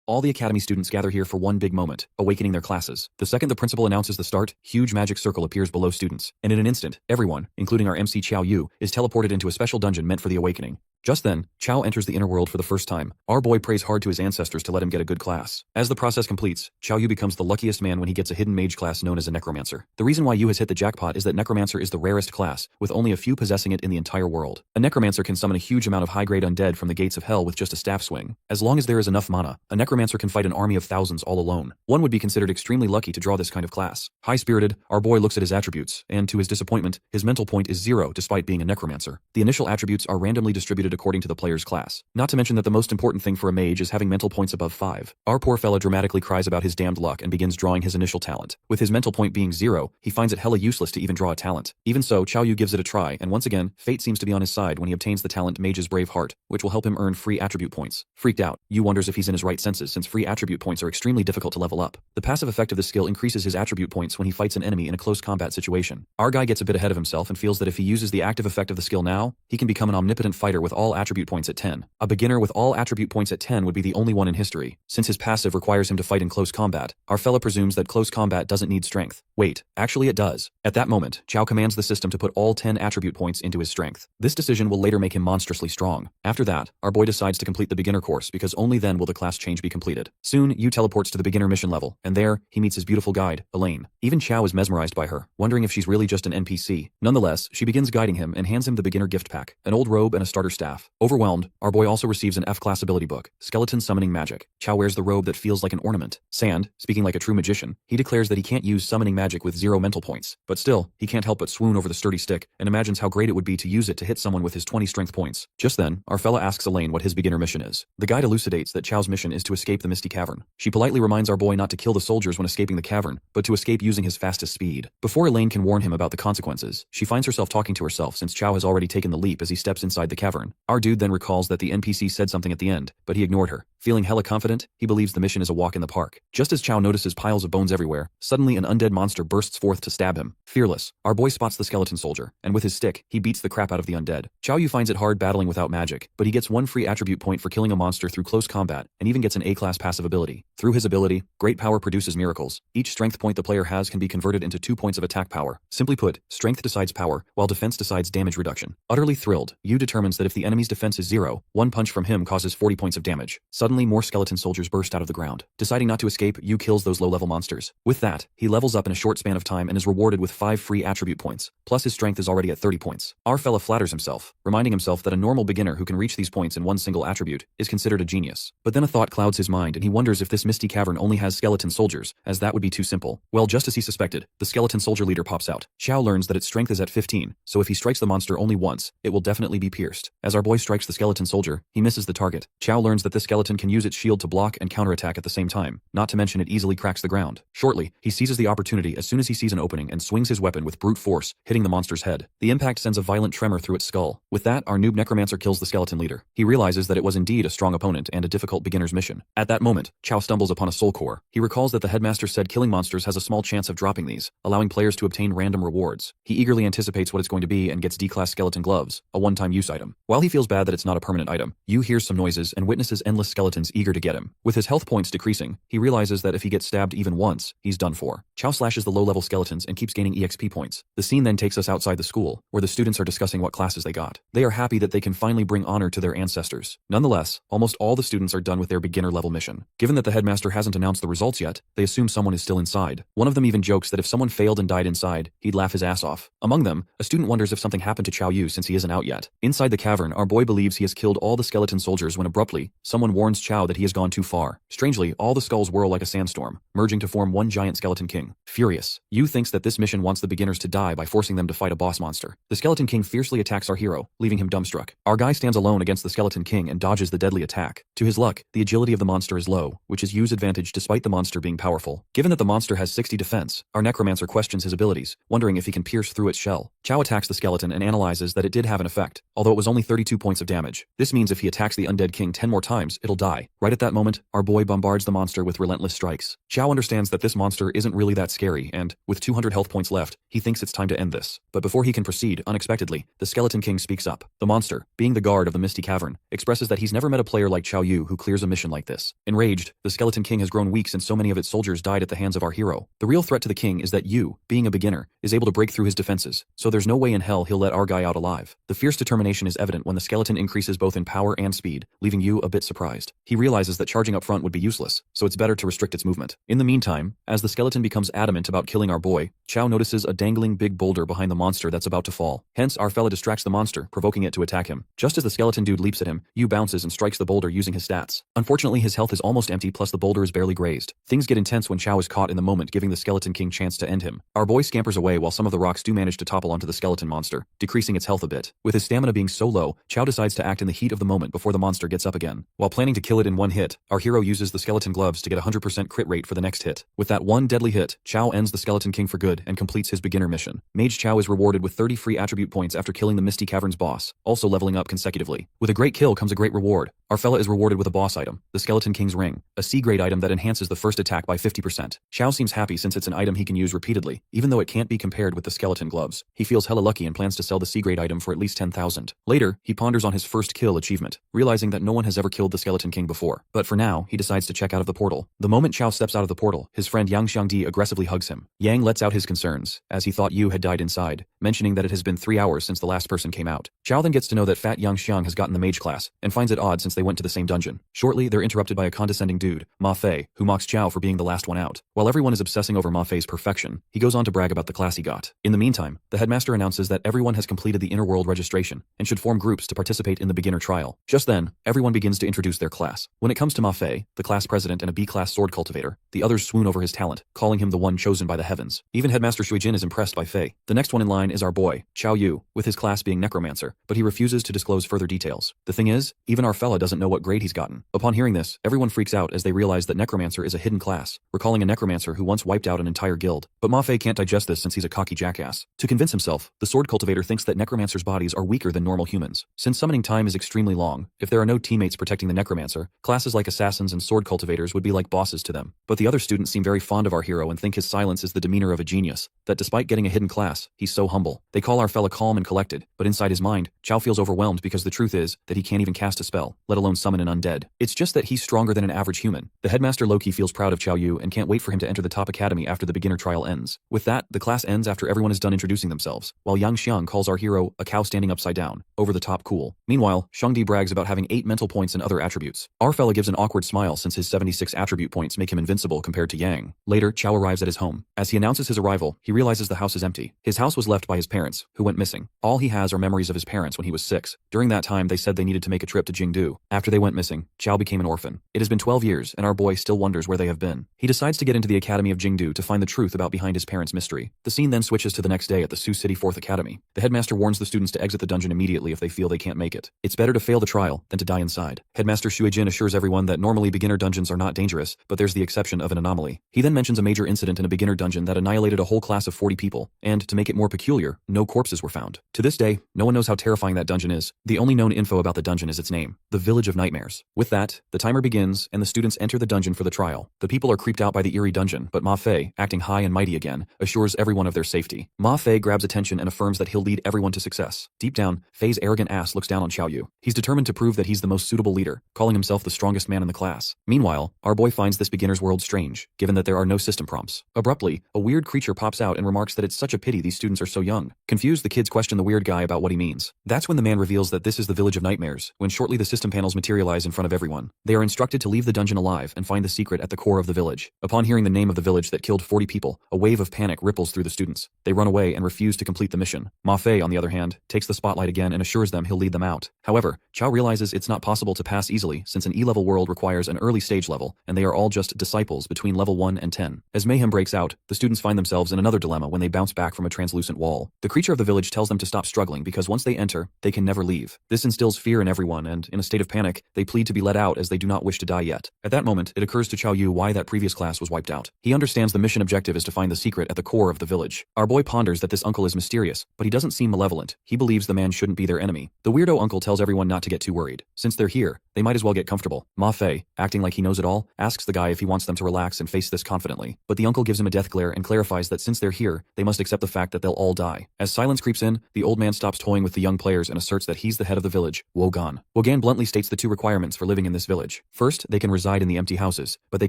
All the academy students gather here for one big moment, awakening their classes. The second the principal announces the start, huge magic circle appears below students, and in an instant, everyone, including our MC Qiao Yu, is teleported into a special dungeon meant for the awakening. Just then, Qiao enters the inner world for the first time. Our boy prays hard to his ancestors to let him get a good class. As the process completes, Qiao Yu becomes the luckiest man when he gets a hidden mage class known as a Necromancer. The reason why Yu has hit the jackpot is that Necromancer is the rarest class, with only a few possessing it in the entire world. A Necromancer can summon a huge amount of high-grade undead from the gates of hell with just a staff swing. As long as there is enough mana, a Necromancer can fight an army of thousands all alone. One would be considered extremely lucky to draw this kind of class. High-spirited, our boy looks at his attributes, and to his disappointment, his mental point is 0 despite being a Necromancer. The initial attributes are randomly distributed according to the player's class. Not to mention that the most important thing for a mage is having mental points above 5. Our poor fella dramatically cries about his damned luck and begins drawing his initial talent. With his mental point being 0, he finds it hella useless to even draw a talent. Even so, Qiao Yu gives it a try, and once again, fate seems to be on his side when he obtains the talent Mage's Brave Heart, which will help him earn free attribute points. Freaked out, Yu wonders if he's in his right senses since free attribute points are extremely difficult to level up. The passive effect of this skill increases his attribute points when he fights an enemy in a close combat situation. Our guy gets a bit ahead of himself and feels that if he uses the active effect of the skill now, he can become an omnipotent fighter with all attribute points at 10. A beginner with all attribute points at 10 would be the only one in history. Since his passive requires him to fight in close combat, our fella presumes that close combat doesn't need strength. Wait, actually it does. At that moment, Qiao commands the system to put all 10 attribute points into his strength. This decision will later make him monstrously strong. After that, our boy decides to complete the beginner course because only then will the class change be completed. Soon, Yu teleports to the beginner mission level, and there, he meets his beautiful guide, Elaine. Even Qiao is mesmerized by her, wondering if she's really just an NPC. Nonetheless, she begins guiding him and hands him the beginner gift pack, an old robe and a starter staff. Overwhelmed, our boy also receives an F-class ability book, Skeleton Summoning Magic. Qiao wears the robe that feels like an ornament. Sand, speaking like a true magician, he declares that he can't use summoning magic with 0 mental points. But still, he can't help but swoon over the sturdy stick and imagines how great it would be to use it to hit someone with his 20 strength points. Just then, our fella asks Elaine what his beginner mission is. The guide elucidates that Qiao's mission is to escape the Misty Cavern. She politely reminds our boy not to kill the soldiers when escaping the cavern, but to escape using his fastest speed. Before Elaine can warn him about the consequences, she finds herself talking to herself since Qiao has already taken the leap as he steps inside the cavern. Our dude then recalls that the NPC said something at the end, but he ignored her. Feeling hella confident, he believes the mission is a walk in the park. Just as Qiao notices piles of bones everywhere, suddenly an undead monster bursts forth to stab him. Fearless, our boy spots the skeleton soldier, and with his stick, he beats the crap out of the undead. Qiao Yu finds it hard battling without magic, but he gets 1 free attribute point for killing a monster through close combat, and even gets an A-class passive ability. Through his ability, Great Power produces miracles. Each strength point the player has can be converted into 2 points of attack power. Simply put, strength decides power, while defense decides damage reduction. Utterly thrilled, Yu determines that if the enemy's defense is 0, 1 punch from him causes 40 points of damage. Suddenly, more skeleton soldiers burst out of the ground. Deciding not to escape, Yu kills those low-level monsters. With that, he levels up in a short span of time and is rewarded with 5 free attribute points. Plus his strength is already at 30 points. Our fella flatters himself, reminding himself that a normal beginner who can reach these points in one single attribute is considered a genius. But then a thought clouds his mind and he wonders if this Misty Cavern only has skeleton soldiers, as that would be too simple. Well, just as he suspected, the skeleton soldier leader pops out. Qiao learns that its strength is at 15, so if he strikes the monster only once, it will definitely be pierced. As our boy strikes the skeleton soldier, he misses the target. Qiao learns that this skeleton can use its shield to block and counterattack at the same time, not to mention it easily cracks the ground. Shortly, he seizes the opportunity as soon as he sees an opening and swings his weapon with brute force, hitting the monster's head. The impact sends a violent tremor through its skull. With that, our noob Necromancer kills the skeleton leader. He realizes that it was indeed a strong opponent and a difficult beginner's mission. At that moment, Qiao stumbles upon a soul core. He recalls that the headmaster said killing monsters has a small chance of dropping these, allowing players to obtain random rewards. He eagerly anticipates what it's going to be and gets D-class skeleton gloves, a one-time use item. While he feels bad that it's not a permanent item, Yu hears some noises and witnesses endless skeletons eager to get him. With his health points decreasing, he realizes that if he gets stabbed even once, he's done for. Qiao slashes the low-level skeletons and keeps gaining EXP points. The scene then takes us outside the school, where the students are discussing what classes they got. They are happy that they can finally bring honor to their ancestors. Nonetheless, almost all the students are done with their beginner-level mission. Given that the headmaster hasn't announced the results yet, they assume someone is still inside. One of them even jokes that if someone failed and died inside, he'd laugh his ass off. Among them, a student wonders if something happened to Qiao Yu since he isn't out yet. Inside the cavern, our boy believes he has killed all the skeleton soldiers when abruptly, someone warns Qiao that he has gone too far. Strangely, all the skulls whirl like a sandstorm, merging to form one giant skeleton king. Furious, Yu thinks that this mission wants the beginners to die by forcing them to fight a boss monster. The skeleton king fiercely attacks our hero, leaving him dumbstruck. Our guy stands alone against the skeleton king and dodges the deadly attack. To his luck, the agility of the monster is low, which is Yu's advantage despite the monster being powerful. Given that the monster has 60 defense, our Necromancer questions his abilities, wondering if he can pierce through its shell. Qiao attacks the skeleton and analyzes that it did have an effect. Although it was only 32 points of damage. This means if he attacks the undead king 10 more times, it'll die. Right at that moment, our boy bombards the monster with relentless strikes. Qiao understands that this monster isn't really that scary, and, with 200 health points left, he thinks it's time to end this. But before he can proceed, unexpectedly, the Skeleton King speaks up. The monster, being the guard of the Misty Cavern, expresses that he's never met a player like Qiao Yu who clears a mission like this. Enraged, the Skeleton King has grown weak since so many of its soldiers died at the hands of our hero. The real threat to the king is that Yu, being a beginner, is able to break through his defenses, so there's no way in hell he'll let our guy out alive. The fierce determination is evident when the skeleton increases both in power and speed, leaving Yu a bit surprised. He realizes that charging up front would be useless, so it's better to restrict its movement. In the meantime, as the skeleton becomes adamant about killing our boy, Qiao notices a dangling big boulder behind the monster that's about to fall. Hence, our fella distracts the monster, provoking it to attack him. Just as the skeleton dude leaps at him, Yu bounces and strikes the boulder using his stats. Unfortunately, his health is almost empty, plus the boulder is barely grazed. Things get intense when Qiao is caught in the moment, giving the Skeleton King chance to end him. Our boy scampers away while some of the rocks do manage to topple onto the skeleton monster, decreasing its health a bit. With his stamina being so low, Qiao decides to act in the heat of the moment before the monster gets up again. While planning to kill it in one hit, our hero uses the skeleton gloves to get a 100% crit rate for the next hit. With that one deadly hit, Qiao ends the Skeleton King for good and completes his beginner mission. Mage Qiao is rewarded with 30 free attribute points after killing the Misty Cavern's boss, also leveling up consecutively. With a great kill comes a great reward. Our fella is rewarded with a boss item, the Skeleton King's Ring, a C-grade item that enhances the first attack by 50%. Qiao seems happy since it's an item he can use repeatedly, even though it can't be compared with the skeleton gloves. He feels hella lucky and plans to sell the C-grade item for at least 10,000. Later, he ponders on his first kill achievement, realizing that no one has ever killed the Skeleton King before. But for now, he decides to check out of the portal. The moment Qiao steps out of the portal, his friend Yang Xiangdi aggressively hugs him. Yang lets out his concerns, as he thought Yu had died inside, mentioning that it has been 3 hours since the last person came out. Qiao then gets to know that Fat Yang Xiang has gotten the mage class, and finds it odd since they went to the same dungeon. Shortly, they're interrupted by a condescending dude, Ma Fei, who mocks Qiao for being the last one out. While everyone is obsessing over Ma Fei's perfection, he goes on to brag about the class he got. In the meantime, the headmaster announces that everyone has completed the inner world registration, and should form groups to participate in the beginner trial. Just then, everyone begins to introduce their class. When it comes to Ma Fei, the class president and a B-class sword cultivator, the others swoon over his talent, calling him the one chosen by the heavens. Even Headmaster Shuijin is impressed by Fei. The next one in line is our boy, Qiao Yu, with his class being Necromancer, but he refuses to disclose further details. The thing is, even our fella doesn't know what grade he's gotten. Upon hearing this, everyone freaks out as they realize that Necromancer is a hidden class, recalling a Necromancer who once wiped out an entire guild. But Ma Fei can't digest this since he's a cocky jackass. To convince himself, the sword cultivator thinks that Necromancers' bodies are weaker than normal humans. Since summoning time is extremely long, if there are no teammates protecting the Necromancer, classes like assassins and sword cultivators would be like bosses to them. But the other students seem very fond of our hero and think his silence is the demeanor of a genius, that despite getting a hidden class, he's so humble. They call our fella calm and collected, but inside his mind, Qiao feels overwhelmed because the truth is that he can't even cast a spell, let alone summon an undead. It's just that he's stronger than an average human. The headmaster Loki feels proud of Qiao Yu and can't wait for him to enter the top academy after the beginner trial ends. With that, the class ends after everyone is done introducing themselves, while Yang Xiang calls our hero a cow standing upside down, over the top cool. Meanwhile, Xiangdi brags about having 8 mental points and other attributes. Our fella gives an awkward smile since his 76 attribute points make him invincible compared to Yang. Later, Qiao arrives at his home. As he announces his arrival, he realizes the house is empty. His house was left by his parents, who went missing. All he has are memories of his parents when he was 6. During that time, they said they needed to make a trip to Jingdu. After they went missing, Qiao became an orphan. It has been 12 years, and our boy still wonders where they have been. He decides to get into the Academy of Jingdu to find the truth about behind his parents' mystery. The scene then switches to the next day at the Sioux City 4th Academy. The headmaster warns the students to exit the dungeon immediately if they feel they can't make it. It's better to fail the trial than to die inside. Headmaster Shuijin assures everyone that normally beginner dungeons are not dangerous, but there's the exception of an anomaly. He then mentions a major incident in a beginner dungeon that annihilated a whole class of 40 people, and, to make it more peculiar, no corpses were found. To this day, no one knows how terrifying that dungeon is. The only known info about the dungeon is its name, the Village of Nightmares. With that, the timer begins, and the students enter the dungeon for the trial. The people are creeped out by the eerie dungeon, but Ma Fei, acting high and mighty again, assures everyone of their safety. Ma Fei grabs attention and affirms that he'll lead everyone to success. Deep down, Fei's arrogant ass looks down on Qiao Yu. He's determined to prove that he's the most suitable leader, calling himself the strongest man in the class. Meanwhile, our boy finds this beginner's world strange, given that there are no system prompts. Abruptly, a weird creature pops out and remarks that it's such a pity these students are so young. Confused, the kids question the weird guy about what he means. That's when the man reveals that this is the Village of Nightmares, when shortly the system panels materialize in front of everyone. They are instructed to leave the dungeon alive and find the secret at the core of the village. Upon hearing the name of the village that killed 40 people, a wave of panic ripples through the students. They run away and refuse to complete the mission. Ma Fei, on the other hand, takes the spotlight again and assures them he'll lead them out. However, Qiao realizes it's not possible to pass easily since an E-level world requires an early stage level, and they are all just disciples between level 1 and 10. As mayhem breaks out, the students find themselves in another dilemma when they bounce back from a translucent wall. The creature of the village tells them to stop struggling because once they enter, they can never leave. This instills fear in everyone, and in a state of panic, they plead to be let out as they do not wish to die yet. At that moment, it occurs to Qiao Yu why that previous class was wiped out. He understands the mission objective is to find the secret at the core of the village. Our boy ponders that this uncle is mysterious, but he doesn't seem malevolent. He believes the man shouldn't be their enemy. enemy. The weirdo uncle tells everyone not to get too worried. Since they're here, they might as well get comfortable. Ma Fei, acting like he knows it all, asks the guy if he wants them to relax and face this confidently. But the uncle gives him a death glare and clarifies that since they're here, they must accept the fact that they'll all die. As silence creeps in, the old man stops toying with the young players and asserts that he's the head of the village, Wogan. Wogan bluntly states the two requirements for living in this village. First, they can reside in the empty houses, but they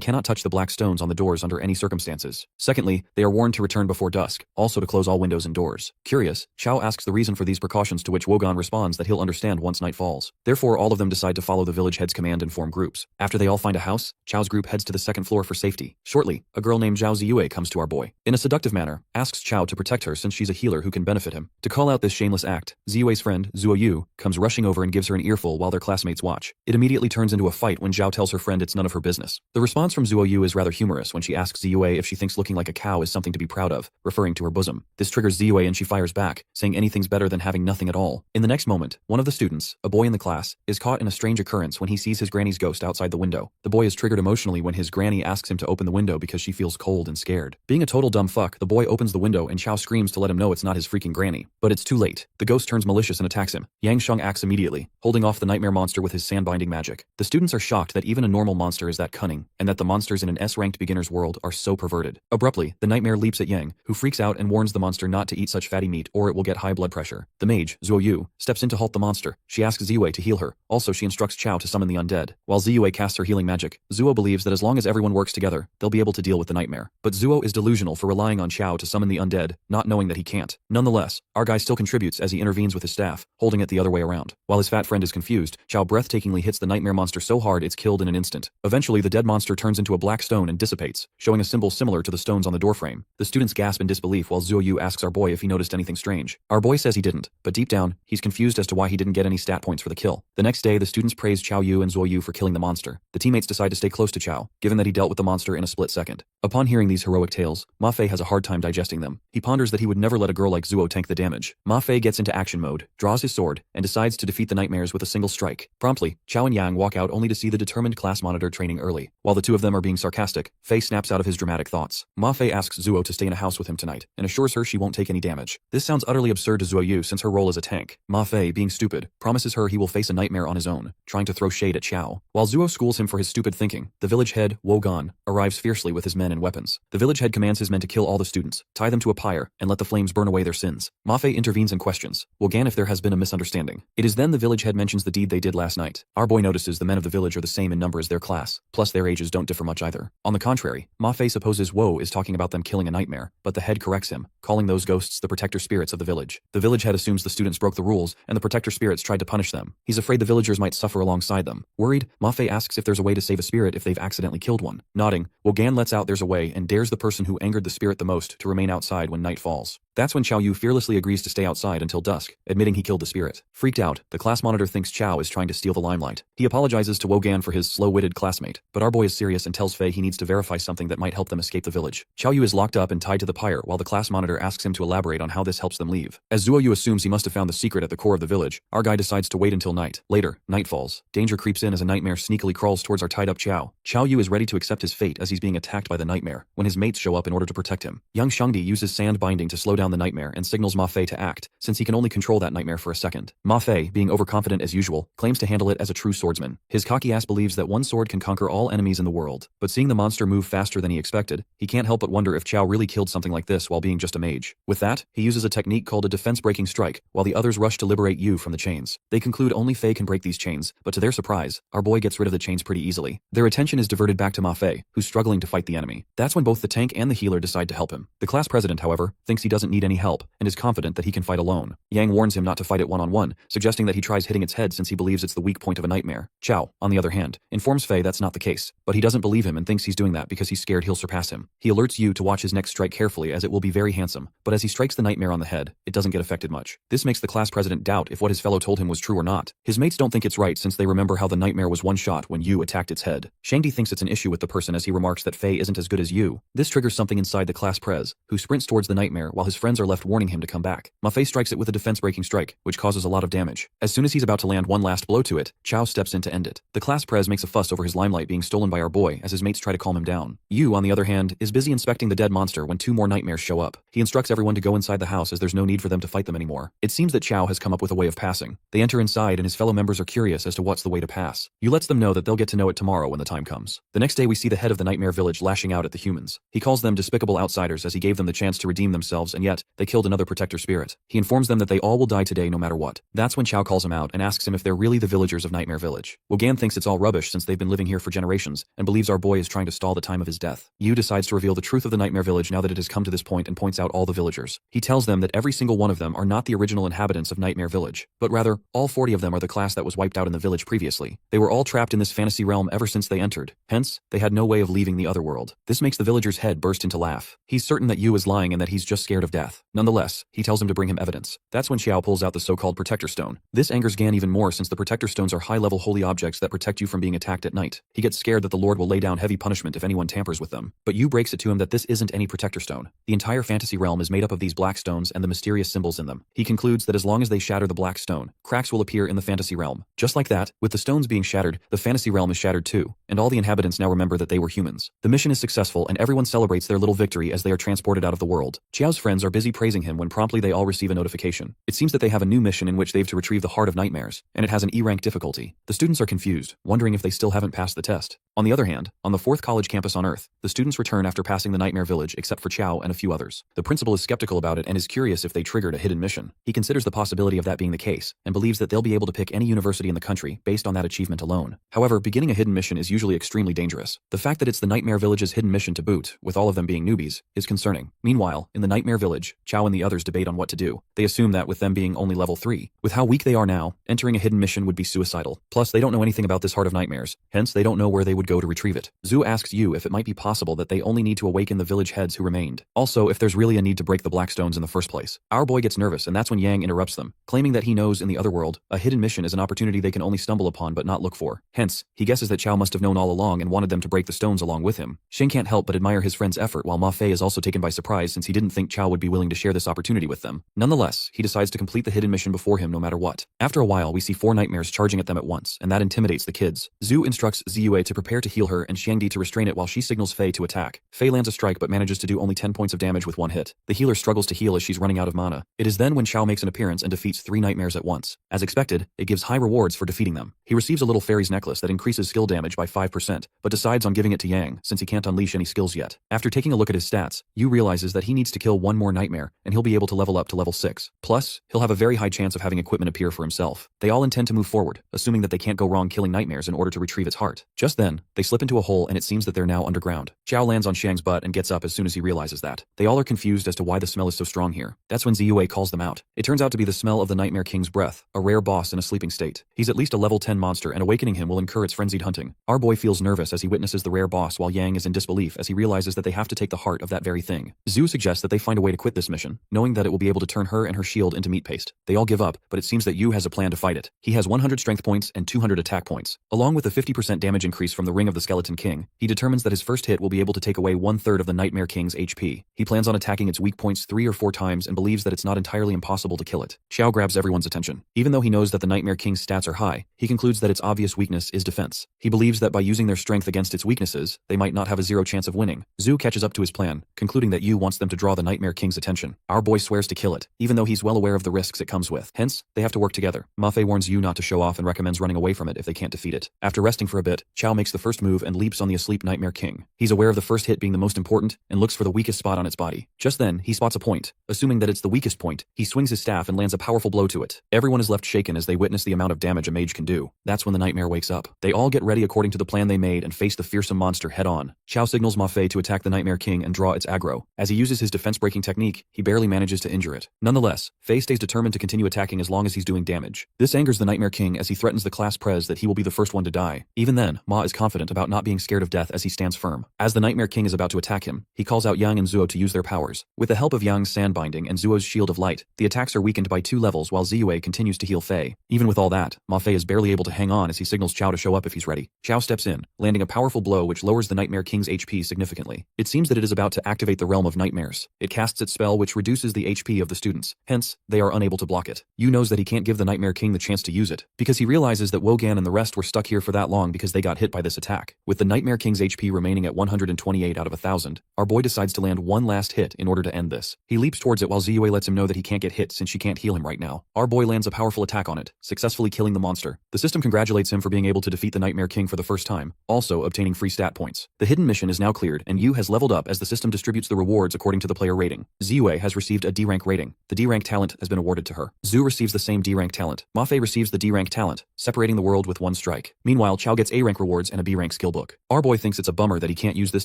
cannot touch the black stones on the doors under any circumstances. Secondly, they are warned to return before dusk, also to close all windows and doors. Curious, Chao asks the reason for these precautions, to which Wogan responds that he'll understand once night falls. Therefore, all of them decide to follow the village head's command and form groups. After they all find a house, Chao's group heads to the second floor for safety. Shortly, a girl named Zhao Ziyue comes to our boy. In a seductive manner, asks Chao to protect her since she's a healer who can benefit him. To call out this shameless act, Ziyue's friend, Zuo Yu, comes rushing over and gives her an earful while their classmates watch. It immediately turns into a fight when Zhao tells her friend it's none of her business. The response from Zuo Yu is rather humorous when she asks Ziyue if she thinks looking like a cow is something to be proud of, referring to her bosom. This triggers Ziyue and she fires back, saying anything's better than having nothing at all. In the next moment, one of the students, a boy in the class, is caught in a strange occurrence when he sees his granny's ghost outside the window. The boy is triggered emotionally when his granny asks him to open the window because she feels cold and scared. Being a total dumb fuck, the boy opens the window and Chao screams to let him know it's not his freaking granny. But it's too late. The ghost turns malicious and attacks him. Yang Sheng acts immediately, holding off the nightmare monster with his sand-binding magic. The students are shocked that even a normal monster is that cunning, and that the monsters in an S-ranked beginner's world are so perverted. Abruptly, the nightmare leaps at Yang, who freaks out and warns the monster not to eat such fatty meat or it will get high blood pressure. The mage, Zuo Yu, steps in to halt the monster. She asks Ziyue to heal her. Also, she instructs Chao to summon the undead. While Ziyue casts her healing magic, Zuo believes that as long as everyone works together, they'll be able to deal with the nightmare. But Zuo is delusional for relying on Chao to summon the undead, not knowing that he can't. Nonetheless, our guy still contributes as he intervenes with his staff, holding it the other way around. While his fat friend is confused, Chao breathtakingly hits the nightmare monster so hard it's killed in an instant. Eventually, the dead monster turns into a black stone and dissipates, showing a symbol similar to the stones on the doorframe. The students gasp in disbelief while Zuo Yu asks our boy if he noticed anything strange. Our boy says he didn't, but deep down, he's confused as to why he didn't get any stat points for the kill. The next day, the students praise Chao Yu and Zuo Yu for killing the monster. The teammates decide to stay close to Chao, given that he dealt with the monster in a split second. Upon hearing these heroic tales, Ma Fei has a hard time digesting them. He ponders that he would never let a girl like Zuo tank the damage. Ma Fei gets into action mode, draws his sword, and decides to defeat the nightmares with a single strike. Promptly, Chao and Yang walk out only to see the determined class monitor training early. While the two of them are being sarcastic, Fei snaps out of his dramatic thoughts. Ma Fei asks Zuo to stay in a house with him tonight, and assures her she won't take any damage. This sounds utterly absurd to Zuo Yu since her role is a tank. Ma Fei, being stupid, promises her he will face a nightmare on his own, trying to throw shade at Chao. While Zuo schools him for his stupid thinking, the village head, Wogan, arrives fiercely with his men and weapons. The village head commands his men to kill all the students, tie them to a pyre, and let the flames burn away their sins. Ma Fei intervenes and questions Wogan if there has been a misunderstanding. It is then the village head mentions the deed they did last night. Our boy notices the men of the village are the same in number as their class, plus their ages don't differ much either. On the contrary, Ma Fei supposes Woe is talking about them killing a nightmare, but the head corrects him, calling those ghosts the protector spirits of the village. The village head assumes the students broke the rules, and the protector spirits tried to punish them. He's afraid the villagers might suffer alongside them. Worried, Ma Fei asks if there's a way to save a spirit if they've accidentally killed one. Nodding, Wogan lets out there's a way and dares the person who angered the spirit the most to remain outside when night falls. That's when Chao Yu fearlessly agrees to stay outside until dusk, admitting he killed the spirit. Freaked out, the class monitor thinks Chao is trying to steal the limelight. He apologizes to Wogan for his slow-witted classmate, but our boy is serious and tells Fei he needs to verify something that might help them escape the village. Chao Yu is locked up and tied to the pyre while the class monitor asks him to elaborate on how this helps them leave. As Zuo Yu assumes he must have found the secret at the core of the village, our guy decides to wait until night. Later, night falls. Danger creeps in as a nightmare sneakily crawls towards our tied-up Chao. Chao Yu is ready to accept his fate as he's being attacked by the nightmare, when his mates show up in order to protect him. Young Shangdi uses sand binding to slow down the nightmare and signals Ma Fei to act, since he can only control that nightmare for a second. Ma Fei, being overconfident as usual, claims to handle it as a true swordsman. His cocky ass believes that one sword can conquer all enemies in the world, but seeing the monster move faster than he expected, he can't help but wonder if Chao really killed something like this while being just a mage. With that, he uses a technique called a defense-breaking strike, while the others rush to liberate Yu from the chains. They conclude only Fei can break these chains, but to their surprise, our boy gets rid of the chains pretty easily. Their attention is diverted back to Ma Fei, who's struggling to fight the enemy. That's when both the tank and the healer decide to help him. The class president, however, thinks he doesn't need any help, and is confident that he can fight alone. Yang warns him not to fight it one-on-one, suggesting that he tries hitting its head since he believes it's the weak point of a nightmare. Chao, on the other hand, informs Fei that's not the case, but he doesn't believe him and thinks he's doing that because he's scared he'll surpass him. He alerts Yu to watch his next strike carefully as it will be very handsome, but as he strikes the nightmare on the head, it doesn't get affected much. This makes the class president doubt if what his fellow told him was true or not. His mates don't think it's right since they remember how the nightmare was one shot when Yu attacked its head. Shangdi thinks it's an issue with the person as he remarks that Fei isn't as good as Yu. This triggers something inside the class prez, who sprints towards the nightmare while his friends are left warning him to come back. Ma Fei strikes it with a defense-breaking strike, which causes a lot of damage. As soon as he's about to land one last blow to it, Chao steps in to end it. The class prez makes a fuss over his limelight being stolen by our boy as his mates try to calm him down. Yu, on the other hand, is busy inspecting the dead monster when two more nightmares show up. He instructs everyone to go inside the house as there's no need for them to fight them anymore. It seems that Chao has come up with a way of passing. They enter inside and his fellow members are curious as to what's the way to pass. Yu lets them know that they'll get to know it tomorrow when the time comes. The next day we see the head of the nightmare village lashing out at the humans. He calls them despicable outsiders as he gave them the chance to redeem themselves, and yet they killed another protector spirit. He informs them that they all will die today no matter what. That's when Chao calls him out and asks him if they're really the villagers of Nightmare Village. Wogan thinks it's all rubbish since they've been living here for generations and believes our boy is trying to stall the time of his death. Yu decides to reveal the truth of the Nightmare Village now that it has come to this point and points out all the villagers. He tells them that every single one of them are not the original inhabitants of Nightmare Village, but rather all 40 of them are the class that was wiped out in the village previously. They were all trapped in this fantasy realm ever since they entered. Hence, they had no way of leaving the other world. This makes the villager's head burst into laugh. He's certain that Yu is lying and that he's just scared of death. Nonetheless, he tells him to bring him evidence. That's when Xiao pulls out the so-called Protector Stone. This angers Gan even more since the Protector Stones are high-level holy objects that protect you from being attacked at night. He gets scared that the Lord will lay down heavy punishment if anyone tampers with them. But Yu breaks it to him that this isn't any Protector Stone. The entire fantasy realm is made up of these black stones and the mysterious symbols in them. He concludes that as long as they shatter the black stone, cracks will appear in the fantasy realm. Just like that, with the stones being shattered, the fantasy realm is shattered too, and all the inhabitants now remember that they were humans. The mission is successful and everyone celebrates their little victory as they are transported out of the world. Qiao's friends are busy praising him when promptly they all receive a notification. It seems that they have a new mission in which they've to retrieve the Heart of Nightmares, and it has an E-rank difficulty. The students are confused, wondering if they still haven't passed the test. On the other hand, on the 4th college campus on Earth, the students return after passing the Nightmare Village except for Qiao and a few others. The principal is skeptical about it and is curious if they triggered a hidden mission. He considers the possibility of that being the case, and believes that they'll be able to pick any university in the country based on that achievement alone. However, beginning a hidden mission is usually extremely dangerous. The fact that it's the Nightmare Village's hidden mission to boot, with all of them being newbies, is concerning. Meanwhile, in the Nightmare Village, Qiao and the others debate on what to do. They assume that with them being only level 3, with how weak they are now, entering a hidden mission would be suicidal. Plus, they don't know anything about this Heart of Nightmares, hence they don't know where they would go to retrieve it. Zhu asks Yu if it might be possible that they only need to awaken the village heads who remained. Also, if there's really a need to break the black stones in the first place. Our boy gets nervous and that's when Yang interrupts them, claiming that he knows in the other world, a hidden mission is an opportunity they can only stumble upon but not look for. Hence, he guesses that Qiao must have known all along and wanted them to break the stones along with him. Xing can't help but admire his friend's effort while Ma Fei is also taken by surprise since he didn't think Qiao would be willing to share this opportunity with them. Nonetheless, he decides to complete the hidden mission before him no matter what. After a while, we see 4 nightmares charging at them at once, and that intimidates the kids. Zhu instructs Ziyue to prepare to heal her and Xiangdi to restrain it while she signals Fei to attack. Fei lands a strike but manages to do only 10 points of damage with one hit. The healer struggles to heal as she's running out of mana. It is then when Xiao makes an appearance and defeats 3 nightmares at once. As expected, it gives high rewards for defeating them. He receives a little fairy's necklace that increases skill damage by 5%, but decides on giving it to Yang since he can't unleash any skills yet. After taking a look at his stats, Yu realizes that he needs to kill one more nightmare and he'll be able to level up to level 6. Plus, he'll have a very high chance of having equipment appear for himself. They all intend to move forward, assuming that they can't go wrong killing nightmares in order to retrieve its heart. Just then, they slip into a hole and it seems that they're now underground. Qiao lands on Xiang's butt and gets up as soon as he realizes that. They all are confused as to why the smell is so strong here. That's when Ziyue calls them out. It turns out to be the smell of the Nightmare King's breath, a rare boss in a sleeping state. He's at least a level 10 monster and awakening him will incur its frenzied hunting. Our boy feels nervous as he witnesses the rare boss while Yang is in disbelief as he realizes that they have to take the heart of that very thing. Zhu suggests that they find a way to quit this mission, knowing that it will be able to turn her and her shield into meat paste. They all give up, but it seems that Yu has a plan to fight it. He has 100 strength points and 200 attack points. Along with a 50% damage increase from the Ring of the Skeleton King, he determines that his first hit will be able to take away 1/3 of the Nightmare King's HP. He plans on attacking its weak points 3 or 4 times and believes that it's not entirely impossible to kill it. Xiao grabs everyone's attention. Even though he knows that the Nightmare King's stats are high, he concludes that its obvious weakness is defense. He believes that by using their strength against its weaknesses, they might not have a 0 chance of winning. Zhu catches up to his plan, concluding that Yu wants them to draw the Nightmare King's attention. Our boy swears to kill it, even though he's well aware of the risks it comes with. Hence, they have to work together. Ma Fei warns Yu not to show off and recommends running away from it if they can't defeat it. After resting for a bit, Qiao makes the first move and leaps on the asleep Nightmare King. He's aware of the first hit being the most important and looks for the weakest spot on its body. Just then, he spots a point. Assuming that it's the weakest point, he swings his staff and lands a powerful blow to it. Everyone is left shaken as they witness the amount of damage a mage can do. That's when the nightmare wakes up. They all get ready according to the plan they made and face the fearsome monster head on. Qiao signals Ma Fei to attack the Nightmare King and draw its aggro. As he uses his defense-breaking technique, he barely manages to injure it. Nonetheless, Fei stays determined to continue attacking as long as he's doing damage. This angers the Nightmare King as he threatens the class prez that he will be the first one to die. Even then, Ma is confident about not being scared of death as he stands firm. As the Nightmare King is about to attack him, he calls out Yang and Zuo to use their powers. With the help of Yang's sandbinding and Zuo's shield of light, the attacks are weakened by 2 levels while Ziyue continues to heal Fei. Even with all that, Ma Fei is barely able to hang on as he signals Qiao to show up if he's ready. Qiao steps in, landing a powerful blow which lowers the Nightmare King's HP significantly. It seems that it is about to activate the realm of nightmares. It casts its secret spell which reduces the HP of the students, hence, they are unable to block it. Yu knows that he can't give the Nightmare King the chance to use it, because he realizes that Wogan and the rest were stuck here for that long because they got hit by this attack. With the Nightmare King's HP remaining at 128 out of 1,000, our boy decides to land one last hit in order to end this. He leaps towards it while Ziyue lets him know that he can't get hit since she can't heal him right now. Our boy lands a powerful attack on it, successfully killing the monster. The system congratulates him for being able to defeat the Nightmare King for the first time, also obtaining free stat points. The hidden mission is now cleared and Yu has leveled up as the system distributes the rewards according to the player rating. Ziyue has received a D rank rating. The D rank talent has been awarded to her. Zhu receives the same D rank talent. Ma Fei receives the D rank talent, separating the world with one strike. Meanwhile, Chao gets A rank rewards and a B rank skill book. Our boy thinks it's a bummer that he can't use this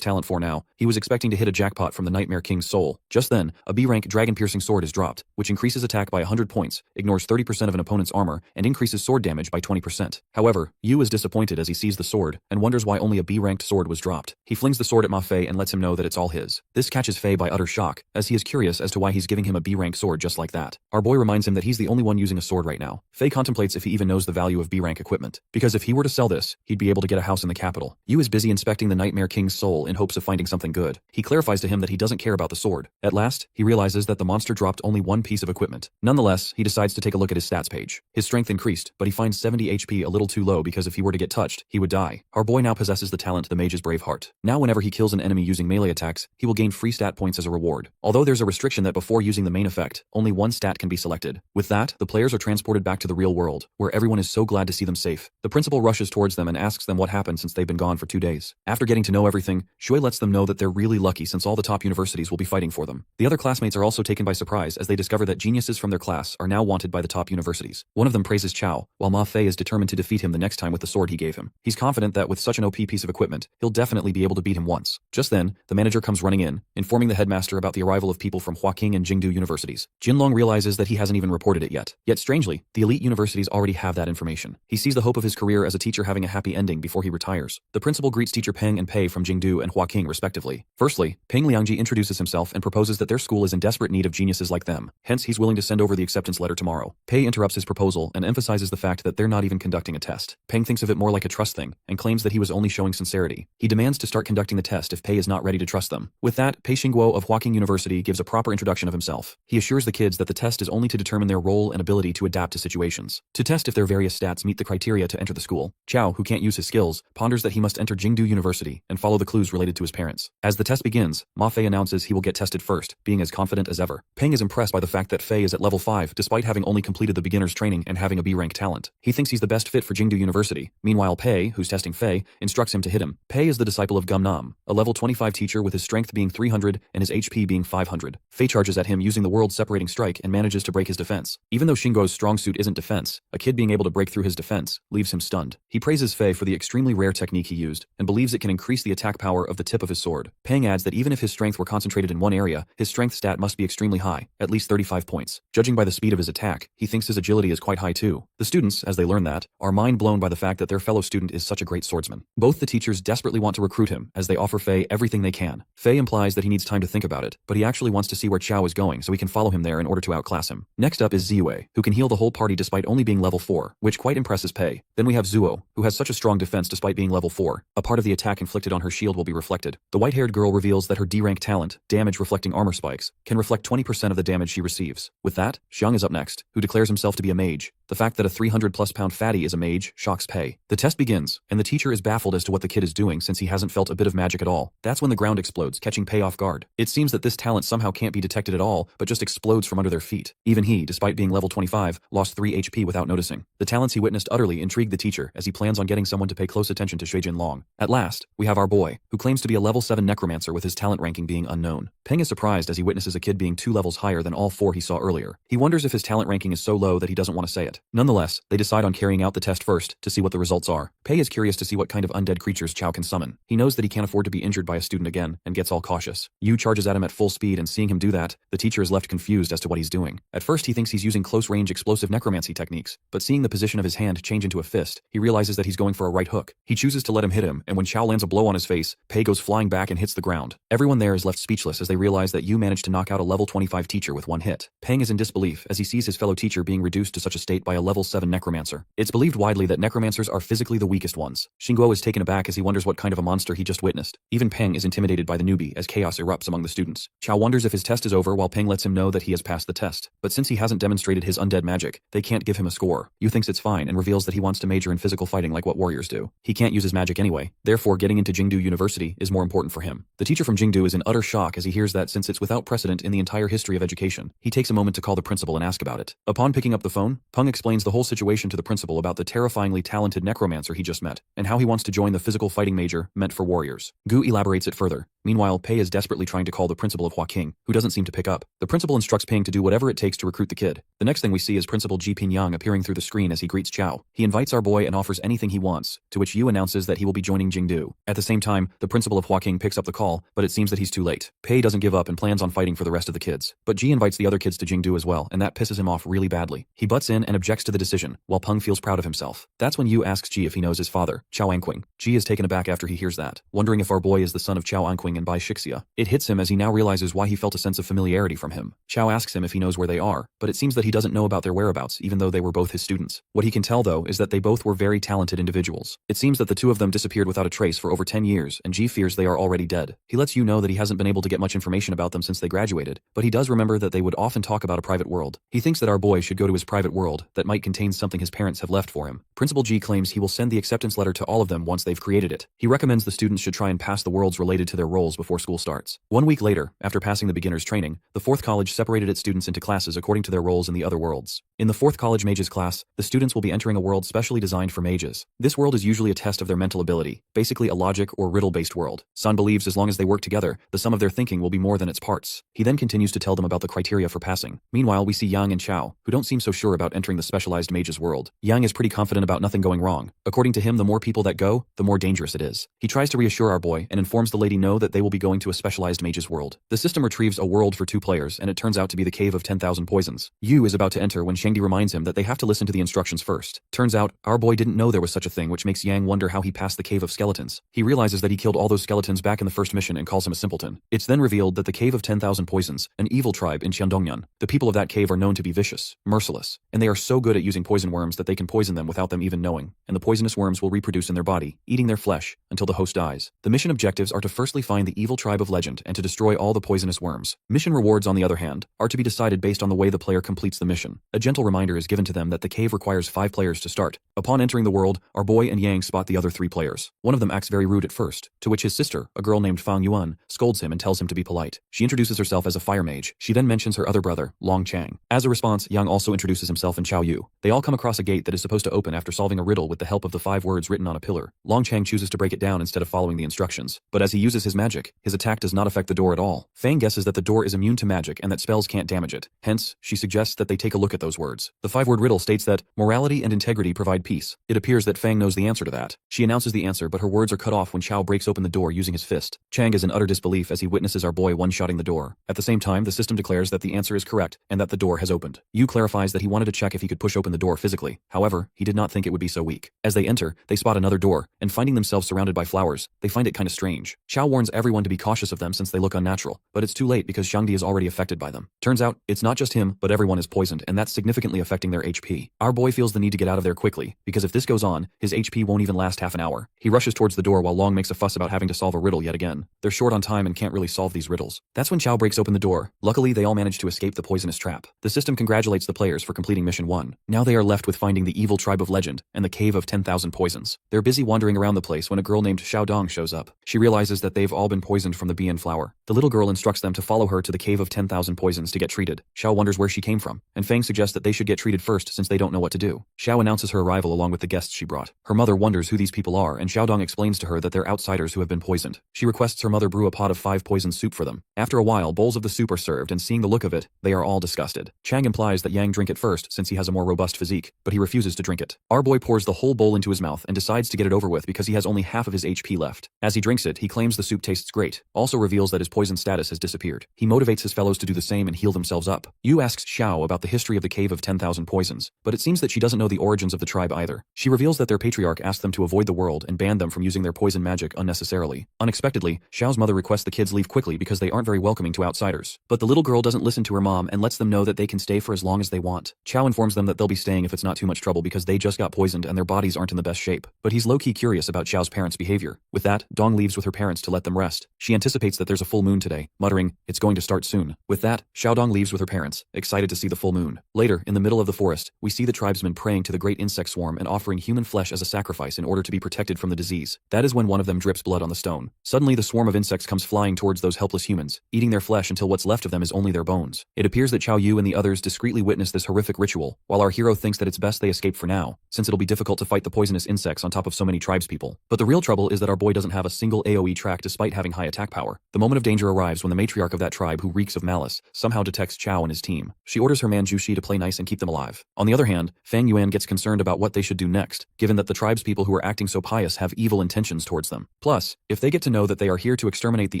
talent for now. He was expecting to hit a jackpot from the Nightmare King's soul. Just then, a B rank dragon piercing sword is dropped, which increases attack by 100 points, ignores 30% of an opponent's armor, and increases sword damage by 20%. However, Yu is disappointed as he sees the sword and wonders why only a B ranked sword was dropped. He flings the sword at Ma Fei and lets him know that it's all his. This catches Fei by utter shock, as he is curious as to why he's giving him a B rank sword just like that. Our boy reminds him that he's the only one using a sword right now. Fei contemplates if he even knows the value of B rank equipment, because if he were to sell this, he'd be able to get a house in the capital. Yu is busy inspecting the Nightmare King's soul in hopes of finding something good. He clarifies to him that he doesn't care about the sword. At last, he realizes that the monster dropped only one piece of equipment. Nonetheless, he decides to take a look at his stats page. His strength increased, but he finds 70 HP a little too low because if he were to get touched, he would die. Our boy now possesses the talent the Mage's Brave Heart. Now whenever he kills an enemy using melee attacks, he will gain free stat points as a reward. Although there's a restriction that before using the main effect, only one stat can be selected. With that, the players are transported back to the real world, where everyone is so glad to see them safe. The principal rushes towards them and asks them what happened since they've been gone for 2 days. After getting to know everything, Shui lets them know that they're really lucky since all the top universities will be fighting for them. The other classmates are also taken by surprise as they discover that geniuses from their class are now wanted by the top universities. One of them praises Chao, while Ma Fei is determined to defeat him the next time with the sword he gave him. He's confident that with such an OP piece of equipment, he'll definitely be able to beat him once. Just then, the manager comes running in, informing the headmaster about the arrival of people from Huaqing and Jingdu universities. Jinlong realizes that he hasn't even reported it yet. Yet strangely, the elite universities already have that information. He sees the hope of his career as a teacher having a happy ending before he retires. The principal greets teacher Peng and Pei from Jingdu and Huaqing respectively. Firstly, Peng Liangji introduces himself and proposes that their school is in desperate need of geniuses like them. Hence, he's willing to send over the acceptance letter tomorrow. Pei interrupts his proposal and emphasizes the fact that they're not even conducting a test. Peng thinks of it more like a trust thing and claims that he was only showing sincerity. He demands to start conducting the test if Pei is not ready to trust them. With that, Pei Xingguo of Huaqing University gives a proper introduction of himself. He assures the kids that the test is only to determine their role and ability to adapt to situations. To test if their various stats meet the criteria to enter the school, Chao, who can't use his skills, ponders that he must enter Jingdu University and follow the clues related to his parents. As the test begins, Ma Fei announces he will get tested first, being as confident as ever. Peng is impressed by the fact that Fei is at level 5 despite having only completed the beginner's training and having a B rank talent. He thinks he's the best fit for Jingdu University. Meanwhile, Pei, who's testing Fei, instructs him to hit him. Pei is the disciple of Gumnam, a level 25 teacher with his strength being 300 and his HP being 500. Fei charges at him using the world-separating strike and manages to break his defense. Even though Xingguo's strong suit isn't defense, a kid being able to break through his defense leaves him stunned. He praises Fei for the extremely rare technique he used and believes it can increase the attack power of the tip of his sword. Peng adds that even if his strength were concentrated in one area, his strength stat must be extremely high, at least 35 points. Judging by the speed of his attack, he thinks his agility is quite high too. The students, as they learn that, are mind blown by the fact that their fellow student is such a great swordsman. Both the teachers desperately want to recruit him as they offer Fei everything they can. Fei implies that he needs time to think about it, but he actually wants to see where Chao is going so he can follow him there in order to outclass him. Next up is Ziyue, who can heal the whole party despite only being level 4, which quite impresses Pei. Then we have Zuo, who has such a strong defense despite being level 4. A part of the attack inflicted on her shield will be reflected. The white-haired girl reveals that her D-rank talent, damage reflecting armor spikes, can reflect 20% of the damage she receives. With that, Xiang is up next, who declares himself to be a mage. The fact that a 300+ pound fatty is a mage shocks Pei. The test begins, and the teacher is baffled as to what the kid is doing since he hasn't felt a bit of magic at all. That's when the ground explodes, catching Pei off guard. It seems that this talent somehow can't be detected at all, but just explodes from under their feet. Even he, despite being level 25, lost 3 HP without noticing. The talents he witnessed utterly intrigued the teacher as he plans on getting someone to pay close attention to Shui Jinlong. At last, we have our boy, who claims to be a level 7 necromancer with his talent ranking being unknown. Peng is surprised as he witnesses a kid being 2 levels higher than all 4 he saw earlier. He wonders if his talent ranking is so low that he doesn't want to say it. Nonetheless, they decide on carrying out the test first to see what the results are. Pei is curious to see what kind of undead creatures Chao can summon. He knows that he can't afford to be injured by a student again and gets all cautious. Yu charges at him at full speed, and seeing him do that, the teacher is left confused as to what he's doing. At first he thinks he's using close-range explosive necromancy techniques, but seeing the position of his hand change into a fist, he realizes that he's going for a right hook. He chooses to let him hit him, and when Chao lands a blow on his face, Pei goes flying back and hits the ground. Everyone there is left speechless as they realize that Yu managed to knock out a level 25 teacher with one hit. Peng is in disbelief as he sees his fellow teacher being reduced to such a state by a level 7 necromancer. It's believed widely that necromancers are physically the weakest ones. Xingguo is taken aback as he wonders what kind of a monster he just witnessed. Even Peng is intimidated by the newbie as chaos erupts among the students. Chao wonders wonders if his test is over while Peng lets him know that he has passed the test, but since he hasn't demonstrated his undead magic, they can't give him a score. Yu thinks it's fine and reveals that he wants to major in physical fighting like what warriors do. He can't use his magic anyway, therefore getting into Jingdu University is more important for him. The teacher from Jingdu is in utter shock as he hears that since it's without precedent in the entire history of education, he takes a moment to call the principal and ask about it. Upon picking up the phone, Peng explains the whole situation to the principal about the terrifyingly talented necromancer he just met, and how he wants to join the physical fighting major meant for warriors. Gu elaborates it further. Meanwhile, Pei is desperately trying to call the principal of Huaking, who doesn't seem to pick up. The principal instructs Ping to do whatever it takes to recruit the kid. The next thing we see is Principal Ji Pingyang appearing through the screen as he greets Chao. He invites our boy and offers anything he wants, to which Yu announces that he will be joining Jingdu. At the same time, the principal of Huaking picks up the call, but it seems that he's too late. Pei doesn't give up and plans on fighting for the rest of the kids. But Ji invites the other kids to Jingdu as well, and that pisses him off really badly. He butts in and objects to the decision, while Peng feels proud of himself. That's when Yu asks Ji if he knows his father, Chao Anqing. Ji is taken aback after he hears that, wondering if our boy is the son of Chao Anqing and Bai Shixia. It hits him as he now realizes why he felt a sense of familiarity from him. Chao asks him if he knows where they are, but it seems that he doesn't know about their whereabouts even though they were both his students. What he can tell though is that they both were very talented individuals. It seems that the two of them disappeared without a trace for over 10 years and Ji fears they are already dead. He lets Yu know that he hasn't been able to get much information about them since they graduated, but he does remember that they would often talk about a private world. He thinks that our boy should go to his private world that might contain something his parents have left for him. Principal Ji claims he will send the acceptance letter to all of them once they've created it. He recommends the students should try and pass the worlds related to their roles before school starts. 1 week later, after passing the beginner's training, the 4th college separated its students into classes according to their roles in the other worlds. In the 4th college mages class, the students will be entering a world specially designed for mages. This world is usually a test of their mental ability, basically a logic or riddle-based world. San believes as long as they work together, the sum of their thinking will be more than its parts. He then continues to tell them about the criteria for passing. Meanwhile, we see Yang and Chao, who don't seem so sure about entering the specialized mages world. Yang is pretty confident about nothing going wrong. According to him, the more people that go, the more dangerous it is. He tries to reassure our boy and informs the lady No that they will be going to a specialized mages world. The system retrieves a world for 2 players and it turns out to be the Cave of 10,000 Poisons. Yu is about to enter when Shangdi reminds him that they have to listen to the instructions first. Turns out, our boy didn't know there was such a thing, which makes Yang wonder how he passed the Cave of Skeletons. He realizes that he killed all those skeletons back in the first mission and calls him a simpleton. It's then revealed that the Cave of 10,000 Poisons, an evil tribe in Qiandongyan. The people of that cave are known to be vicious, merciless, and they are so good at using poison worms that they can poison them without them even knowing, and the poisonous worms will reproduce in their body, eating their flesh, until the host dies. The mission objectives are to firstly find the evil tribe of legend and to destroy all the poisonous worms. Mission rewards, on the other hand, are to be decided based on the way the player completes the mission. A gentle reminder is given to them that the cave requires 5 players to start. Upon entering the world, our boy and Yang spot the other 3 players. One of them acts very rude at first, to which his sister, a girl named Fang Yuan, scolds him and tells him to be polite. She introduces herself as a fire mage. She then mentions her other brother, Long Chang. As a response, Yang also introduces himself and Chao Yu. They all come across a gate that is supposed to open after solving a riddle with the help of the 5 words written on a pillar. Long Chang chooses to break it down instead of following the instructions, but as he uses his magic, his attack does not affect the door at all. Fang guesses that the door is immune to magic and that spells can't damage it. Hence, she suggests that they take a look at those words. The 5-word riddle states that morality and integrity provide peace. It appears that Fang knows the answer to that. She announces the answer, but her words are cut off when Chao breaks open the door using his fist. Chang is in utter disbelief as he witnesses our boy one-shotting the door. At the same time, the system declares that the answer is correct and that the door has opened. Yu clarifies that he wanted to check if he could push open the door physically. However, he did not think it would be so weak. As they enter, they spot another door, and finding themselves surrounded by flowers, they find it kinda strange. Chao warns everyone to be cautious of them since they look unnatural, but it's too late because Shangdi is already affected by them. Turns out, it's not just him, but everyone is poisoned, and that's significantly affecting their HP. Our boy feels the need to get out of there quickly, because if this goes on, his HP won't even last half an hour. He rushes towards the door while Long makes a fuss about having to solve a riddle yet again. They're short on time and can't really solve these riddles. That's when Chao breaks open the door. Luckily, they all manage to escape the poisonous trap. The system congratulates the players for completing mission 1. Now they are left with finding the evil tribe of legend and the Cave of 10,000 Poisons. They're busy wandering around the place when a girl named Xiaodong shows up. She realizes that they've all been poisoned from the Bian flower. The little girl instructs them to follow her to the Cave of 10,000 Poisons to get treated. Xiao wonders where she came from, and Fang suggests that they should get treated first since they don't know what to do. Xiao announces her arrival along with the guests she brought. Her mother wonders who these people are, and Xiaodong explains to her that they're outsiders who have been poisoned. She requests her mother brew a pot of 5 poisoned soup for them. After a while, bowls of the soup are served, and seeing the look of it, they are all disgusted. Chang implies that Yang drink it first since he has a more robust physique, but he refuses to drink it. Our boy pours the whole bowl into his mouth and decides to get it over with because he has only half of his HP left. As he drinks it, he claims the soup tastes great, also reveals that his poison status has disappeared. He motivates his fellows to do the same and heal themselves up. Yu asks Xiao about the history of the Cave of of 10,000 poisons, but it seems that she doesn't know the origins of the tribe either. She reveals that their patriarch asked them to avoid the world and banned them from using their poison magic unnecessarily. Unexpectedly, Xiao's mother requests the kids leave quickly because they aren't very welcoming to outsiders. But the little girl doesn't listen to her mom and lets them know that they can stay for as long as they want. Xiao informs them that they'll be staying if it's not too much trouble because they just got poisoned and their bodies aren't in the best shape. But he's low-key curious about Xiao's parents' behavior. With that, Dong leaves with her parents to let them rest. She anticipates that there's a full moon today, muttering, "It's going to start soon." With that, Xiaodong leaves with her parents, excited to see the full moon. Later, in the middle of the forest, we see the tribesmen praying to the great insect swarm and offering human flesh as a sacrifice in order to be protected from the disease. That is when one of them drips blood on the stone. Suddenly, the swarm of insects comes flying towards those helpless humans, eating their flesh until what's left of them is only their bones. It appears that Qiao Yu and the others discreetly witness this horrific ritual, while our hero thinks that it's best they escape for now, since it'll be difficult to fight the poisonous insects on top of so many tribespeople. But the real trouble is that our boy doesn't have a single AoE track despite having high attack power. The moment of danger arrives when the matriarch of that tribe, who reeks of malice, somehow detects Qiao and his team. She orders her man Zhu Shi to play nice and keep them alive. On the other hand, Fang Yuan gets concerned about what they should do next, given that the tribespeople who are acting so pious have evil intentions towards them. Plus, if they get to know that they are here to exterminate the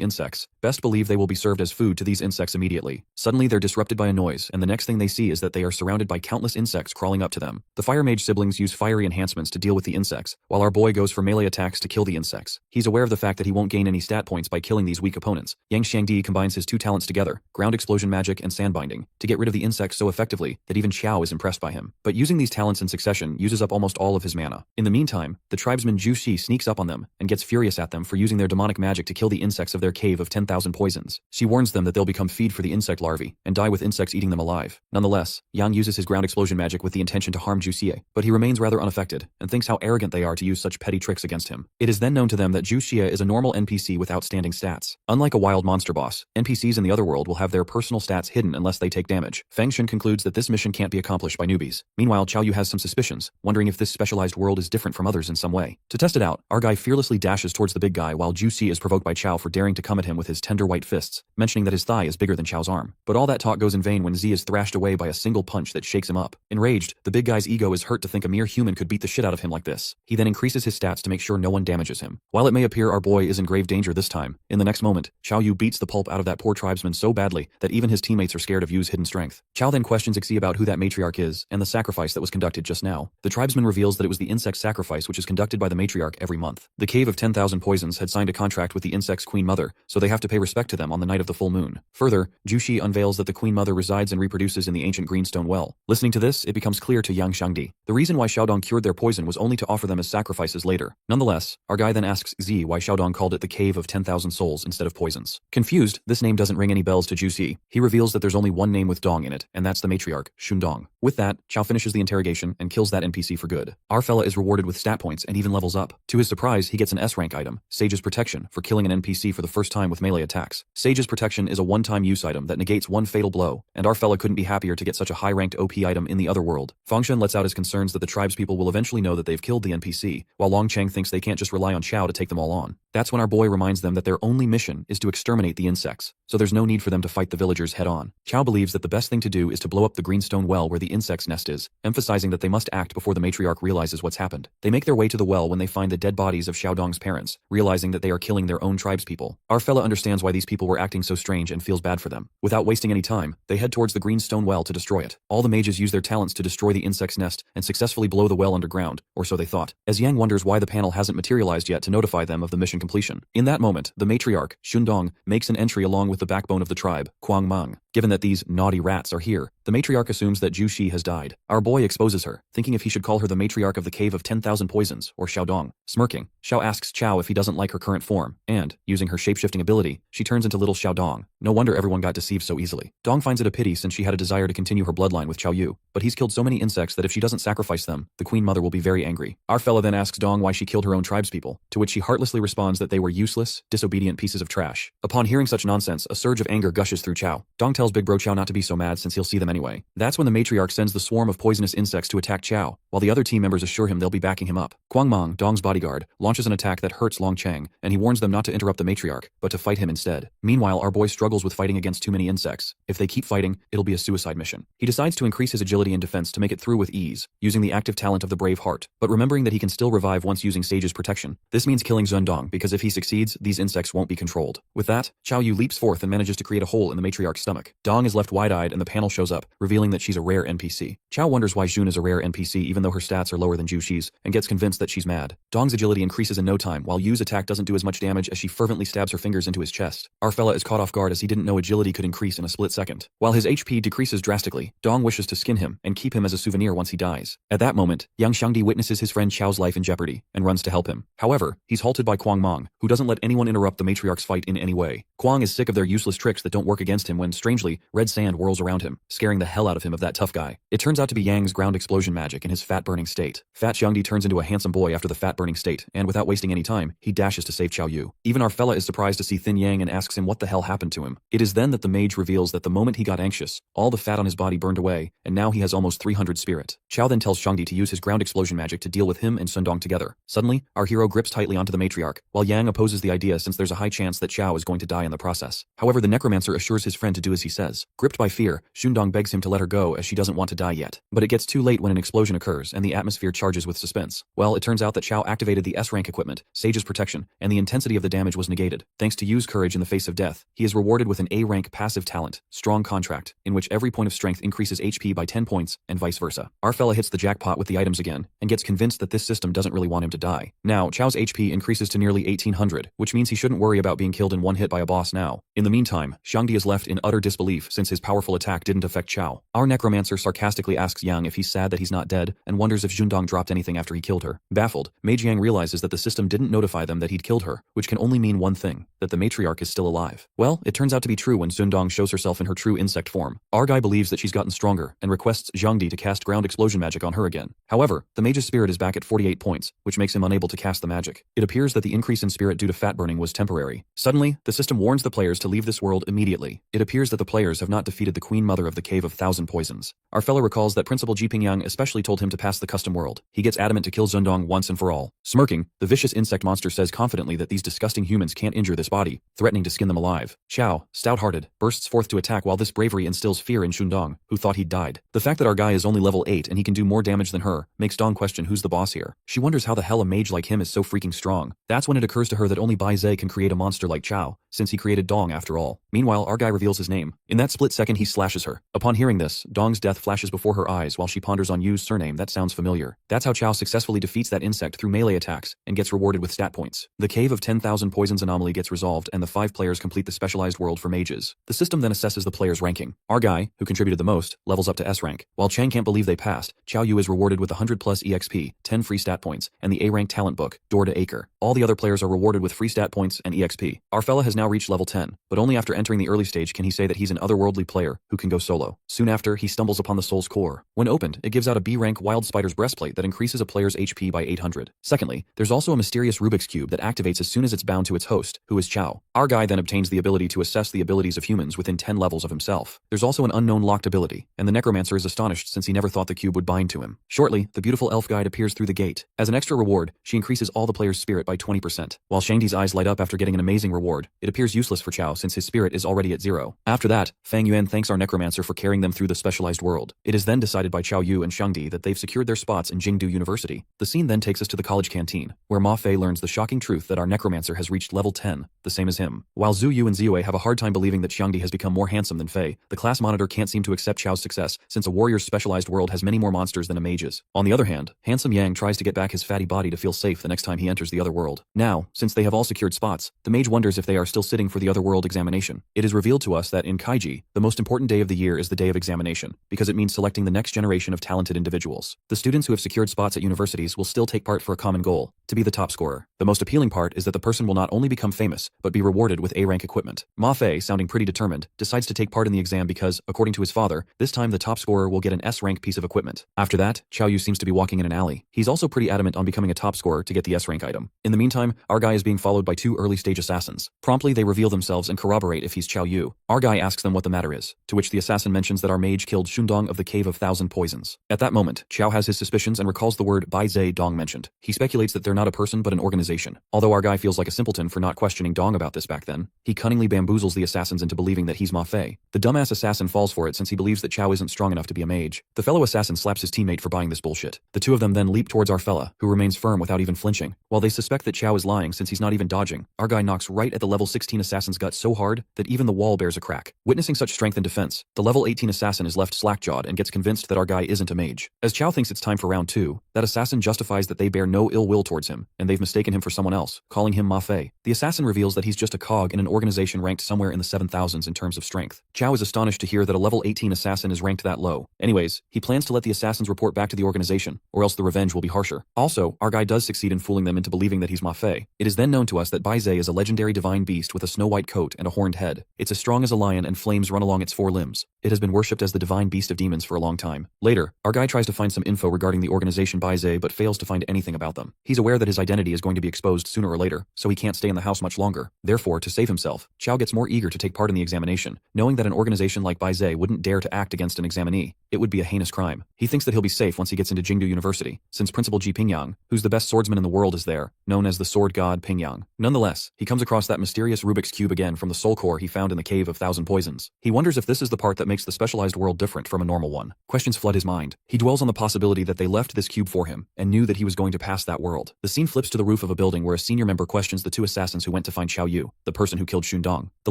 insects, best believe they will be served as food to these insects immediately. Suddenly they're disrupted by a noise, and the next thing they see is that they are surrounded by countless insects crawling up to them. The Fire Mage siblings use fiery enhancements to deal with the insects, while our boy goes for melee attacks to kill the insects. He's aware of the fact that he won't gain any stat points by killing these weak opponents. Yang Xiangdi combines his two talents together, ground explosion magic and sandbinding, to get rid of the insects so effectively that even Xiao is impressed by him. But using these talents in succession uses up almost all of his mana. In the meantime, the tribesman Zhu Shi sneaks up on them and gets furious at them for using their demonic magic to kill the insects of their cave of 10,000 poisons. She warns them that they'll become feed for the insect larvae and die with insects eating them alive. Nonetheless, Yang uses his ground explosion magic with the intention to harm Zhu Xie, but he remains rather unaffected and thinks how arrogant they are to use such petty tricks against him. It is then known to them that Zhu Xie is a normal NPC with outstanding stats. Unlike a wild monster boss, NPCs in the other world will have their personal stats hidden unless they take damage. Feng Shen concludes that this mission can't be accomplished by newbies. Meanwhile, Qiao Yu has some suspicions, wondering if this specialized world is different from others in some way. To test it out, our guy fearlessly dashes towards the big guy while Zhu Xie is provoked by Qiao for daring to come at him with his tender white fists, mentioning that his thigh is bigger than Qiao's arm. But all that talk goes in vain when Z is thrashed away by a single punch that shakes him up. Enraged, the big guy's ego is hurt to think a mere human could beat the shit out of him like this. He then increases his stats to make sure no one damages him. While it may appear our boy is in grave danger this time, in the next moment, Qiao Yu beats the pulp out of that poor tribesman so badly that even his teammates are scared of Yu's hidden strength. Qiao then questions Xi about who that matriarch is and the sacrifice that was conducted just now. The tribesman reveals that it was the insect sacrifice which is conducted by the matriarch every month. The cave of 10,000 poisons had signed a contract with the insect's queen mother, so they have to pay respect to them on the night of the full moon. Further, Zhu Shi unveils that the queen mother resides and reproduces in the ancient greenstone well. Listening to this, it becomes clear to Yang Xiangdi. The reason why Xiaodong cured their poison was only to offer them as sacrifices later. Nonetheless, our guy then asks Xi why Xiaodong called it the cave of 10,000 souls instead of poisons. Confused, this name doesn't ring any bells to Zhu Xi. He reveals that there's only one name with Dong in it, and that's the matriarch, Shundong. With that, Qiao finishes the interrogation and kills that NPC for good. Our fella is rewarded with stat points and even levels up. To his surprise, he gets an S rank item, Sage's Protection, for killing an NPC for the first time with melee attacks. Sage's Protection is a one-time use item that negates one fatal blow, and our fella couldn't be happier to get such a high-ranked OP item in the other world. Fengshen lets out his concerns that the tribespeople will eventually know that they've killed the NPC, while Long Cheng thinks they can't just rely on Qiao to take them all on. That's when our boy reminds them that their only mission is to exterminate the insects, so there's no need for them to fight the villagers head-on. Qiao believes that the best thing to do is to blow up the greenstone well where the insect's nest is, emphasizing that they must act before the matriarch realizes what's happened. They make their way to the well when they find the dead bodies of Xiaodong's parents, realizing that they are killing their own tribespeople. Our fella understands why these people were acting so strange and feels bad for them. Without wasting any time, they head towards the greenstone well to destroy it. All the mages use their talents to destroy the insect's nest and successfully blow the well underground, or so they thought, as Yang wonders why the panel hasn't materialized yet to notify them of the mission completion. In that moment, the matriarch, Shundong, makes an entry along with the backbone of the tribe, Kuang Meng. Given that these naughty rats are here, the matriarch assumes that Zhu Shi has died. Our boy exposes her, thinking if he should call her the matriarch of the cave of 10,000 poisons, or Xiaodong. Smirking, Xiao asks Qiao if he doesn't like her current form, and, using her shape-shifting ability, she turns into little Xiaodong. No wonder everyone got deceived so easily. Dong finds it a pity since she had a desire to continue her bloodline with Qiao Yu, but he's killed so many insects that if she doesn't sacrifice them, the queen mother will be very angry. Our fella then asks Dong why she killed her own tribespeople, to which she heartlessly responds that they were useless, disobedient pieces of trash. Upon hearing such nonsense, a surge of anger gushes through Qiao. Dong tells Big Bro Qiao not to be so mad since he'll see them anyway. That's when the matriarch sends the swarm of poisonous insects to attack Qiao, while the other team members assure him they'll be backing him up. Kuang Meng, Dong's bodyguard, launches an attack that hurts Long Cheng, and he warns them not to interrupt the matriarch, but to fight him instead. Meanwhile, our boy struggles with fighting against too many insects. If they keep fighting, it'll be a suicide mission. He decides to increase his agility and defense to make it through with ease, using the active talent of the brave heart, but remembering that he can still revive once using Sage's Protection. This means killing Zhendong, because if he succeeds, these insects won't be controlled. With that, Qiao Yu leaps forth and manages to create a hole in the matriarch's stomach. back. Dong is left wide-eyed and the panel shows up, revealing that she's a rare NPC. Chow wonders why Jun is a rare NPC even though her stats are lower than Ju Shi's, and gets convinced that she's mad. Dong's agility increases in no time, while Yu's attack doesn't do as much damage as she fervently stabs her fingers into his chest. Our fella is caught off guard as he didn't know agility could increase in a split second. While his HP decreases drastically, Dong wishes to skin him and keep him as a souvenir once he dies. At that moment, Yang Xiangdi witnesses his friend Chow's life in jeopardy and runs to help him. However, he's halted by Kwang Mong, who doesn't let anyone interrupt the matriarch's fight in any way. Kwang is sick of their useless tricks that don't work against him when, strangely, red sand whirls around him, scaring the hell out of him of that tough guy. It turns out to be Yang's ground explosion magic in his fat-burning state. Fat Xiangdi turns into a handsome boy after the fat-burning state, and without wasting any time, he dashes to save Qiao Yu. Even our fella is surprised to see Thin Yang and asks him what the hell happened to him. It is then that the mage reveals that the moment he got anxious, all the fat on his body burned away, and now he has almost 300 spirit. Qiao then tells Xiangdi to use his ground explosion magic to deal with him and Sun Dong together. Suddenly, our hero grips tightly onto the matriarch, while Yang opposes the idea since there's a high chance that Qiao is going to die in the process. However, the Necromancer assures his friend to do as he says. Gripped by fear, Shundong begs him to let her go as she doesn't want to die yet. But it gets too late when an explosion occurs and the atmosphere charges with suspense. Well, it turns out that Qiao activated the S-rank equipment, Sage's protection, and the intensity of the damage was negated. Thanks to Yu's courage in the face of death, he is rewarded with an A-rank passive talent, Strong Contract, in which every point of strength increases HP by 10 points, and vice versa. Our fella hits the jackpot with the items again, and gets convinced that this system doesn't really want him to die. Now, Qiao's HP increases to nearly 1800, which means he shouldn't worry about being killed in one hit by a boss now. In the meantime, Xiangdi is left in utter disbelief since his powerful attack didn't affect Qiao. Our Necromancer sarcastically asks Yang if he's sad that he's not dead, and wonders if Jundong dropped anything after he killed her. Baffled, Mage Yang realizes that the system didn't notify them that he'd killed her, which can only mean one thing, that the matriarch is still alive. Well, it turns out to be true when Jundong shows herself in her true insect form. Our guy believes that she's gotten stronger, and requests Xiangdi to cast ground explosion magic on her again. However, the mage's spirit is back at 48 points, which makes him unable to cast the magic. It appears that the increase in spirit due to fat burning was temporary. Suddenly, the system warns the players to leave this world immediately. It appears that the players have not defeated the Queen Mother of the Cave of Thousand Poisons. Our fellow recalls that Principal Jiping Yang especially told him to pass the custom world. He gets adamant to kill Zundong once and for all. Smirking, the vicious insect monster says confidently that these disgusting humans can't injure this body, threatening to skin them alive. Qiao, stout-hearted, bursts forth to attack while this bravery instills fear in Shundong, who thought he'd died. The fact that our guy is only level 8 and he can do more damage than her makes Dong question who's the boss here. She wonders how the hell a mage like him is so freaking strong. That's when it occurs to her that only Bai Zhe can create a monster like Qiao, since he created Dong after all. Meanwhile, our guy reveals his name. In that split second he slashes her. Upon hearing this, Dong's death flashes before her eyes while she ponders on Yu's surname that sounds familiar. That's how Qiao successfully defeats that insect through melee attacks and gets rewarded with stat points. The Cave of 10,000 Poisons anomaly gets resolved and the 5 players complete the specialized world for mages. The system then assesses the players' ranking. Our guy, who contributed the most, levels up to S rank. While Chang can't believe they passed, Qiao Yu is rewarded with 100 plus EXP, 10 free stat points, and the A-rank talent book, Door to Acre. All the other players are rewarded with free stat points and EXP. Our fella has now reached level 10, but only after entering the early stage can he say that he's an otherworldly player who can go solo. Soon after, he stumbles upon the Soul's Core. When opened, it gives out a B-rank Wild Spider's Breastplate that increases a player's HP by 800. Secondly, there's also a mysterious Rubik's Cube that activates as soon as it's bound to its host, who is Qiao. Our guy then obtains the ability to assess the abilities of humans within 10 levels of himself. There's also an unknown locked ability, and the Necromancer is astonished since he never thought the cube would bind to him. Shortly, the beautiful elf guide appears through the gate. As an extra reward, she increases all the players' spirit by 20%. While Shangdi's eyes light up after getting an amazing reward, it appears useless for Qiao since his spirit is already at 0. After that, Fang Yuan thanks our Necromancer for carrying them through the specialized world. It is then decided by Qiao Yu and Xiangdi that they've secured their spots in Jingdu University. The scene then takes us to the college canteen, where Ma Fei learns the shocking truth that our Necromancer has reached level 10, the same as him. While Zhu Yu and Ziwei have a hard time believing that Xiangdi has become more handsome than Fei, the class monitor can't seem to accept Qiao's success since a warrior's specialized world has many more monsters than a mage's. On the other hand, handsome Yang tries to get back his fatty body to feel safe the next time he enters the other world. Now, since they have all secured spots, the mage wonders if they are still sitting for the other world examination. It is revealed to us that in Kaiji, the most important day of the year is the day of examination, because it means selecting the next generation of talented individuals. The students who have secured spots at universities will still take part for a common goal, to be the top scorer. The most appealing part is that the person will not only become famous, but be rewarded with A-rank equipment. Ma Fei, sounding pretty determined, decides to take part in the exam because, according to his father, this time the top scorer will get an S-rank piece of equipment. After that, Qiao Yu seems to be walking in an alley. He's also pretty adamant on becoming a top scorer to get the S-rank item. In the meantime, our guy is being followed by 2 early-stage assassins. Promptly, they reveal themselves and corroborate if he's Qiao Yu. Our guy asks them what the matter is, to which the assassin mentions that our mage killed Shundong of the Cave of Thousand Poisons. At that moment, Qiao has his suspicions and recalls the word Bai Zhe Dong mentioned. He speculates that they're not a person but an organization. Although our guy feels like a simpleton for not questioning Dong about this back then, he cunningly bamboozles the assassins into believing that he's Ma Fei. The dumbass assassin falls for it since he believes that Qiao isn't strong enough to be a mage. The fellow assassin slaps his teammate for buying this bullshit. The two of them then leap towards our fella, who remains firm without even flinching. While they suspect that Qiao is lying since he's not even dodging, our guy knocks right at the level 16 assassin's gut so hard that even the wall bears a crack. Witnessing such strength and defense, the level 18 assassin is left slack-jawed and gets convinced that our guy isn't a mage. As Chow thinks it's time for round 2, that assassin justifies that they bear no ill will towards him, and they've mistaken him for someone else, calling him Ma Fei. The assassin reveals that he's just a cog in an organization ranked somewhere in the 7,000s in terms of strength. Chow is astonished to hear that a level 18 assassin is ranked that low. Anyways, he plans to let the assassins report back to the organization, or else the revenge will be harsher. Also, our guy does succeed in fooling them into believing that he's Ma Fei. It is then known to us that Bai Zhe is a legendary divine beast with a snow-white coat and a horned head. It's as strong as a lion and flames run along its 4 limbs. It has been worshipped as the divine beast of demons for a long time. Later, our guy tries to find some info regarding the organization Bai Zhe but fails to find anything about them. He's aware that his identity is going to be exposed sooner or later, so he can't stay in the house much longer. Therefore, to save himself, Chow gets more eager to take part in the examination, knowing that an organization like Bai Zhe wouldn't dare to act against an examinee. It would be a heinous crime. He thinks that he'll be safe once he gets into Jingdu University, since Principal Ji Pingyang, who's the best swordsman in the world, is there, known as the sword god Pingyang. Nonetheless, he comes across that mysterious Rubik's Cube again from the soul core he found in the Cave of Thousand Poisons. He wonders if this is the part that makes the specialized world different from a normal one. Questions flood his mind. He dwells on the possibility that they left this cube for him, and knew that he was going to pass that world. The scene flips to the roof of a building where a senior member questions the 2 assassins who went to find Xiao Yu, the person who killed Xun Dong. The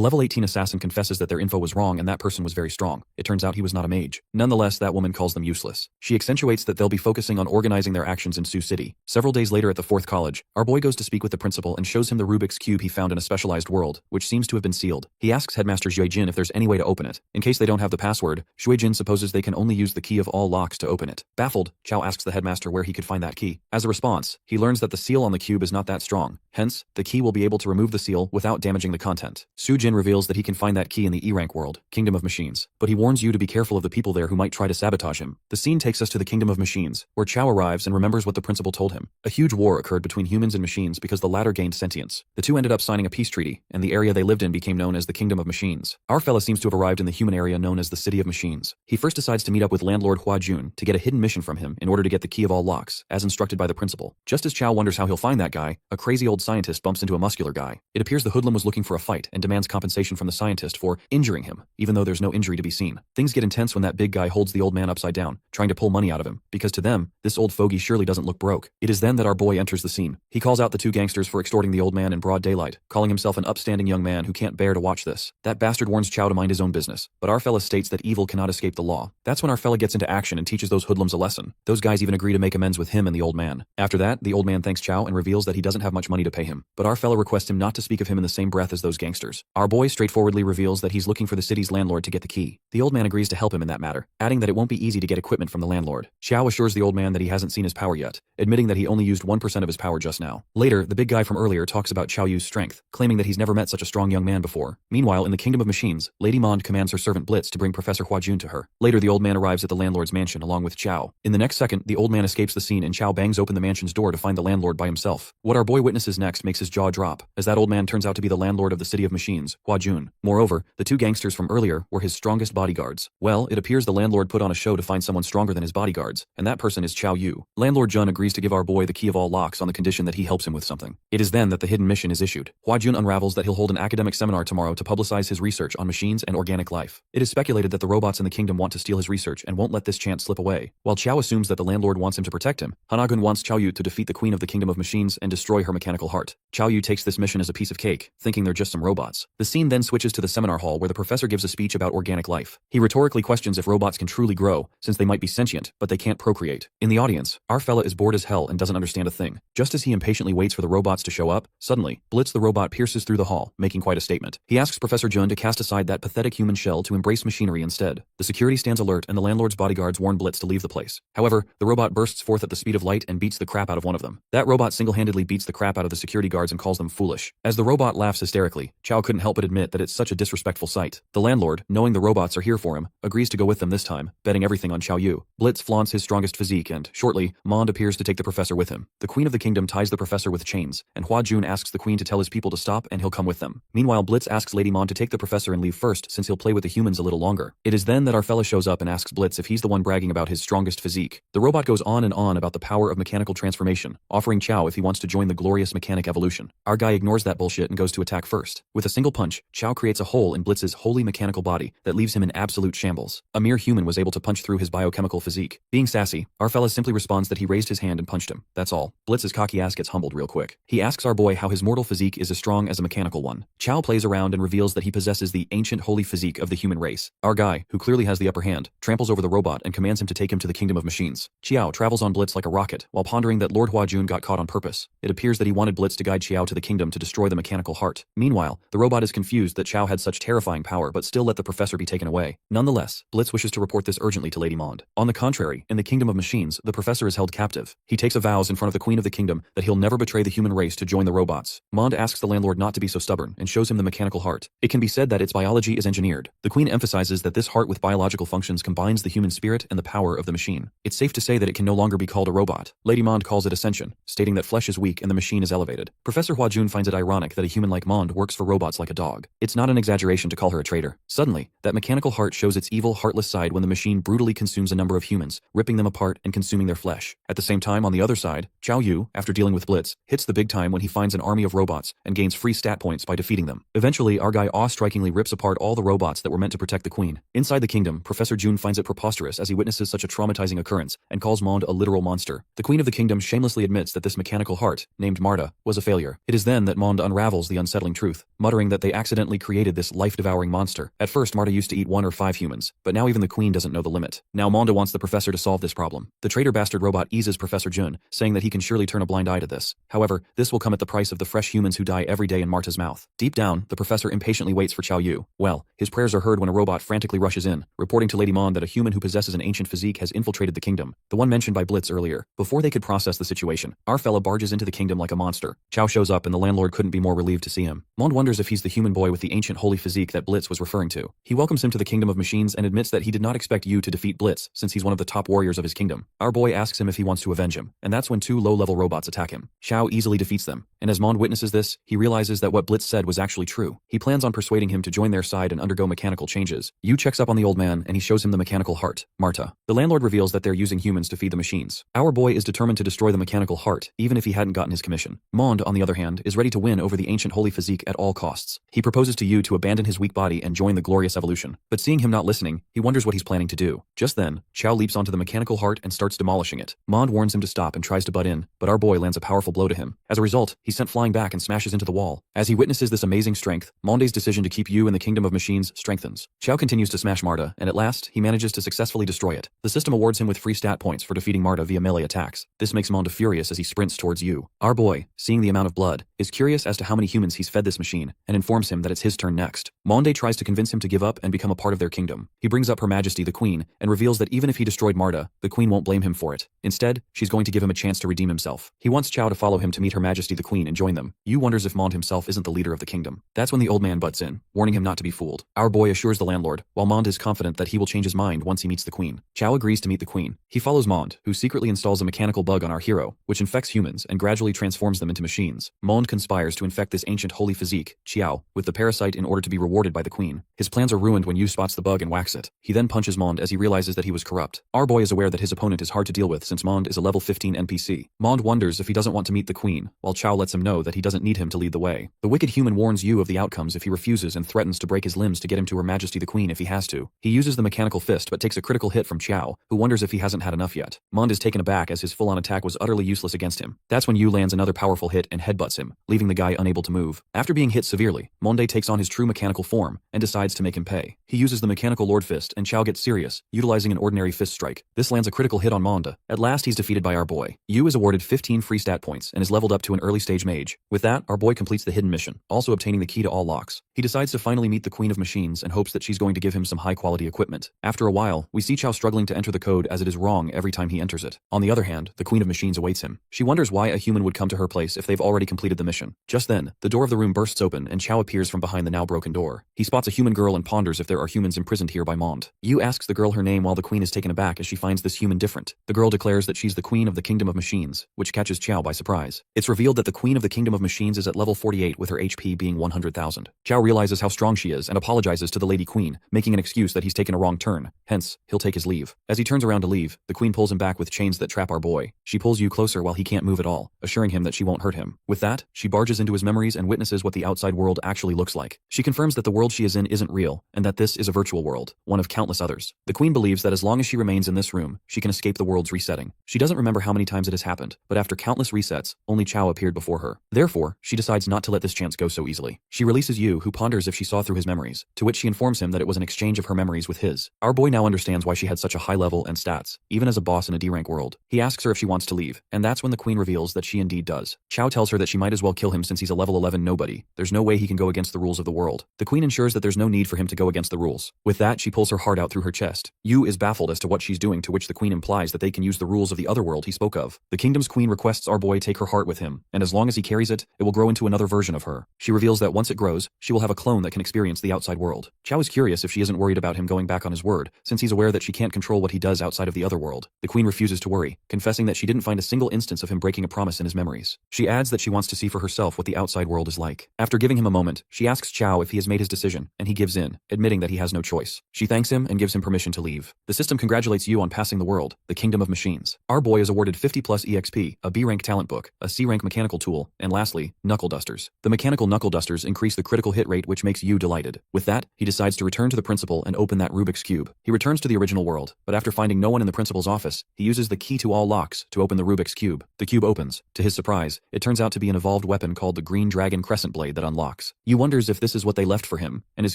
level 18 assassin confesses that their info was wrong and that person was very strong. It turns out he was not a mage. Nonetheless, that woman calls them useless. She accentuates that they'll be focusing on organizing their actions in Sioux City. Several days later at the 4th college, our boy goes to speak with the principal and shows him the Rubik's Cube he found in a specialized world, which seems to have been sealed. He asks Headmaster Xue Jin if there's any way to open it. In case they don't have the password, Xue Jin supposes they can only use the key of all locks to open it. Baffled, Chow asks the headmaster where he could find that key. As a response, he learns that the seal on the cube is not that strong. Hence, the key will be able to remove the seal without damaging the content. Su Jin reveals that he can find that key in the E-rank world, Kingdom of Machines, but he warns you to be careful of the people there who might try to sabotage him. The scene takes us to the Kingdom of Machines, where Chow arrives and remembers what the principal told him. A huge war occurred between humans and machines because the latter gained sentience. The 2 ended up signing a peace treaty, and the area they lived in became known as the Kingdom of Machines. Our fella seems to have arrived in the human area known as the City of Machines. He first decides to meet up with landlord Hua Jun to get a hidden mission from him in order to get the key of all locks, as instructed by the principal. Just as Chow wonders how he'll find that guy, a crazy old scientist bumps into a muscular guy. It appears the hoodlum was looking for a fight and demands compensation from the scientist for injuring him, even though there's no injury to be seen. Things get intense when that big guy holds the old man upside down, trying to pull money out of him, because to them, this old fogey surely doesn't look broke. It is then that our boy enters the scene. He calls out the 2 gangsters for extorting the old man in broad daylight, calling himself an upstanding young man who can't bear to watch this. That bastard warns Chow to mind his own business, but our fella states that evil cannot escape the law. That's when our fella gets into action and teaches those hoodlums a lesson. Those guys even agree to make amends with him and the old man. After that, the old man thanks Chow and reveals that he doesn't have much money to pay him, but our fella requests him not to speak of him in the same breath as those gangsters. Our boy straightforwardly reveals that he's looking for the city's landlord to get the key. The old man agrees to help him in that matter, adding that it won't be easy to get equipment from the landlord. Chow assures the old man that he hasn't seen his power yet, admitting that he only used 1% of his power just now. Later, the big guy from earlier talks about Xiao Yu's strength, claiming that he's never met such a strong young man before. Meanwhile, in the Kingdom of Machines, Lady Mond commands her servant Blitz to bring Professor Hua Jun to her. Later, the old man arrives at the landlord's mansion along with Chow. In the next second, the old man escapes the scene and Chow bangs open the mansion's door to find the landlord by himself. What our boy witnesses next makes his jaw drop, as that old man turns out to be the landlord of the City of Machines, Hua Jun. Moreover, the 2 gangsters from earlier were his strongest bodyguards. Well, it appears the landlord put on a show to find someone stronger than his bodyguards, and that person is Chow Yu. Landlord Jun agrees to give our boy the key of all locks on the condition that he helps him with something. It is then that the hidden mission is issued. Hua Jun unravels that he'll hold an academic seminar tomorrow to publicize his research on machines and organic life. It is speculated that the robots in the kingdom want to steal his research and won't let this chance slip away. While Chow assumes that the landlord wants him to protect him, Hanagun wants Chow Yu to defeat the queen of the Kingdom of Machines and destroy her mechanical heart. Chow Yu takes this mission as a piece of cake, thinking they're just some robots. The scene then switches to the seminar hall where the professor gives a speech about organic life. He rhetorically questions if robots can truly grow, since they might be sentient, but they can't procreate. In the audience, our fella is bored as hell and doesn't understand a thing. Just as he impatiently waits for the robots to show up, suddenly, Blitz the robot pierces through the hall, making quite a statement. He asks Professor Jun to cast aside that pathetic human shell to embrace machinery instead. The security stands alert and the landlord's bodyguards warn Blitz to leave the place. However, the robot bursts forth at the speed of light and beats the crap out of one of them. That robot single-handedly beats the crap out of the security guards and calls them foolish. As the robot laughs hysterically, Chow couldn't help but admit that it's such a disrespectful sight. The landlord, knowing the robots are here for him, agrees to go with them this time, betting everything on Xiao Yu. Blitz flaunts his strongest physique and, shortly, Mond appears to take the professor with him. The queen of the kingdom ties the professor with chains, and Hua Jun asks the queen to tell his people to stop and he'll come with them. Meanwhile, Blitz asks Lady Mond to take the professor and leave first since he'll play with the humans a little longer. It is then that our fella shows up and asks Blitz if he's the one bragging about his strongest physique. The robot goes on and on about the power of mechanical transformation, offering Chow if he wants to join the glorious mechanic evolution. Our guy ignores that bullshit and goes to attack first. With a single punch, Chow creates a hole in Blitz's wholly mechanical body that leaves him in absolute shambles. A mere human was able to punch through his biochemical physique. Being sassy, our fella simply responds that he raised his hand and punched him. That's all. Blitz's cocky ass gets humbled real quick. He asks our boy how his mortal physique is as strong as a mechanical one. Chow plays around and reveals that he possesses the ancient holy physique of the human race. Our guy, who clearly has the upper hand, tramples over the robot and commands him to take him to the kingdom of machines. Qiao travels on Blitz like a rocket, while pondering that Lord Huajun got caught on purpose. It appears that he wanted Blitz to guide Qiao to the kingdom to destroy the mechanical heart. Meanwhile, the robot is confused that Qiao had such terrifying power but still let the professor be taken away. Nonetheless, Blitz wishes to report this urgently to Lady Monde. On the contrary, in the kingdom of machines, the professor is held captive. He takes a vows in front of the queen of the kingdom that he'll never betray the human race to join the robots. Monde asks the landlord not to be so stubborn and shows him the mechanical heart. It can be said that its biology is engineered. The queen emphasizes that this heart with biological functions combines the human spirit and the power of the machine. It's safe to say that it can no longer be called a robot. Lady Monde calls it ascension, stating that flesh is weak and the machine is elevated. Professor Huajun finds it ironic that a human like Monde works for robots like a dog. It's not an exaggeration to call her a traitor. Suddenly, that mechanical heart shows its evil, heartless side when the machine brutally consumes a number of humans, ripping them apart and consuming their flesh. At the same time, on the other side, Qiao Yu, after dealing with Blitz, hits the big time when he finds an army of robots and gains free stat points by defeating them. Eventually, our guy awe-strikingly rips apart all the robots that were meant to protect the queen. Inside the kingdom, Professor Jun finds it preposterous as he witnesses such a traumatizing occurrence and calls Monde a literal monster. The queen of the kingdom shamelessly admits that this mechanical heart, named Marta, was a failure. It is then that Monde unravels the unsettling truth, muttering that they accidentally created this life-devouring monster. At first, Marta used to eat 1 or 5 humans, but now even the queen doesn't know the limit. Now Monde wants the professor to solve this problem. The traitor bastard robot eases Professor Jun, saying that he can surely turn a blind eye to this. However, this will come at the price of the fresh humans who die every day in Marta's mouth. Deep down, the professor impatiently waits for Qiao Yu. Well, his prayers are heard when a robot frantically rushes in, reporting to Lady Monde that a human who possesses an ancient physique has infiltrated the kingdom, the one mentioned by Blitz earlier. Before they could process the situation, our fella barges into the kingdom like a monster. Qiao shows up and the landlord couldn't be more relieved to see him. Monde wonders if he's the human boy with the ancient holy physique that Blitz was referring to. He welcomes him to the kingdom of machines and admits that he did not expect Yu to defeat Blitz since he's one of the top warriors of his kingdom. Our boy asks him if he wants to avenge him, and that's when 2 low-level robots attack him. Qiao easily defeats them, and as Monde witnesses this, he realizes that what Blitz said was actually true. He plans on persuading him to join their side and undergo mechanical changes. Yu checks up on the old man and he shows him the mechanical heart, Marta. The landlord reveals that they're using humans to feed the machines. Our boy is determined to destroy the mechanical heart, even if he hadn't gotten his commission. Monde, on the other hand, is ready to win over the ancient holy physique at all costs. He proposes to Yu to abandon his weak body and join the glorious evolution. But seeing him not listening, he wonders what he's planning to do. Just then, Qiao leaps onto the mechanical heart and starts demolishing it. Monde warns him to stop and tries to butt in, but our boy lands a powerful blow to him. As a result, he's sent flying back and smashes into the wall. As he witnesses this amazing strength, Monde's decision to keep Yu in the kingdom of machines strengthens. Qiao continues to smash Marta, and at last, he manages to successfully destroy it. The system awards him with free stat points for defeating Marta via melee attacks. This makes Monde furious as he sprints towards Yu. Our boy, seeing the amount of blood, is curious as to how many humans he's fed this machine, and informs him that it's his turn next. Monde tries to convince him to give up and become a part of their kingdom. He brings up Her Majesty the Queen, and reveals that even if he destroyed Marta, the Queen won't blame him for it. Instead, she's going to give him a chance to redeem himself. He wants Qiao to follow him to meet Her Majesty the Queen and join them. Yu wonders if Monde himself isn't the leader of the kingdom. That's when the old man butts in, warning him not to be fooled. Our boy assures the landlord, while Monde is confident that he will change his mind once he meets the Queen. Qiao agrees to meet the Queen. He follows Monde, who secretly installs a mechanical bug on our hero, which infects humans and gradually transforms them into machines. Monde conspires to infect this ancient holy physique, Qiao, with the parasite in order to be rewarded by the Queen. His plans are ruined when Yu spots the bug and whacks it. He then punches Monde as he realizes that he was corrupt. Our boy is aware that his opponent is hard to deal with since Monde is a level 15 NPC. Monde wonders if he doesn't want to meet the Queen, while Qiao lets him know that he doesn't need him to lead the way. The wicked human warns Yu of the outcomes if he refuses and threatens to break his limbs to get him to Her Majesty the Queen if he has to. He uses the mechanical fist but takes a critical hit from Qiao, who wonders if he hasn't had enough yet. Monde is taken aback as his full-on attack was utterly useless against him. That's when Yu lands another powerful hit and headbutts him, leaving the guy unable to move. After being hit severely, Monde takes on his true mechanical form and decides to make him pay. He uses the mechanical Lord Fist and Qiao gets serious, utilizing an ordinary fist strike. This lands a critical hit on Monde. At last he's defeated by our boy. Yu is awarded 15 free stat points and is leveled up to an early stage mage. With that, our boy completes the hidden mission, also obtaining the key to all locks. He decides to finally meet the Queen of Machines and hopes that she's going to give him some high-quality equipment. After a while, we see Qiao struggling to enter the code as it is wrong every time he enters it. On the other hand, the Queen of Machines awaits him. She wonders why a human would come to her place if they've already completed the mission. Just then, the door of the room bursts open and Qiao appears from behind the now broken door. He spots a human girl and ponders if there are humans imprisoned here by Monde. Yu asks the girl her name while the Queen is taken aback as she finds this human different. The girl declares that she's the Queen of the Kingdom of Machines, which catches Qiao by surprise. It's revealed that the Queen of the Kingdom of Machines is at level 48 with her HP being 100,000. Qiao realizes how strong she is and apologizes to the Lady Queen, making an excuse that he's taken a wrong turn. Hence, he'll take his leave. As he turns around to leave, the Queen pulls him back with chains that trap our boy. She pulls Yu closer while he can't move at all, assuring him that she won't hurt him. With that, she barges into his memories and witnesses what the outside world actually looks like. She confirms that the world she is in isn't real, and that this is a virtual world, one of countless others. The Queen believes that as long as she remains in this room, she can escape the world's resetting. She doesn't remember how many times it has happened, but after countless resets, only Qiao appeared before her. Therefore, she decides not to let this chance go so easily. She releases approaches Yu, who ponders if she saw through his memories, to which she informs him that it was an exchange of her memories with his. Our boy now understands why she had such a high level and stats, even as a boss in a D-rank world. He asks her if she wants to leave, and that's when the queen reveals that she indeed does. Qiao tells her that she might as well kill him since he's a level 11 nobody. There's no way he can go against the rules of the world. The queen ensures that there's no need for him to go against the rules. With that, she pulls her heart out through her chest. Yu is baffled as to what she's doing, to which the queen implies that they can use the rules of the other world he spoke of. The kingdom's queen requests our boy take her heart with him, and as long as he carries it, it will grow into another version of her. She reveals that once it grows, she will have a clone that can experience the outside world. Qiao is curious if she isn't worried about him going back on his word, since he's aware that she can't control what he does outside of the other world. The queen refuses to worry, confessing that she didn't find a single instance of him breaking a promise in his memories. She adds that she wants to see for herself what the outside world is like. After giving him a moment, she asks Qiao if he has made his decision, and he gives in, admitting that he has no choice. She thanks him and gives him permission to leave. The system congratulates Yu on passing the world, the kingdom of machines. Our boy is awarded 50 plus EXP, a B-rank talent book, a C-rank mechanical tool, and lastly, knuckle dusters. The mechanical knuckle dusters increase the critical hit rate, which makes Yu delighted. With that, he decides to return to the principal and open that Rubik's Cube. He returns to the original world, but after finding no one in the principal's office, he uses the key to all locks to open the Rubik's Cube. The cube opens. To his surprise, it turns out to be an evolved weapon called the Green Dragon Crescent Blade that unlocks. Yu wonders if this is what they left for him, and is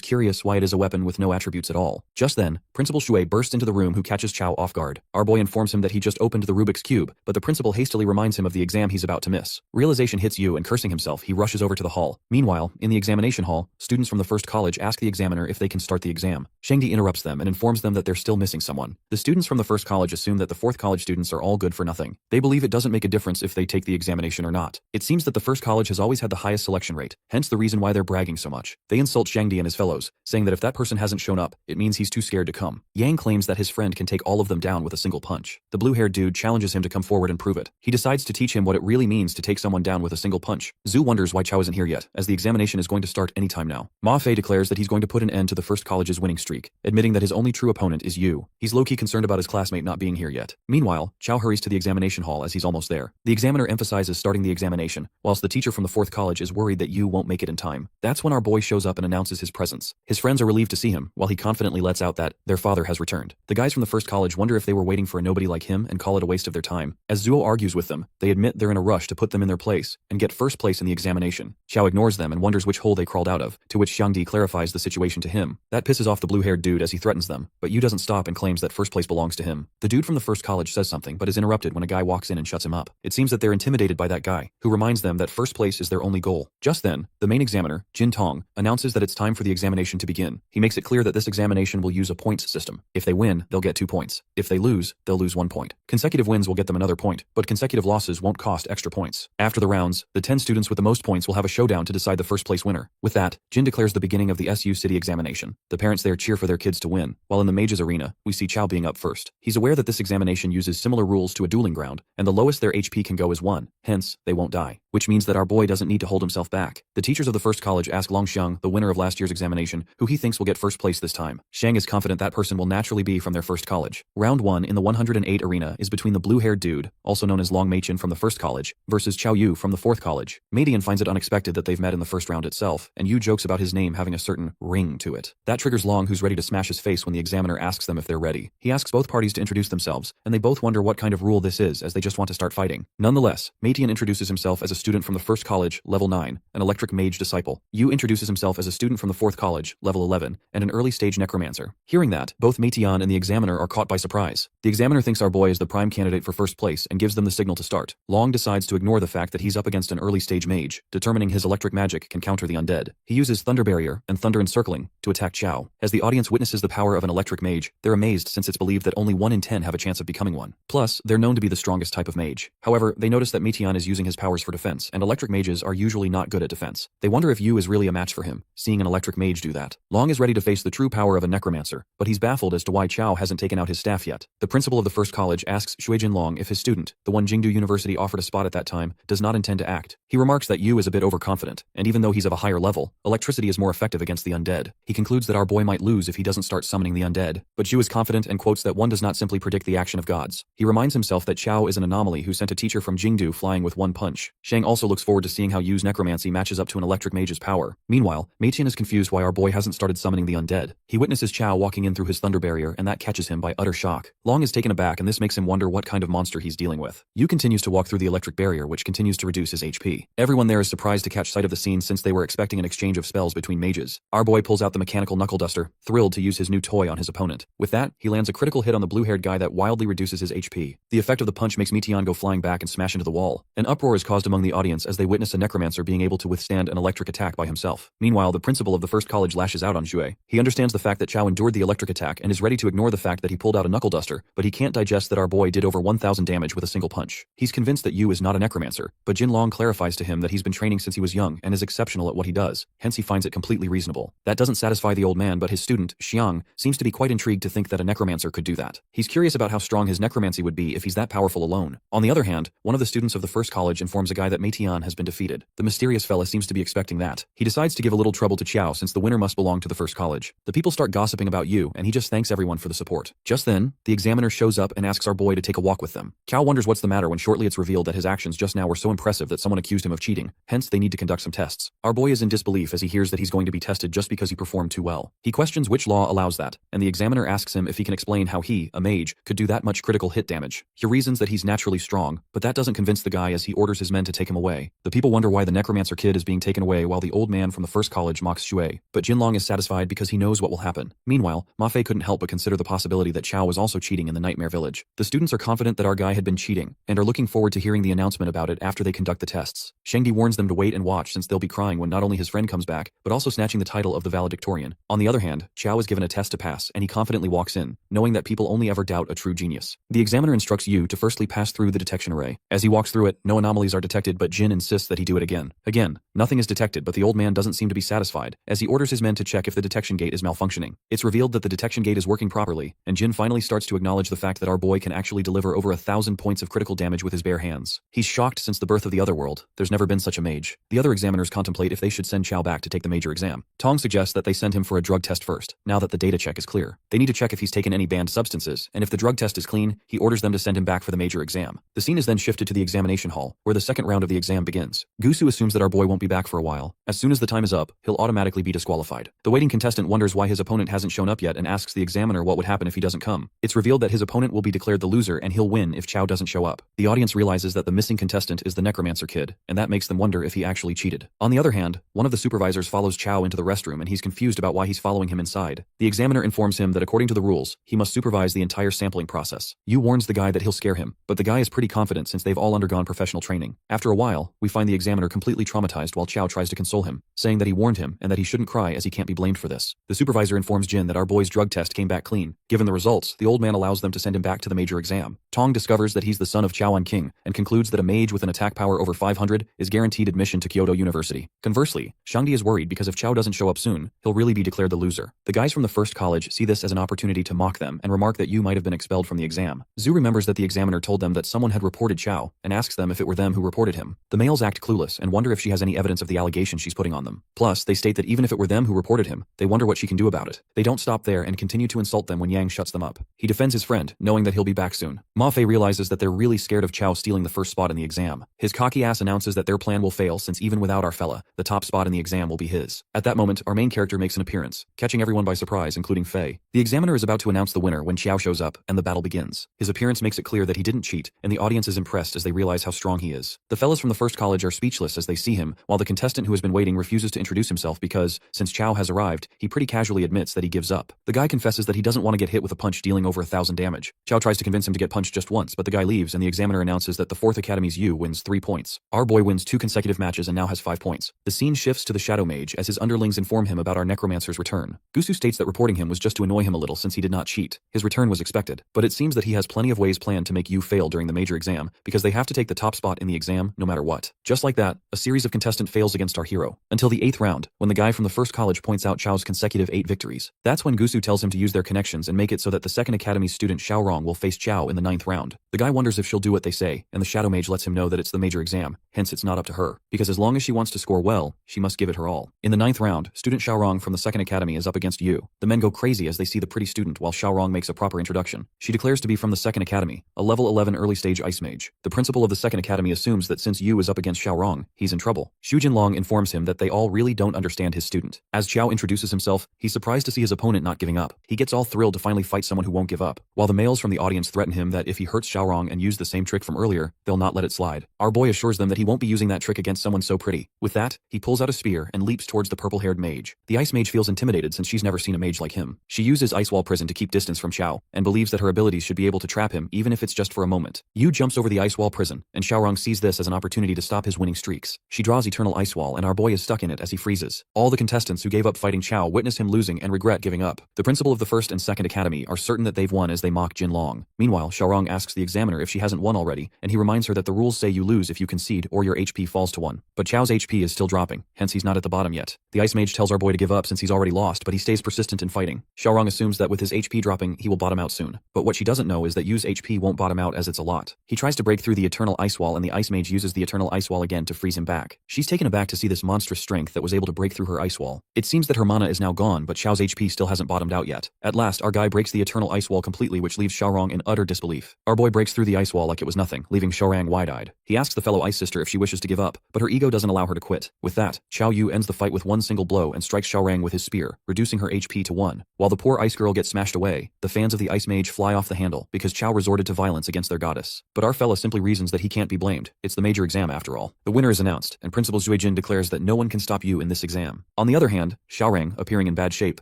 curious why it is a weapon with no attributes at all. Just then, Principal Shui bursts into the room, who catches Qiao off guard. Our boy informs him that he just opened the Rubik's Cube, but the principal hastily reminds him of the exam he's about to miss. Realization hits Yu, and cursing himself, he rushes over to the hall. Meanwhile, in the examination hall, students from the first college ask the examiner if they can start the exam. Shangdi interrupts them and informs them that they're still missing someone. The students from the first college assume that the fourth college students are all good for nothing. They believe it doesn't make a difference if they take the examination or not. It seems that the first college has always had the highest selection rate, hence the reason why they're bragging so much. They insult Shangdi and his fellows, saying that if that person hasn't shown up, it means he's too scared to come. Yang claims that his friend can take all of them down with a single punch. The blue-haired dude challenges him to come forward and prove it. He decides to teach him what it really means to take someone down with a single punch. Zhu wonders why Qiao isn't here yet, as the examination is going to start anytime now. Ma Fei declares that he's going to put an end to the first college's winning streak, admitting that his only true opponent is Yu. He's low-key concerned about his classmate not being here yet. Meanwhile, Qiao hurries to the examination hall as he's almost there. The examiner emphasizes starting the examination, whilst the teacher from the fourth college is worried that Yu won't make it in time. That's when our boy shows up and announces his presence. His friends are relieved to see him, while he confidently lets out that their father has returned. The guys from the first college wonder if they were waiting for a nobody like him and call it a waste of their time. As Zuo argues with them, they admit they're in a rush to put them in their place and get first place in the examination. Qiao ignores them and wonders which hole they crawled out of, to which Xiangdi clarifies the situation to him. That pisses off the blue-haired dude as he threatens them, but Yu doesn't stop and claims that first place belongs to him. The dude from the first college says something but is interrupted when a guy walks in and shuts him up. It seems that they're intimidated by that guy, who reminds them that first place is their only goal. Just then, the main examiner, Jin Tong, announces that it's time for the examination to begin. He makes it clear that this examination will use a points system. If they win, they'll get 2 points. If they lose, they'll lose 1 point. Consecutive wins will get them another point, but consecutive losses won't cost extra points. After the rounds, the 10 students with the most points will have a showdown to decide the first place winner. With that, Jin declares the beginning of the SU City examination. The parents there cheer for their kids to win, while in the mages arena, we see Qiao being up first. He's aware that this examination uses similar rules to a dueling ground, and the lowest their HP can go is 1, hence, they won't die. Which means that our boy doesn't need to hold himself back. The teachers of the first college ask Long Xiang, the winner of last year's examination, who he thinks will get first place this time. Shang is confident that person will naturally be from their first college. Round 1 in the 108 arena is between the blue-haired dude, also known as Long Meichin from the first college, versus Qiao Yu from the fourth college. Meidian finds it unexpected that they've met in the first round itself, and Yu jokes about his name having a certain ring to it. That triggers Long, who's ready to smash his face when the examiner asks them if they're ready. He asks both parties to introduce themselves, and they both wonder what kind of rule this is, as they just want to start fighting. Nonetheless, Meidian introduces himself as a student from the first college, level 9, an electric mage disciple. Yu introduces himself as a student from the fourth college, level 11, and an early stage necromancer. Hearing that, both Meidian and the examiner are caught by surprise. The examiner thinks our boy is the prime candidate for first place and gives them the signal to start. Long decides to ignore the fact that he's up against an early stage mage, determining his electric magic can counter the undead. He uses Thunder Barrier and Thunder Encircling to attack Qiao. As the audience witnesses the power of an electric mage, they're amazed since it's believed that only 1 in 10 have a chance of becoming one. Plus, they're known to be the strongest type of mage. However, they notice that Meidian is using his powers for defense, and electric mages are usually not good at defense. They wonder if Yu is really a match for him, seeing an electric mage do that. Long is ready to face the true power of a necromancer, but he's baffled as to why Qiao hasn't taken out his staff yet. The principal of the first college asks Shuijin Long if his student, the one Jingdu University offered a spot at that time, does not intend to act. He remarks that Yu is a bit overconfident, and even though he's of a higher level, electricity is more effective against the undead. He concludes that our boy might lose if he doesn't start summoning the undead, but Yu is confident and quotes that one does not simply predict the action of gods. He reminds himself that Qiao is an anomaly who sent a teacher from Jingdu flying with 1 punch. Shang also looks forward to seeing how Yu's necromancy matches up to an electric mage's power. Meanwhile, Meidian is confused why our boy hasn't started summoning the undead. He witnesses Qiao walking in through his thunder barrier, and that catches him by utter shock. Long is taken aback, and this makes him wonder what kind of monster he's dealing with. Yu continues to walk through the electric barrier, which continues to reduce his HP. Everyone there is surprised to catch sight of the scene since they were expecting expecting an exchange of spells between mages. Our boy pulls out the mechanical knuckle duster, thrilled to use his new toy on his opponent. With that, he lands a critical hit on the blue-haired guy that wildly reduces his HP. The effect of the punch makes Meteon go flying back and smash into the wall. An uproar is caused among the audience as they witness a necromancer being able to withstand an electric attack by himself. Meanwhile, the principal of the first college lashes out on Jue. He understands the fact that Chao endured the electric attack and is ready to ignore the fact that he pulled out a knuckle duster, but he can't digest that our boy did over 1,000 damage with a single punch. He's convinced that Yu is not a necromancer, but Jinlong clarifies to him that he's been training since he was young and is exceptional at what he does, hence he finds it completely reasonable. That doesn't satisfy the old man, but his student, Xiang, seems to be quite intrigued to think that a necromancer could do that. He's curious about how strong his necromancy would be if he's that powerful alone. On the other hand, one of the students of the first college informs a guy that Meiteon has been defeated. The mysterious fella seems to be expecting that. He decides to give a little trouble to Chao since the winner must belong to the first college. The people start gossiping about Yu, and he just thanks everyone for the support. Just then, the examiner shows up and asks our boy to take a walk with them. Chao wonders what's the matter when shortly it's revealed that his actions just now were so impressive that someone accused him of cheating, hence they need to conduct some tests. Our boy is in disbelief as he hears that he's going to be tested just because he performed too well. He questions which law allows that, and the examiner asks him if he can explain how he, a mage, could do that much critical hit damage. He reasons that he's naturally strong, but that doesn't convince the guy as he orders his men to take him away. The people wonder why the necromancer kid is being taken away while the old man from the first college mocks Shui, but Jinlong is satisfied because he knows what will happen. Meanwhile, Ma Fei couldn't help but consider the possibility that Chao was also cheating in the Nightmare Village. The students are confident that our guy had been cheating, and are looking forward to hearing the announcement about it after they conduct the tests. Shengdi warns them to wait and watch since they'll be crying when not only his friend comes back, but also snatching the title of the valedictorian. On the other hand, Chao is given a test to pass, and he confidently walks in, knowing that people only ever doubt a true genius. The examiner instructs Yu to firstly pass through the detection array. As he walks through it, no anomalies are detected, but Jin insists that he do it again. Again, nothing is detected, but the old man doesn't seem to be satisfied, as he orders his men to check if the detection gate is malfunctioning. It's revealed that the detection gate is working properly, and Jin finally starts to acknowledge the fact that our boy can actually deliver over 1,000 points of critical damage with his bare hands. He's shocked since the birth of the other world. There's never been such a mage. The other examiners contemplate if they should send Chao back to take the major exam. Tong suggests that they send him for a drug test first, now that the data check is clear. They need to check if he's taken any banned substances, and if the drug test is clean, he orders them to send him back for the major exam. The scene is then shifted to the examination hall, where the second round of the exam begins. Gusu assumes that our boy won't be back for a while. As soon as the time is up, he'll automatically be disqualified. The waiting contestant wonders why his opponent hasn't shown up yet and asks the examiner what would happen if he doesn't come. It's revealed that his opponent will be declared the loser and he'll win if Chao doesn't show up. The audience realizes that the missing contestant is the Necromancer kid, and that makes them wonder if he actually cheated. On the other hand, one of the supervisors follows Chao into the restroom and he's confused about why he's following him inside. The examiner informs him that according to the rules, he must supervise the entire sampling process. Yu warns the guy that he'll scare him, but the guy is pretty confident since they've all undergone professional training. After a while, we find the examiner completely traumatized while Chao tries to console him, saying that he warned him and that he shouldn't cry as he can't be blamed for this. The supervisor informs Jin that our boy's drug test came back clean. Given the results, the old man allows them to send him back to the major exam. Tong discovers that he's the son of Chaoan King and concludes that a mage with an attack power over 500 is guaranteed admission to Kyoto University. Conversely, Shangdi is worried because if Chao doesn't show up soon, he'll really be declared the loser. The guys from the first college see this as an opportunity to mock them and remark that Yu might have been expelled from the exam. Zhu remembers that the examiner told them that someone had reported Chao and asks them if it were them who reported him. The males act clueless and wonder if she has any evidence of the allegation she's putting on them. Plus, they state that even if it were them who reported him, they wonder what she can do about it. They don't stop there and continue to insult them when Yang shuts them up. He defends his friend, knowing that he'll be back soon. Ma Fei realizes that they're really scared of Chao stealing the first spot in the exam. His cocky ass announces that their plan will fail since even without our fella, the top spot in the exam will be his. At that moment, our main character makes an appearance, catching everyone by surprise, including Fei. The examiner is about to announce the winner when Chao shows up, and the battle begins. His appearance makes it clear that he didn't cheat, and the audience is impressed as they realize how strong he is. The fellas from the first college are speechless as they see him, while the contestant who has been waiting refuses to introduce himself because, since Chao has arrived, he pretty casually admits that he gives up. The guy confesses that he doesn't want to get hit with a punch dealing over 1,000 damage. Chao tries to convince him to get punched just once, but the guy leaves and the examiner announces that the 4th Academy's Yu wins 3 points. Our boy wins 2 consecutive matches and now has 5 points. The scene shifts to the Shadow Mage as his underlings inform him about our Necromancer's return. Gusu states that reporting him was just to annoy him a little since he did not cheat. His return was expected, but it seems that he has plenty of ways planned to make Yu fail during the major exam because they have to take the top spot in the exam no matter what. Just like that, a series of contestant fails against our hero, until the 8th round, when the guy from the first college points out Chao's consecutive 8 victories. That's when Gusu tells him to use their connections and make it so that the 2nd Academy's student Xiaorong will face Chao in the 9th round. The guy wonders if she'll do what they say, and the Shadow Mage lets him know that it's the major exam, hence it's not up to her, because as long as she wants to score well, she must give it her all. In the 9th round, student Xiaorong from the 2nd Academy is up against Yu. The men go crazy as they see the pretty student while Xiaorong makes a proper introduction. She declares to be from the 2nd Academy, a level 11 early stage ice mage. The principal of the 2nd Academy assumes that since Yu is up against Xiaorong, he's in trouble. Xu Jinlong informs him that they all really don't understand his student. As Chao introduces himself, he's surprised to see his opponent not giving up. He gets all thrilled to finally fight someone who won't give up, while the males from the audience threaten him that if he hurts Xiaorong and used the same trick from earlier, they'll not let it slide. Our boy assures them that he won't be using that trick against someone so pretty. With that, he pulls out a spear and leaps towards the purple-haired mage. The ice mage feels intimidated since she's never seen a mage like him. She uses Ice Wall Prison to keep distance from Xiao, and believes that her abilities should be able to trap him even if it's just for a moment. Yu jumps over the Ice Wall Prison, and Xiaorong sees this as an opportunity to stop his winning streaks. She draws Eternal Ice Wall, and our boy is stuck in it as he freezes. All the contestants who gave up fighting Xiao witness him losing and regret giving up. The principal of the first and second academy are certain that they've won as they mock Jin Long. Meanwhile, Xiaorong asks the examiner if she hasn't won already, and he reminds her that the rules say you lose if you concede or your HP falls to 1. But Xiao's HP is still dropping, hence he's not at the bottom yet. The Ice Mage tells our boy to give up since he's already lost, but he stays persistent in fighting. Xiaorong assumes that with his HP dropping, he will bottom out soon. But what she doesn't know is that Yu's HP won't bottom out as it's a lot. He tries to break through the Eternal Ice Wall, and the Ice Mage uses the Eternal Ice Wall again to freeze him back. She's taken aback to see this monstrous strength that was able to break through her ice wall. It seems that her mana is now gone, but Xiao's HP still hasn't bottomed out yet. At last, our guy breaks the Eternal Ice Wall completely, which leaves Xiaorong in utter disbelief. Our boy breaks through the ice wall like it was nothing, leaving Xiaorong wide-eyed. He asks the fellow Ice Sister if she wishes to give up, but her ego doesn't allow her to quit. With that, Xiao Yu ends the fight with one single blow and strikes Xiaorong with his spear, reducing her HP to 1. While the poor ice girl gets smashed away, the fans of the Ice Mage fly off the handle because Xiao resorted to violence against their goddess. But our fella simply reasons that he can't be blamed. It's the major exam after all. The winner is announced, and Principal Zuijin declares that no one can stop Yu in this exam. On the other hand, Xiaorong, appearing in bad shape,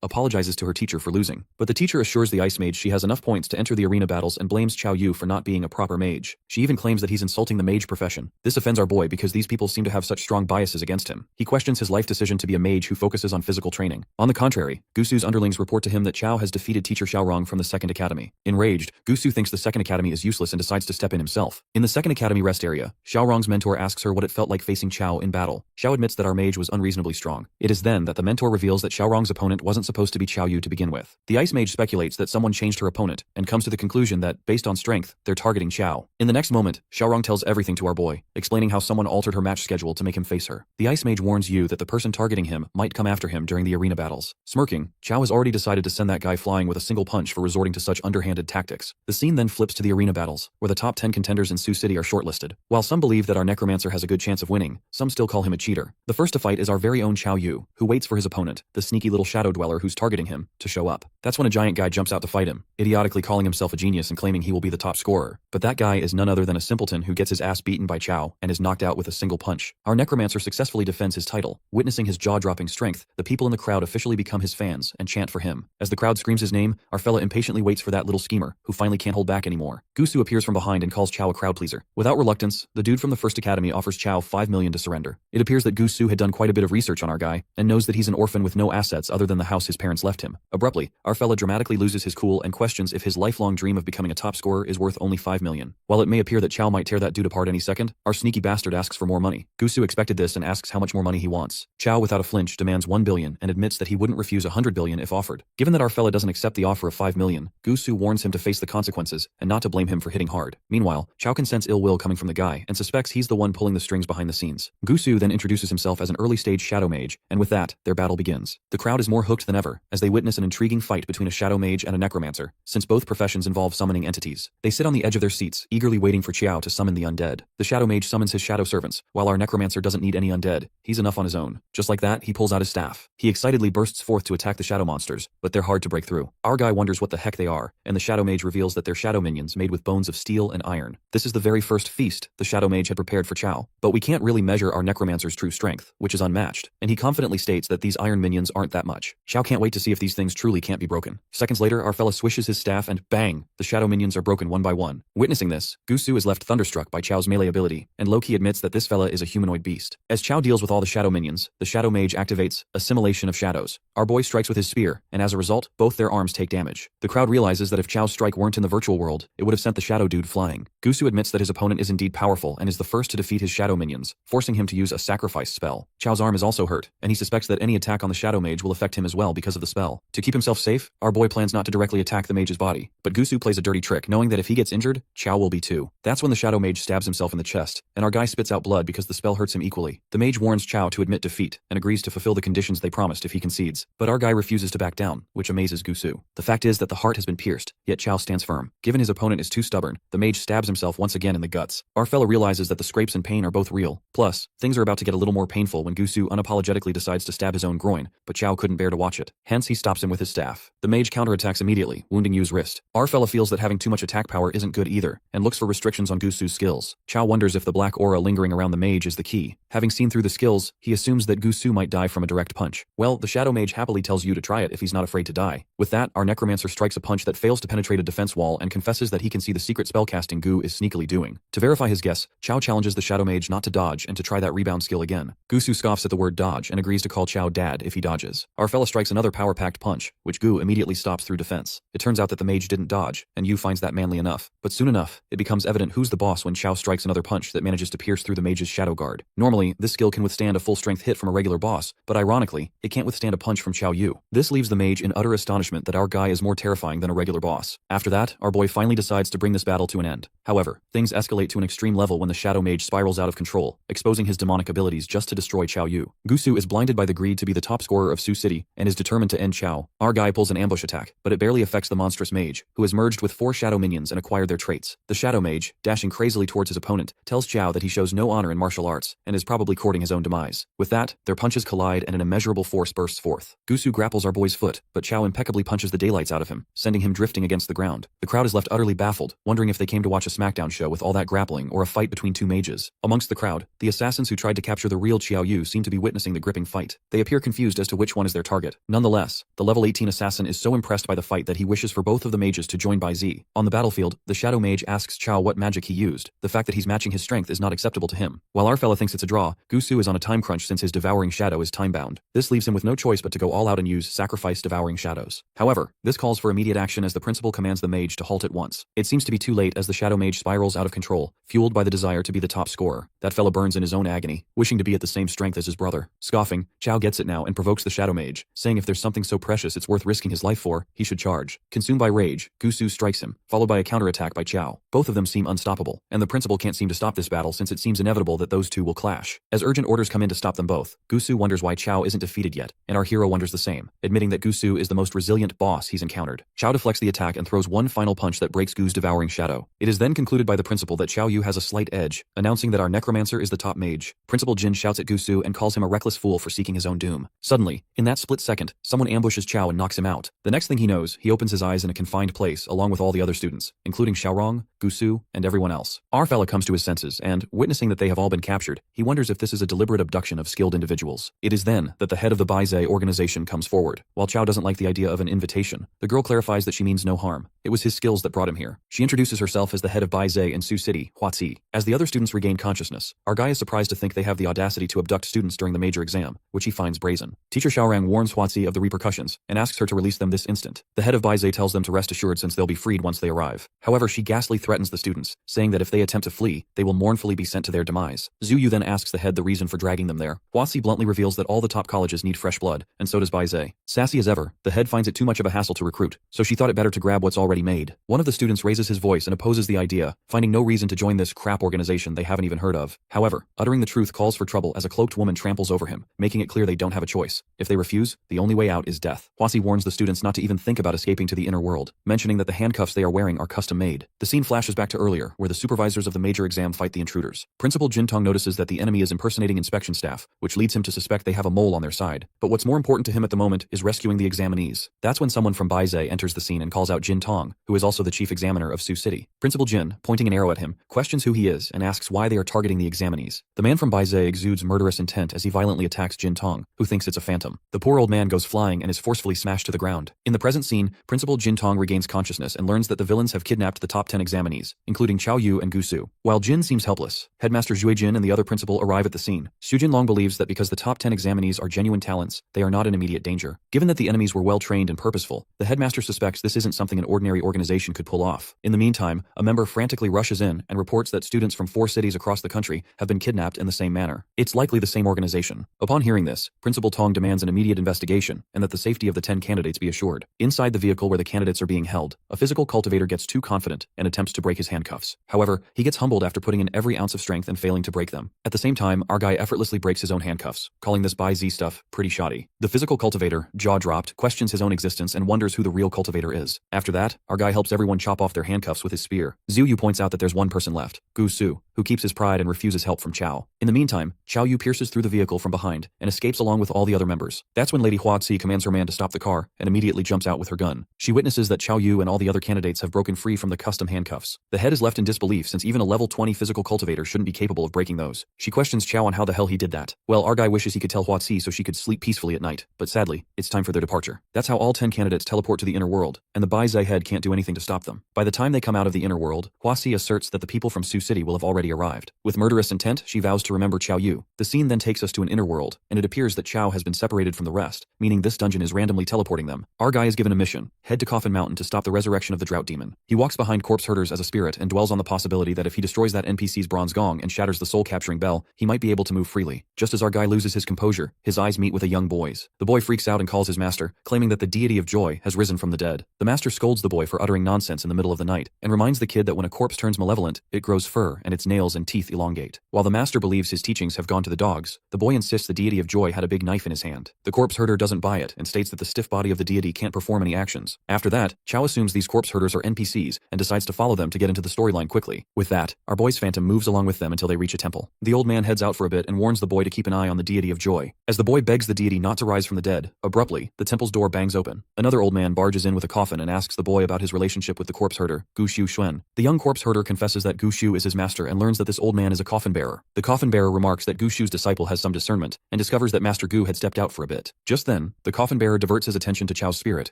apologizes to her teacher for losing. But the teacher assures the Ice Mage she has enough points to enter the arena battles and blames Xiao Yu for not being a proper mage. She even claims that he's insulting the mage profession. This offends our boy because these people seem to have such strong biases against him. He questions his life decision to be a mage who focuses on physical training. On the contrary, Gusu's underlings report to him that Xiao has defeated teacher Xiaorong from the second academy. Enraged, Gusu thinks the second academy is useless and decides to step in himself. In the second academy rest area, Xiaorong's mentor asks her what it felt like facing Xiao in battle. Xiao admits that our mage was unreasonably strong. It is then that the mentor reveals that Xiaorong's opponent wasn't supposed to be Xiao Yu to begin with. The Ice Mage speculates that someone changed her opponent, and comes to the conclusion that, based on strength, they're targeting Xiao. In the next moment, Xiaorong tells everything to our boy, explaining how someone altered her match schedule to make him face her. The Ice Mage warns Yu that the person targeting him might come after him during the arena battles. Smirking, Xiao has already decided to send that guy flying with a single punch for resorting to such underhanded tactics. The scene then flips to the arena battles, where the top 10 contenders in Sioux City are shortlisted. While some believe that our Necromancer has a good chance of winning, some still call him a cheater. The first to fight is our very own Xiao Yu, who waits for his opponent, the sneaky little shadow dweller who's targeting him, to show up. That's when a giant guy jumps out to fight him, idiotically calling himself a genius and claiming he will be the top scorer. But that guy is none other than a simpleton who gets his ass beaten by Xiao and is knocked out with a single punch. Our Necromancer successfully defends his title. Witnessing his jaw-dropping strength, the people in the crowd officially become his fans and chant for him. As the crowd screams his name, our fella impatiently waits for that little schemer, who finally can't hold back anymore. Gusu appears from behind and calls Xiao a crowd pleaser. Without reluctance, the dude from the first academy offers Xiao 5 million to surrender. It appears that Gusu had done quite a bit of research on our guy, and knows that he's an orphan with no assets other than the house his parents left him. Abruptly, our fella dramatically loses his cool and questions if his lifelong dream of becoming a top scorer is worth only 5 million. While it may appear that Xiao might tear that dude apart any second, our sneaky bastard asks for more money. Gusu expected this and asks how much more money he wants. Xiao, without a flinch, demands 1 billion and admits that he wouldn't refuse 100 billion if offered. Given that our fella doesn't accept the offer of 5 million, Gusu warns him to face the consequences and not to blame him for hitting hard. Meanwhile, Xiao can sense ill will coming from the guy and suspects he's the one pulling the strings behind the scenes. Gusu then introduces himself as an early-stage shadow mage, and with that, their battle begins. The crowd is more hooked than ever as they witness an intriguing fight between a shadow mage and a necromancer, since both professions involve summoning entities. They sit on the edge of their seats, eagerly waiting for Xiao to summon the undead. The shadow mage summons his shadow servants, while our necromancer doesn't need any undead. He's enough on his own. Just like that, he pulls out his staff. He excitedly bursts forth to attack the shadow monsters, but they're hard to break through. Our guy wonders what the heck they are, and the shadow mage reveals that they're shadow minions made with bones of steel and iron. This is the very first feast the shadow mage had prepared for Xiao. But we can't really measure our necromancer's true strength, which is unmatched, and he confidently states that these iron minions aren't that much. Xiao can't wait to see if these things truly can't be broken. Seconds later, our fella swishes his staff and bang! The shadow minions are broken one by one. Witnessing this, Gusu is left thunderstruck by Xiao's melee ability, and Loki admits that this fella is a humanoid beast. As Xiao deals with all the shadow minions, the shadow mage activates Assimilation of Shadows. Our boy strikes with his spear, and as a result, both their arms take damage. The crowd realizes that if Xiao's strike weren't in the virtual world, it would have sent the shadow dude flying. Gusu admits that his opponent is indeed powerful and is the first to defeat his shadow minions, forcing him to use a sacrifice spell. Xiao's arm is also hurt, and he suspects that any attack on the shadow mage will affect him as well because of the spell. To keep himself safe, our boy plans not to directly attack the mage's body, but Gusu plays a dirty trick, knowing that if he gets injured, Xiao will be too. That's when the shadow mage stabs himself in the chest, and our guy spits out blood because the spell hurts him equally. The mage warns Xiao to admit defeat, and agrees to fulfill the conditions they promised if he concedes, but our guy refuses to back down, which amazes Gusu. The fact is that the heart has been pierced, yet Xiao stands firm. Given his opponent is too stubborn, the mage stabs himself once again in the guts. Our fella realizes that the scrapes and pain are both real. Plus, things are about to get a little more painful when Gusu unapologetically decides to stab his own groin, but Xiao couldn't bear to watch it. Hence, he stops him with his staff. The mage counterattacks immediately, wounding Yu's wrist. Our fella feels that having too much attack power isn't good either, and looks for restrictions on Gusu's skills. Xiao wonders if the black aura lingering around the mage is the key. Having seen through the skill skills, he assumes that Gu Su might die from a direct punch. Well, the Shadow Mage happily tells Yu to try it if he's not afraid to die. With that, our Necromancer strikes a punch that fails to penetrate a defense wall and confesses that he can see the secret spellcasting Gu is sneakily doing. To verify his guess, Chao challenges the Shadow Mage not to dodge and to try that rebound skill again. Gu Su scoffs at the word dodge and agrees to call Chao dad if he dodges. Our fella strikes another power-packed punch, which Gu immediately stops through defense. It turns out that the mage didn't dodge, and Yu finds that manly enough. But soon enough, it becomes evident who's the boss when Chao strikes another punch that manages to pierce through the mage's shadow guard. Normally, this skill can withstand a full-strength hit from a regular boss, but ironically, it can't withstand a punch from Chao Yu. This leaves the mage in utter astonishment that our guy is more terrifying than a regular boss. After that, our boy finally decides to bring this battle to an end. However, things escalate to an extreme level when the Shadow Mage spirals out of control, exposing his demonic abilities just to destroy Chao Yu. Gu Su is blinded by the greed to be the top scorer of Sioux City and is determined to end Chao. Our guy pulls an ambush attack, but it barely affects the monstrous mage, who has merged with 4 shadow minions and acquired their traits. The Shadow Mage, dashing crazily towards his opponent, tells Chao that he shows no honor in martial arts and is probably courting his own demise. With that, their punches collide and an immeasurable force bursts forth. Gu Su grapples our boy's foot, but Chao impeccably punches the daylights out of him, sending him drifting against the ground. The crowd is left utterly baffled, wondering if they came to watch a SmackDown show with all that grappling or a fight between 2 mages. Amongst the crowd, the assassins who tried to capture the real Chao Yu seem to be witnessing the gripping fight. They appear confused as to which one is their target. Nonetheless, the level 18 assassin is so impressed by the fight that he wishes for both of the mages to join Bai Zi. On the battlefield, the Shadow Mage asks Chao what magic he used. The fact that he's matching his strength is not acceptable to him. While our fella thinks it's a draw, Gu Su is on a time crunch since his devouring shadow is time-bound. This leaves him with no choice but to go all out and use sacrifice devouring shadows. However, this calls for immediate action as the principal commands the mage to halt at once. It seems to be too late as the Shadow Mage spirals out of control, fueled by the desire to be the top scorer. That fella burns in his own agony, wishing to be at the same strength as his brother. Scoffing, Chao gets it now and provokes the Shadow Mage, saying if there's something so precious it's worth risking his life for, he should charge. Consumed by rage, Gu Su strikes him, followed by a counterattack by Chao. Both of them seem unstoppable, and the principal can't seem to stop this battle since it seems inevitable that those two will clash. As urgent orders come in to stop them both, Gu Su wonders why Chao isn't defeated yet, and our hero wonders the same, admitting that Gu Su is the most resilient boss he's encountered. Chao deflects the attack and throws one final punch that breaks Gu's devouring shadow. It is then concluded by the principal that Chao Yu has a slight edge, announcing that our Necromancer is the top mage. Principal Jin shouts at Gu Su and calls him a reckless fool for seeking his own doom. Suddenly, in that split second, someone ambushes Chao and knocks him out. The next thing he knows, he opens his eyes in a confined place along with all the other students, including Xiaorong, Gu Su, and everyone else. Our fella comes to his senses and, witnessing that they have all been captured, he wonders if this is a deliberate abduction of skilled individuals. It is then that the head of the Baizhe organization comes forward. While Chao doesn't like the idea of an invitation, the girl clarifies that she means no harm. It was his skills that brought him here. She introduces herself as the head of Baizhe in Sioux City, Huazi. As the other students regain consciousness, our guy is surprised to think they have the audacity to abduct students during the major exam, which he finds brazen. Teacher Xiaorang warns Huazi of the repercussions and asks her to release them this instant. The head of Baizhe tells them to rest assured since they'll be freed once they arrive. However, she ghastly threatens the students, saying that if they attempt to flee, they will mournfully be sent to their demise. Zhu Yu then asks the head the reason for dragging them there. Huazi bluntly reveals that all the top colleges need fresh blood, and so does Baizhe. Sassy as ever, the head finds it too much of a hassle to recruit, so she thought it better to grab what's already made. One of the students raises his voice and opposes the idea, finding no reason to join this crap organization they haven't even heard of. However, uttering the truth calls for trouble as a cloaked woman tramples over him, making it clear they don't have a choice. If they refuse, the only way out is death. Huazi warns the students not to even think about escaping to the inner world, mentioning that the handcuffs they are wearing are custom made. The scene flashes back to earlier, where the supervisors of the major exam fight the intruders. Principal Jintong notices that the enemy is impersonating inspection staff, which leads him to suspect they have a mole on their side. But what's more important to him at the moment is rescuing the examinees. That's when someone from Baizhe enters the scene and calls out Jintong, who is also the chief examiner of Sioux City. Principal Jin, pointing an arrow at him, questions who he is and asks why they are targeting the examinees. The man from Baizhe exudes murderous intent as he violently attacks Jintong, who thinks it's a phantom. The poor old man goes flying and is forcefully smashed to the ground. In the present scene, Principal Jintong regains consciousness and learns that the villains have kidnapped the top 10 examinees, including Chao Yu and Gu Su. While Jin seems helpless, Headmaster Zhui Jin and the other principal arrive at the scene. Xu Jinlong believes that because the top 10 examinees are genuine talents, they are not in immediate danger. Given that the enemies were well trained and purposeful, the headmaster suspects this isn't something an ordinary organization could pull off. In the meantime, a member frantically rushes in and reports that students from 4 cities across the country have been kidnapped in the same manner. It's likely the same organization. Upon hearing this, Principal Tong demands an immediate investigation and that the safety of the 10 candidates be assured. Inside the vehicle where the candidates are being held, a physical cultivator gets too confident and attempts to break his handcuffs. However, he gets humbled after putting in every ounce of strength and failing to break them. At the same time, our guy effortlessly breaks his own handcuffs, calling this Bai Zi stuff pretty shoddy. The physical cultivator, jaw-dropped, questions his own existence and wonders who the real cultivator is. After that, our guy helps everyone chop off their handcuffs with his spear. Zhu Yu points out that there's one person left, Gu Su, who keeps his pride and refuses help from Chao. In the meantime, Chao Yu pierces through the vehicle from behind and escapes along with all the other members. That's when Lady Huazi commands her man to stop the car and immediately jumps out with her gun. She witnesses that Chao Yu and all the other candidates have broken free from the custom handcuffs. The head is left in disbelief since even a level 20 physical cultivator shouldn't be capable of breaking those. She questions Chao on how the hell hell he did that. Well, our guy wishes he could tell Huatzi so she could sleep peacefully at night, but sadly, it's time for their departure. That's how all 10 candidates teleport to the inner world, and the Bai Zai head can't do anything to stop them. By the time they come out of the inner world, Huatzi asserts that the people from Sioux City will have already arrived. With murderous intent, she vows to remember Qiao Yu. The scene then takes us to an inner world, and it appears that Qiao has been separated from the rest, meaning this dungeon is randomly teleporting them. Our guy is given a mission: head to Coffin Mountain to stop the resurrection of the drought demon. He walks behind corpse herders as a spirit and dwells on the possibility that if he destroys that NPC's bronze gong and shatters the soul-capturing bell, he might be able to move freely. Just as our guy loses his composure, his eyes meet with a young boy's. The boy freaks out and calls his master, claiming that the deity of joy has risen from the dead. The master scolds the boy for uttering nonsense in the middle of the night, and reminds the kid that when a corpse turns malevolent, it grows fur and its nails and teeth elongate. While the master believes his teachings have gone to the dogs, the boy insists the deity of joy had a big knife in his hand. The corpse herder doesn't buy it and states that the stiff body of the deity can't perform any actions. After that, Qiao assumes these corpse herders are NPCs and decides to follow them to get into the storyline quickly. With that, our boy's phantom moves along with them until they reach a temple. The old man heads out for a bit and warns the boy to keep an eye on the deity of joy. As the boy begs the deity not to rise from the dead, abruptly, the temple's door bangs open. Another old man barges in with a coffin and asks the boy about his relationship with the corpse herder, Gu Xiu Xuan. The young corpse herder confesses that Gu Xiu is his master and learns that this old man is a coffin bearer. The coffin bearer remarks that Gu Xiu's disciple has some discernment and discovers that Master Gu had stepped out for a bit. Just then, the coffin bearer diverts his attention to Qiao's spirit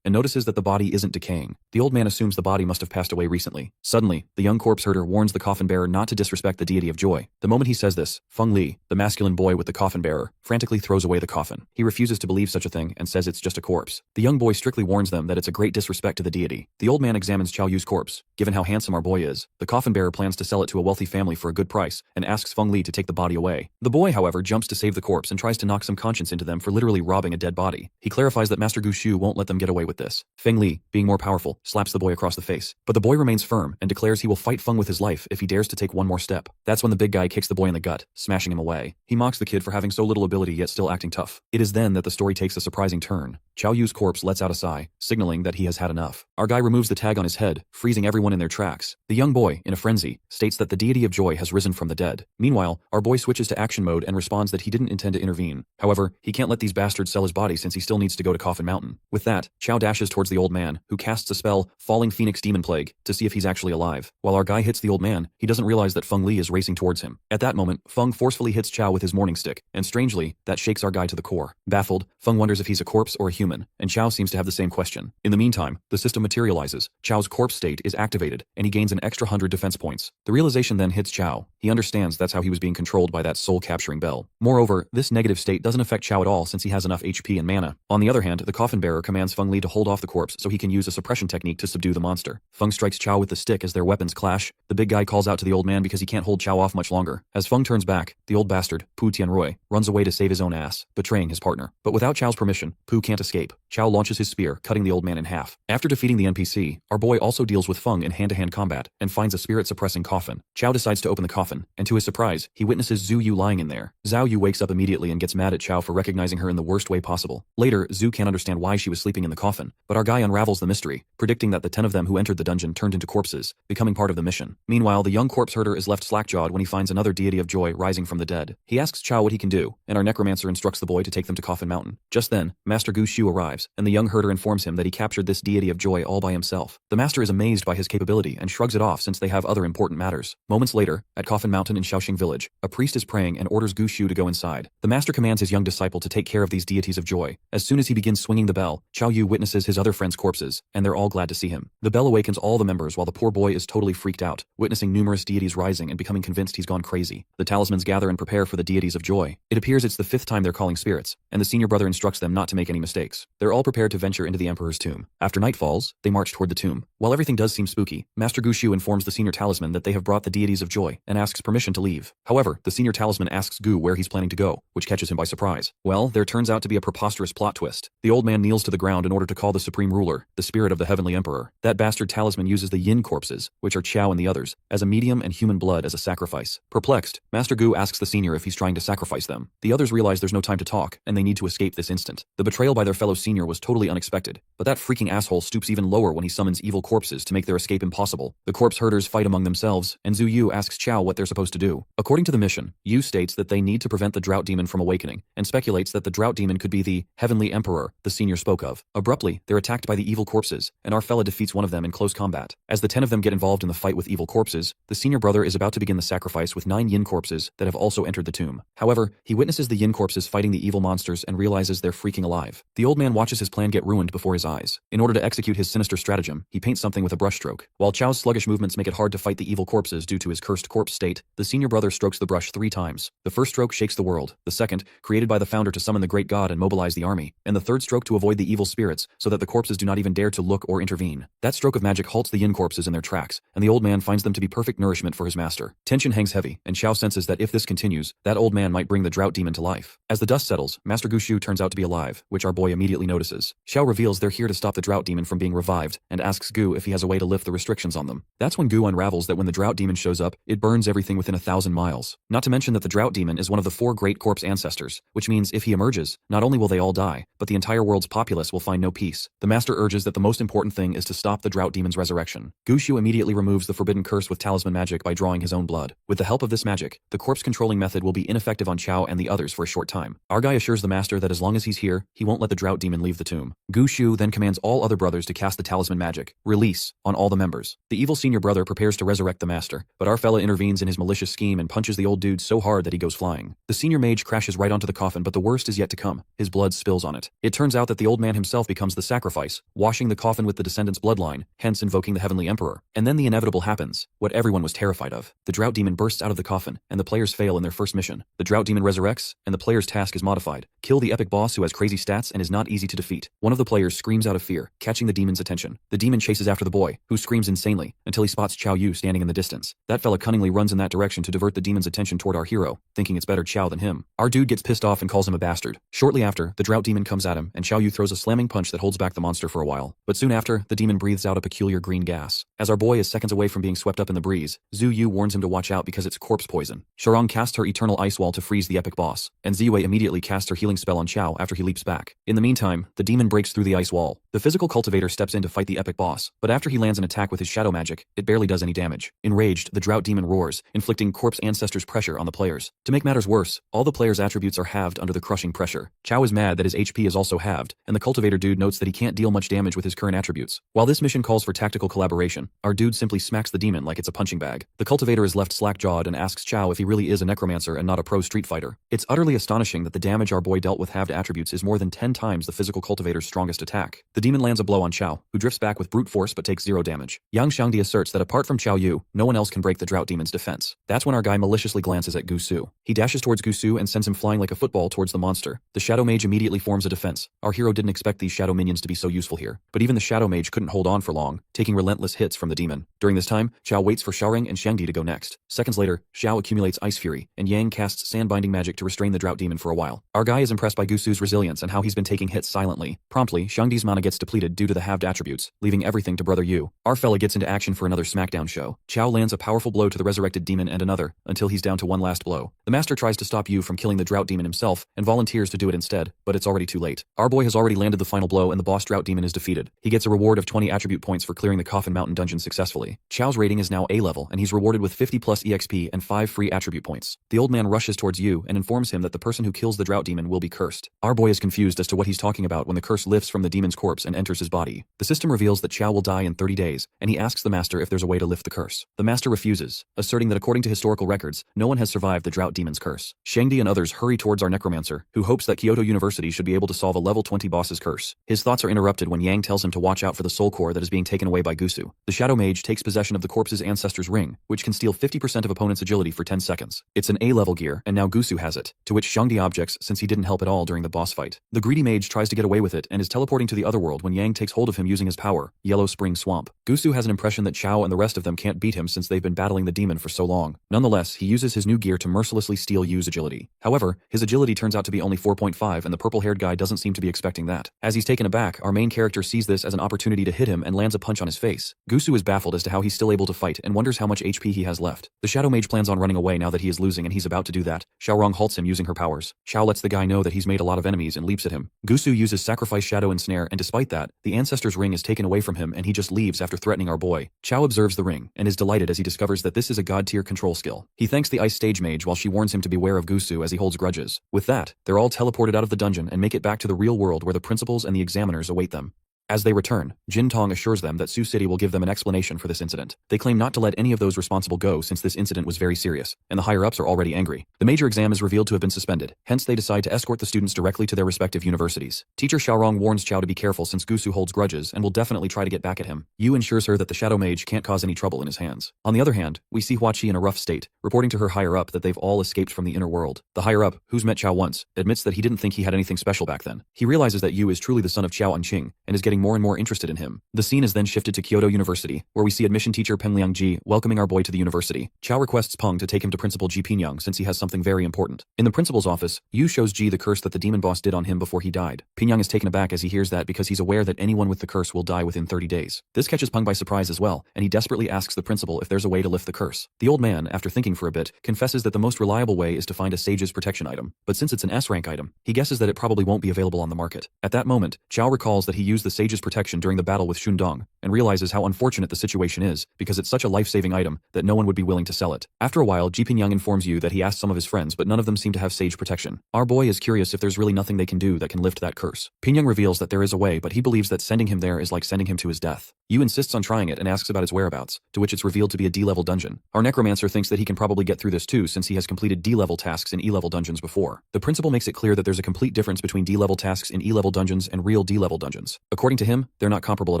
and notices that the body isn't decaying. The old man assumes the body must have passed away recently. Suddenly, the young corpse herder warns the coffin bearer not to disrespect the deity of joy. The moment he says this, Feng Li, the masculine boy with the coffin bearer, frantically throws away the coffin. He refuses to believe such a thing and says it's just a corpse. The young boy strictly warns them that it's a great disrespect to the deity. The old man examines Qiao Yu's corpse. Given how handsome our boy is, the coffin bearer plans to sell it to a wealthy family for a good price and asks Feng Li to take the body away. The boy, however, jumps to save the corpse and tries to knock some conscience into them for literally robbing a dead body. He clarifies that Master Gu Xiu won't let them get away with this. Feng Li, being more powerful, slaps the boy across the face. But the boy remains firm and declares he will fight Feng with his life if he dares to take one more step. That's when the big guy kicks the boy in the gut, smashing him away. He mocks the kid for having so little ability yet still acting tough. It is then that the story takes a surprising turn. Qiao Yu's corpse lets out a sigh, signaling that he has had enough. Our guy removes the tag on his head, freezing everyone in their tracks. The young boy, in a frenzy, states that the deity of joy has risen from the dead. Meanwhile, our boy switches to action mode and responds that he didn't intend to intervene. However, he can't let these bastards sell his body since he still needs to go to Coffin Mountain. With that, Qiao dashes towards the old man, who casts a spell, Falling Phoenix Demon Plague, to see if he's actually alive. While our guy hits the old man, he doesn't realize that Feng Li is racing towards him. At that moment, Feng forcefully hits Qiao with his morning stick, and strangely, that shakes our guy to the core. Baffled, Feng wonders if he's a corpse or a human, and Qiao seems to have the same question. In the meantime, the system materializes. Qiao's corpse state is activated, and he gains an extra 100 defense points. The realization then hits Qiao. He understands that's how he was being controlled by that soul-capturing bell. Moreover, this negative state doesn't affect Qiao at all since he has enough HP and mana. On the other hand, the coffin bearer commands Feng Li to hold off the corpse so he can use a suppression technique to subdue the monster. Feng strikes Qiao with the stick as their weapons clash. The big guy calls out to the old man because he can't hold Qiao off much longer. As Feng turns back, the old bastard, Pu Tianrui, runs away to save his own ass, betraying his partner. But without Qiao's permission, Pu can't escape. Qiao launches his spear, cutting the old man in half. After defeating the NPC, our boy also deals with Feng in hand-to-hand combat and finds a spirit-suppressing coffin. Qiao decides to open the coffin, and to his surprise, he witnesses Zhu Yu lying in there. Zhao Yu wakes up immediately and gets mad at Qiao for recognizing her in the worst way possible. Later, Zhu can't understand why she was sleeping in the coffin, but our guy unravels the mystery, predicting that the 10 of them who entered the dungeon turned into corpses, becoming part of the mission. Meanwhile, the young corpse herder is left slack-jawed when he finds another deity of joy rising from the dead. He asks Qiao what he can do, and our necromancer instructs the boy to take them to Coffin Mountain. Just then, Master Gu Xiu arrives, and the young herder informs him that he captured this deity of joy all by himself. The master is amazed by his capability and shrugs it off since they have other important matters. Moments later, at Coffin Mountain in Shaoxing village, a priest is praying and orders Gu Xiu to go inside. The master commands his young disciple to take care of these deities of joy. As soon as he begins swinging the bell, Qiao Yu witnesses his other friends' corpses, and they're all glad to see him. The bell awakens all the members while the poor boy is totally freaked out, witnessing numerous deities rising and becoming convinced he's gone crazy. The talismans gather and prepare for the deities of joy. It appears it's the 5th time they're calling spirits, and the senior brother instructs them not to make any mistakes. They're all prepared to venture into the emperor's tomb. After night falls, they march toward the tomb. While everything does seem spooky, Master Gu Xiu informs the senior talisman that they have brought the deities of joy and asks permission to leave. However, the senior talisman asks Gu where he's planning to go, which catches him by surprise. Well, there turns out to be a preposterous plot twist. The old man kneels to the ground in order to call the supreme ruler, the spirit of the heavenly emperor. That bastard talisman uses the yin corpses, which are Qiao and the others, as a medium and human blood as a sacrifice. Perplexed, Master Gu asks the senior if he's trying to sacrifice them. The others realize there's no time to talk, and they need to escape this instant. The betrayal by their fellow senior was totally unexpected, but that freaking asshole stoops even lower when he summons evil corpses to make their escape impossible. The corpse herders fight among themselves, and Zhu Yu asks Qiao what they're supposed to do. According to the mission, Yu states that they need to prevent the drought demon from awakening, and speculates that the drought demon could be the heavenly emperor the senior spoke of. Abruptly, they're attacked by the evil corpses, and our fella defeats one of them in close combat. As the 10 of them get involved in the fight with evil corpses, the senior brother is about to begin the sacrifice with 9 yin corpses that have also entered the tomb. tomb. However, he witnesses the yin corpses fighting the evil monsters and realizes they're freaking alive. The old man watches his plan get ruined before his eyes. In order to execute his sinister stratagem, he paints something with a brushstroke. While Chao's sluggish movements make it hard to fight the evil corpses due to his cursed corpse state, the senior brother strokes the brush 3 times. The first stroke shakes the world, the second, created by the founder to summon the great god and mobilize the army, and the third stroke to avoid the evil spirits so that the corpses do not even dare to look or intervene. That stroke of magic halts the yin corpses in their tracks, and the old man finds them to be perfect nourishment for his master. Tension hangs heavy, and Chao senses that if this continues, that old man might bring the drought demon to life. As the dust settles, Master Gushu turns out to be alive, which our boy immediately notices. Xiao reveals they're here to stop the drought demon from being revived, and asks Gu if he has a way to lift the restrictions on them. That's when Gu unravels that when the drought demon shows up, it burns everything within 1,000 miles. Not to mention that the drought demon is one of the 4 great corpse ancestors, which means if he emerges, not only will they all die, but the entire world's populace will find no peace. The master urges that the most important thing is to stop the drought demon's resurrection. Gushu immediately removes the forbidden curse with talisman magic by drawing his own blood. With the help of this magic, the corpse controlling method will be ineffective on Chao and the others for a short time. Our guy assures the master that as long as he's here, he won't let the drought demon leave the tomb. Gushu then commands all other brothers to cast the talisman magic, release, on all the members. The evil senior brother prepares to resurrect the master, but our fella intervenes in his malicious scheme and punches the old dude so hard that he goes flying. The senior mage crashes right onto the coffin, but the worst is yet to come. His blood spills on it. It turns out that the old man himself becomes the sacrifice, washing the coffin with the descendant's bloodline, hence invoking the heavenly emperor. And then the inevitable happens, what everyone was terrified of. The drought demon bursts out of the coffin, and the players fail in their first mission. The drought demon resurrects, and the player's task is modified. Kill the epic boss who has crazy stats and is not easy to defeat. One of the players screams out of fear, catching the demon's attention. The demon chases after the boy, who screams insanely, until he spots Chao Yu standing in the distance. That fella cunningly runs in that direction to divert the demon's attention toward our hero, thinking it's better Chao than him. Our dude gets pissed off and calls him a bastard. Shortly after, the drought demon comes at him, and Chao Yu throws a slamming punch that holds back the monster for a while. But soon after, the demon breathes out a peculiar green gas. As our boy is seconds away from being swept up in the breeze, Zhu Yu warns him to watch out because it's corpse poison. Sharong casts her eternal ice wall to freeze the epic boss, and Ziwei immediately casts her healing spell on Chao after he leaps back. In the meantime, the demon breaks through the ice wall. The physical cultivator steps in to fight the epic boss, but after he lands an attack with his shadow magic, it barely does any damage. Enraged, the drought demon roars, inflicting corpse ancestors' pressure on the players. To make matters worse, all the players' attributes are halved under the crushing pressure. Chao is mad that his HP is also halved, and the cultivator dude notes that he can't deal much damage with his current attributes. While this mission calls for tactical collaboration, our dude simply smacks the demon like it's a punching bag. The cultivator is left slack-jawed and asks Chao if he really is a necromancer and not a pro street fighter. It's utterly astonishing that the damage our boy dealt with halved attributes is more than 10 times the physical cultivator's strongest attack. The demon lands a blow on Chao, who drifts back with brute force but takes 0 damage. Yang Xiangdi asserts that apart from Chao Yu, no one else can break the drought demon's defense. That's when our guy maliciously glances at Gusu. He dashes towards Gusu and sends him flying like a football towards the monster. The shadow mage immediately forms a defense. Our hero didn't expect these shadow minions to be so useful here, but even the shadow mage couldn't hold on for long, taking relentless hits from the demon. During this time, Chao waits for Xiaoring and Xiangdi to go next. Seconds later, Xiao accumulates ice fury, and Yang casts sand-binding magic to restrain the drought demon for a while. Our guy is impressed by Gusu's resilience and how he's been taking hits silently. Promptly, Xiangdi's mana gets depleted due to the halved attributes, leaving everything to Brother Yu. Our fella gets into action for another smackdown show. Chao lands a powerful blow to the resurrected demon and another, until he's down to one last blow. The master tries to stop Yu from killing the drought demon himself, and volunteers to do it instead, but it's already too late. Our boy has already landed the final blow and the boss drought demon is defeated. He gets a reward of 20 attribute points for clearing the Coffin Mountain dungeon successfully. Chao's rating is now A level, and he's rewarded with 50 plus EXP and 5 free attribute points. The old man rushes towards Yu and informs him that the person who kills the drought demon will be cursed. Our boy is confused as to what he's talking about when the curse lifts from the demon's corpse and enters his body. The system reveals that Chao will die in 30 days, and he asks the master if there's a way to lift the curse. The master refuses, asserting that according to historical records, no one has survived the drought demon's curse. Xiangdi and others hurry towards our necromancer, who hopes that Kyoto University should be able to solve a level 20 boss's curse. His thoughts are interrupted when Yang tells him to watch out for the soul core that is being taken away by Gusu. The shadow mage takes possession of the corpse's ancestor's ring, which can steal 50% of opponent's agility for 10 seconds. It's an A-level gear, and now Gusu has it, to which Xiangdi objects since he didn't help at all during the boss fight. The greedy mage tries to get away with it and is teleporting to the other world when Yang takes hold of him using his power, Yellow Spring Swamp. Gusu has an impression that Chao and the rest of them can't beat him since they've been battling the demon for so long. Nonetheless, he uses his new gear to mercilessly steal Yu's agility. However, his agility turns out to be only 4.5 and the purple-haired guy doesn't seem to be expecting that. As he's taken aback, our main character sees this as an opportunity to hit him and lands a punch on his face. Gusu is baffled as to how he's still able to fight and wonders how much HP he has left. The shadow mage plans on running away now that he is losing and he's about to do that. Xiaorong halts him using her powers. Xiao lets the guy know that he's made a lot of enemies and leaps at him. Gusu uses sacrifice shadow and snare, and despite that, the ancestor's ring is taken away from him and he just leaves after threatening our boy. Chao observes the ring and is delighted as he discovers that this is a god-tier control skill. He thanks the ice stage mage while she warns him to beware of Gusu as he holds grudges. With that, they're all teleported out of the dungeon and make it back to the real world where the principals and the examiners await them. As they return, Jin Tong assures them that Sioux City will give them an explanation for this incident. They claim not to let any of those responsible go since this incident was very serious, and the higher-ups are already angry. The major exam is revealed to have been suspended, hence they decide to escort the students directly to their respective universities. Teacher Xiaorong warns Qiao to be careful since Gusu holds grudges and will definitely try to get back at him. Yu ensures her that the Shadow Mage can't cause any trouble in his hands. On the other hand, we see Hua Qi in a rough state, reporting to her higher-up that they've all escaped from the inner world. The higher-up, who's met Qiao once, admits that he didn't think he had anything special back then. He realizes that Yu is truly the son of Qiao Anqing and is getting more and more interested in him. The scene is then shifted to Kyoto University, where we see admission teacher Peng Liangji welcoming our boy to the university. Qiao requests Peng to take him to Principal Ji Pinyang since he has something very important. In the principal's office, Yu shows Ji the curse that the demon boss did on him before he died. Pinyang is taken aback as he hears that because he's aware that anyone with the curse will die within 30 days. This catches Peng by surprise as well, and he desperately asks the principal if there's a way to lift the curse. The old man, after thinking for a bit, confesses that the most reliable way is to find a sage's protection item, but since it's an S-rank item, he guesses that it probably won't be available on the market. At that moment, Qiao recalls that he used the sage's protection during the battle with Shundong, and realizes how unfortunate the situation is, because it's such a life-saving item that no one would be willing to sell it. After a while, Ji Pinyang informs Yu that he asked some of his friends but none of them seem to have sage protection. Our boy is curious if there's really nothing they can do that can lift that curse. Pinyang reveals that there is a way, but he believes that sending him there is like sending him to his death. Yu insists on trying it and asks about its whereabouts, to which it's revealed to be a D-level dungeon. Our Necromancer thinks that he can probably get through this too since he has completed D-level tasks in E-level dungeons before. The principal makes it clear that there's a complete difference between D-level tasks in E-level dungeons and real D-level dungeons. According to him, they're not comparable at